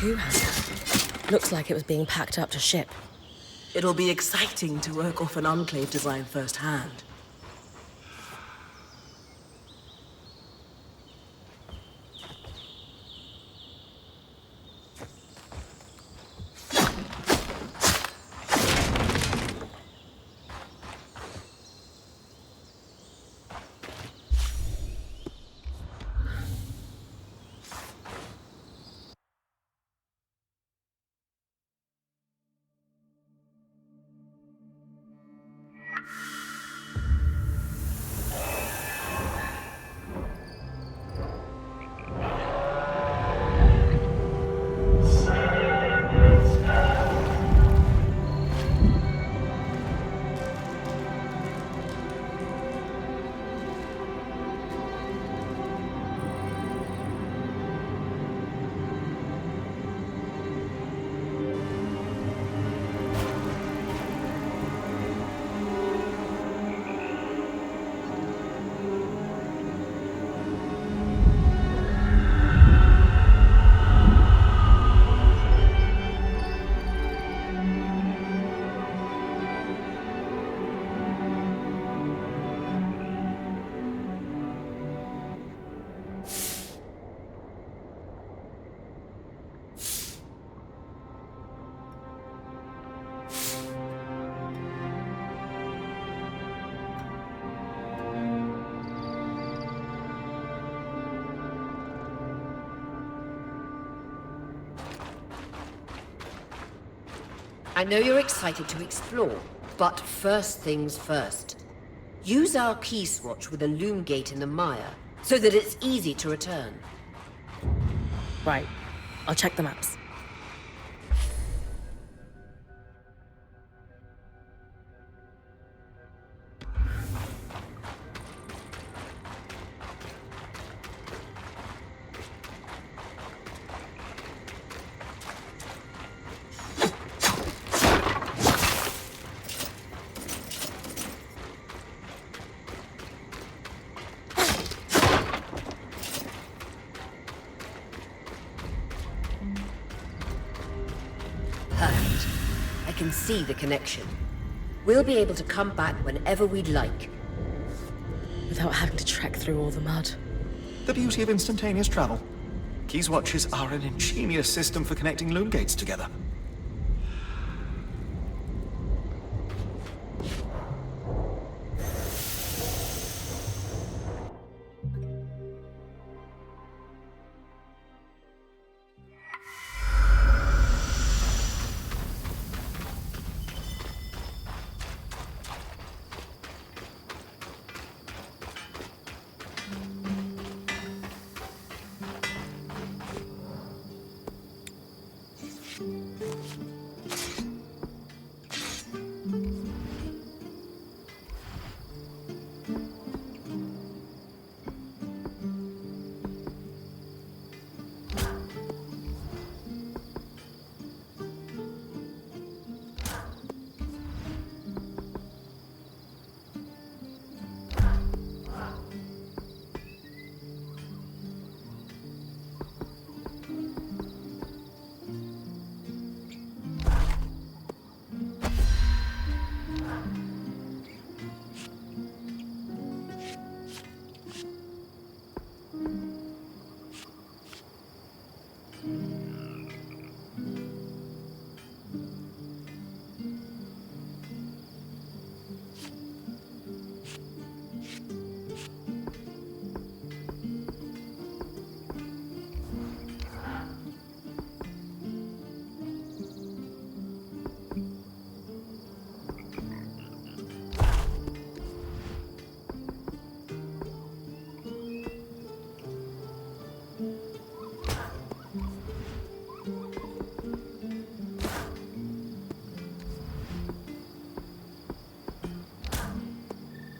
Speaker 1: Who has it? Looks like it was being packed up to ship.
Speaker 7: It'll be exciting to work off an Enclave design firsthand.
Speaker 2: I know you're excited to explore, but first things first. Use our key swatch with a loom gate in the mire, so that it's easy to return.
Speaker 1: Right. I'll check the maps.
Speaker 2: Perfect. I can see the connection. We'll be able to come back whenever we'd like.
Speaker 1: Without having to trek through all the mud.
Speaker 3: The beauty of instantaneous travel. Keys watches are an ingenious system for connecting loom gates together.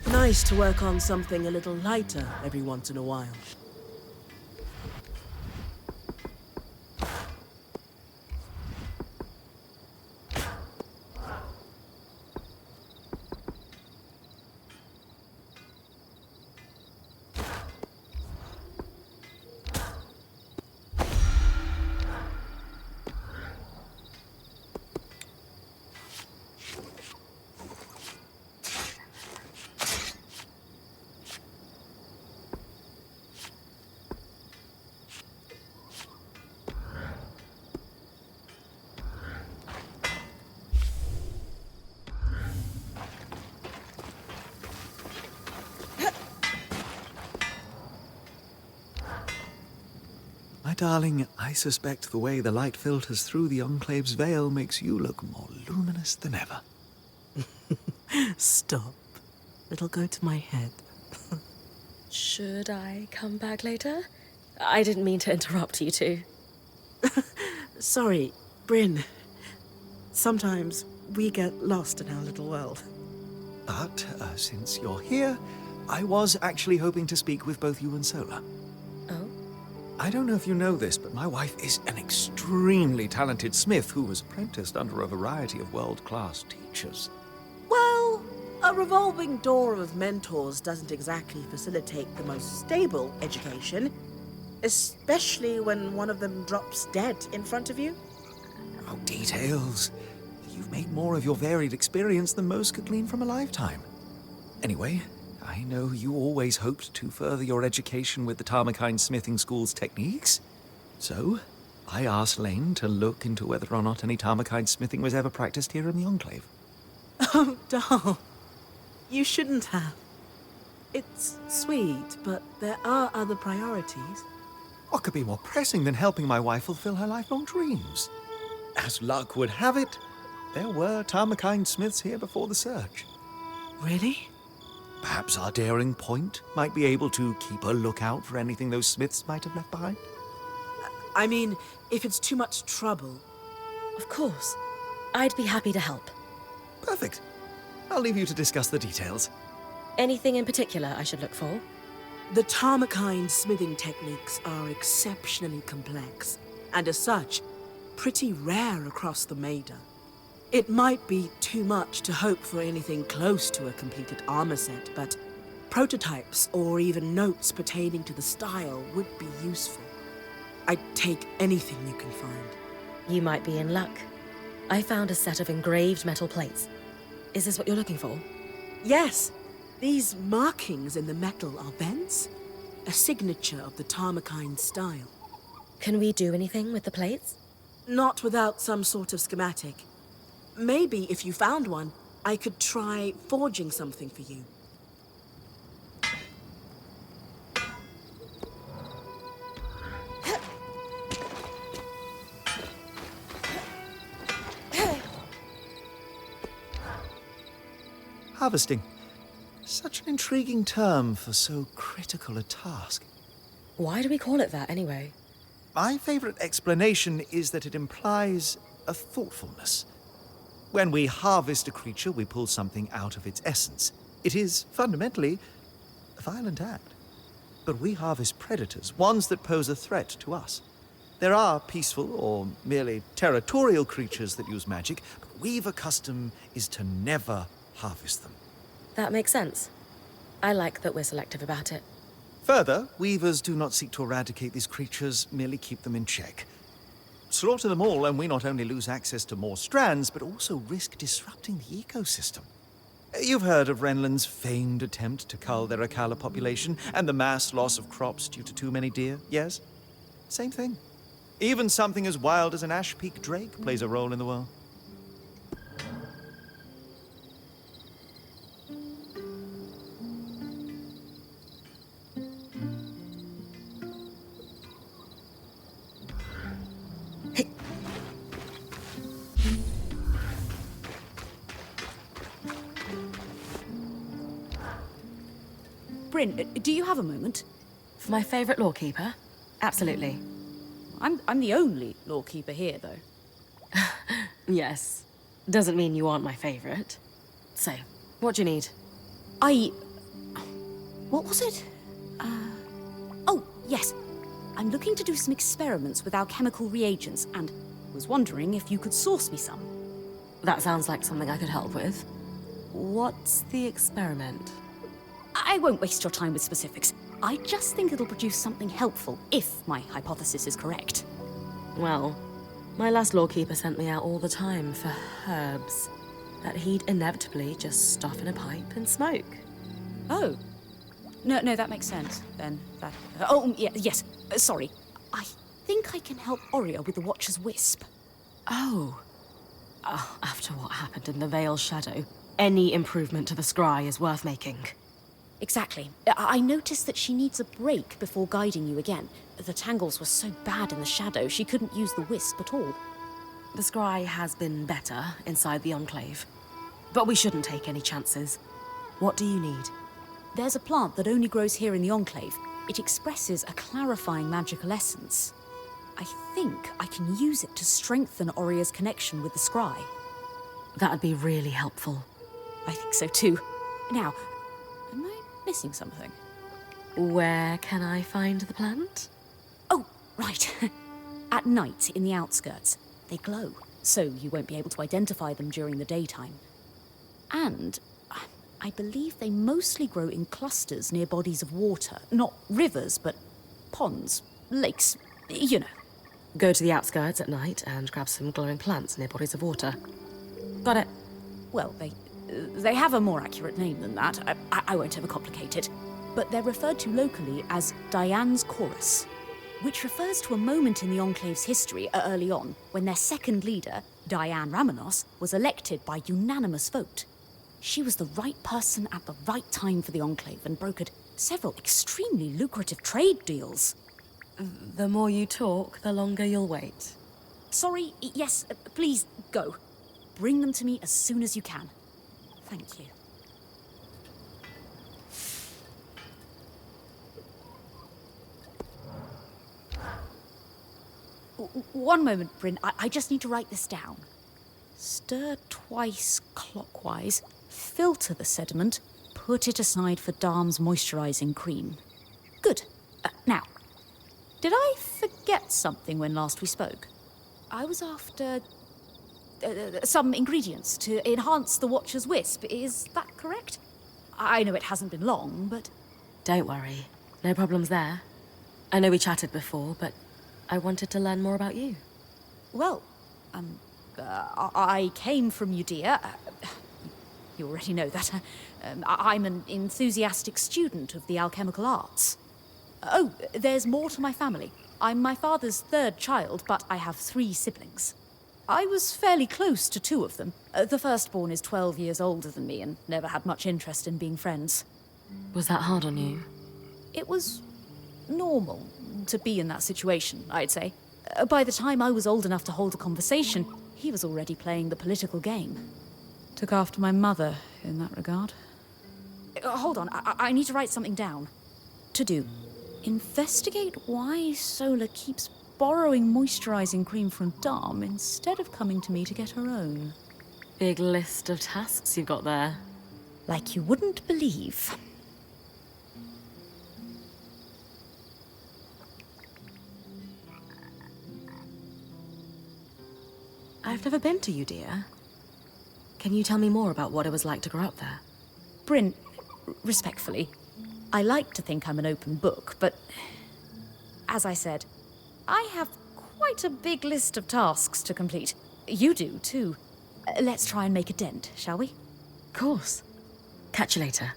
Speaker 7: Nice to work on something a little lighter every once in a while.
Speaker 3: darling, I suspect the way the light filters through the Enclave's veil makes you look more luminous than ever.
Speaker 7: Stop. It'll go to my head.
Speaker 1: Should I come back later? I didn't mean to interrupt you two.
Speaker 7: Sorry, Bryn. Sometimes we get lost in our little world.
Speaker 3: But since you're here, I was actually hoping to speak with both you and Sola.
Speaker 1: Oh?
Speaker 3: I don't know if you know this, but my wife is an extremely talented smith who was apprenticed under a variety of world-class teachers.
Speaker 7: Well, a revolving door of mentors doesn't exactly facilitate the most stable education, especially when one of them drops dead in front of you.
Speaker 3: Oh, details. You've made more of your varied experience than most could glean from a lifetime. Anyway, I know you always hoped to further your education with the Tarmakine Smithing School's techniques. So, I asked Lane to look into whether or not any Tarmakine smithing was ever practiced here in the Enclave.
Speaker 7: Oh, doll. You shouldn't have. It's sweet, but there are other priorities.
Speaker 3: What could be more pressing than helping my wife fulfill her lifelong dreams? As luck would have it, there were Tarmakine smiths here before the search.
Speaker 7: Really?
Speaker 3: Perhaps our daring point might be able to keep a lookout for anything those smiths might have left behind.
Speaker 7: I mean, if it's too much trouble.
Speaker 1: Of course. I'd be happy to help.
Speaker 3: Perfect. I'll leave you to discuss the details.
Speaker 1: Anything in particular I should look for?
Speaker 7: The Tarmakine smithing techniques are exceptionally complex, and as such, pretty rare across the Maida. It might be too much to hope for anything close to a completed armor set, but prototypes or even notes pertaining to the style would be useful. I'd take anything you can find.
Speaker 1: You might be in luck. I found a set of engraved metal plates. Is this what you're looking for?
Speaker 7: Yes, these markings in the metal are vents, a signature of the Tarmakine style.
Speaker 1: Can we do anything with the plates?
Speaker 7: Not without some sort of schematic. Maybe if you found one, I could try forging something for you.
Speaker 3: Harvesting. Such an intriguing term for so critical a task.
Speaker 1: Why do we call it that anyway?
Speaker 3: My favorite explanation is that it implies a thoughtfulness. When we harvest a creature, we pull something out of its essence. It is, fundamentally, a violent act. But we harvest predators, ones that pose a threat to us. There are peaceful or merely territorial creatures that use magic, but Weaver custom is to never harvest them.
Speaker 1: That makes sense. I like that we're selective about it.
Speaker 3: Further, Weavers do not seek to eradicate these creatures, merely keep them in check. Slaughter them all, and we not only lose access to more strands, but also risk disrupting the ecosystem. You've heard of Renland's famed attempt to cull their Akala population, and the mass loss of crops due to too many deer, yes? Same thing. Even something as wild as an Ash Peak drake plays a role in the world.
Speaker 4: Bryn, do you have a moment?
Speaker 1: For my favorite lawkeeper? Absolutely.
Speaker 4: I'm the only lawkeeper here, though.
Speaker 1: Yes. Doesn't mean you aren't my favorite. So, what do you need?
Speaker 4: What was it? Oh, yes. I'm looking to do some experiments with alchemical reagents, and was wondering if you could source me some.
Speaker 1: That sounds like something I could help with. What's the experiment?
Speaker 4: I won't waste your time with specifics. I just think it'll produce something helpful, if my hypothesis is correct.
Speaker 1: Well, my last lawkeeper sent me out all the time for herbs that he'd inevitably just stuff in a pipe and smoke.
Speaker 4: Oh. No, that makes sense, then. Yes. Sorry. I think I can help Oria with the Watcher's Wisp.
Speaker 1: Oh. After what happened in the Veil's Shadow, any improvement to the scry is worth making.
Speaker 4: Exactly. I noticed that she needs a break before guiding you again. The tangles were so bad in the shadow, she couldn't use the wisp at all.
Speaker 1: The scry has been better inside the Enclave. But we shouldn't take any chances. What do you need?
Speaker 4: There's a plant that only grows here in the Enclave. It expresses a clarifying magical essence. I think I can use it to strengthen Oria's connection with the scry.
Speaker 1: That'd be really helpful.
Speaker 4: I think so too. Now, am I missing something?
Speaker 1: Where can I find the plant?
Speaker 4: Oh, right. At night in the outskirts. They glow, so you won't be able to identify them during the daytime. And I believe they mostly grow in clusters near bodies of water. Not rivers, but ponds, lakes, you know.
Speaker 1: Go to the outskirts at night and grab some glowing plants near bodies of water. Got it.
Speaker 4: Well, they have a more accurate name than that. I won't overcomplicate it. But they're referred to locally as Diane's Chorus, which refers to a moment in the Enclave's history early on when their second leader, Diane Ramenos, was elected by unanimous vote. She was the right person at the right time for the Enclave and brokered several extremely lucrative trade deals.
Speaker 1: The more you talk, the longer you'll wait.
Speaker 4: Sorry, yes, please, go. Bring them to me as soon as you can. Thank you. One moment, Bryn. I just need to write this down. Stir twice clockwise, filter the sediment, put it aside for Darm's moisturizing cream. Good. Now, did I forget something when last we spoke? I was after some ingredients to enhance the Watcher's wisp. Is that correct? I know it hasn't been long, but...
Speaker 1: Don't worry. No problems there. I know we chatted before, but I wanted to learn more about you.
Speaker 4: Well, I came from Judea. You already know that. I'm an enthusiastic student of the alchemical arts. Oh, there's more to my family. I'm my father's third child, but I have 3 siblings. I was fairly close to 2 of them. The firstborn is 12 years older than me and never had much interest in being friends.
Speaker 1: Was that hard on you?
Speaker 4: It was normal to be in that situation, I'd say. By the time I was old enough to hold a conversation, he was already playing the political game. Took after my mother in that regard. Hold on, I need to write something down. To do. Investigate why Sola keeps borrowing moisturizing cream from Darm instead of coming to me to get her own.
Speaker 1: Big list of tasks you've got there.
Speaker 4: Like you wouldn't believe.
Speaker 1: I've never been to Judea. Can you tell me more about what it was like to grow up there?
Speaker 4: Bryn, respectfully, I like to think I'm an open book, but as I said, I have quite a big list of tasks to complete. You do, too. Let's try and make a dent, shall we?
Speaker 1: Of course. Catch you later.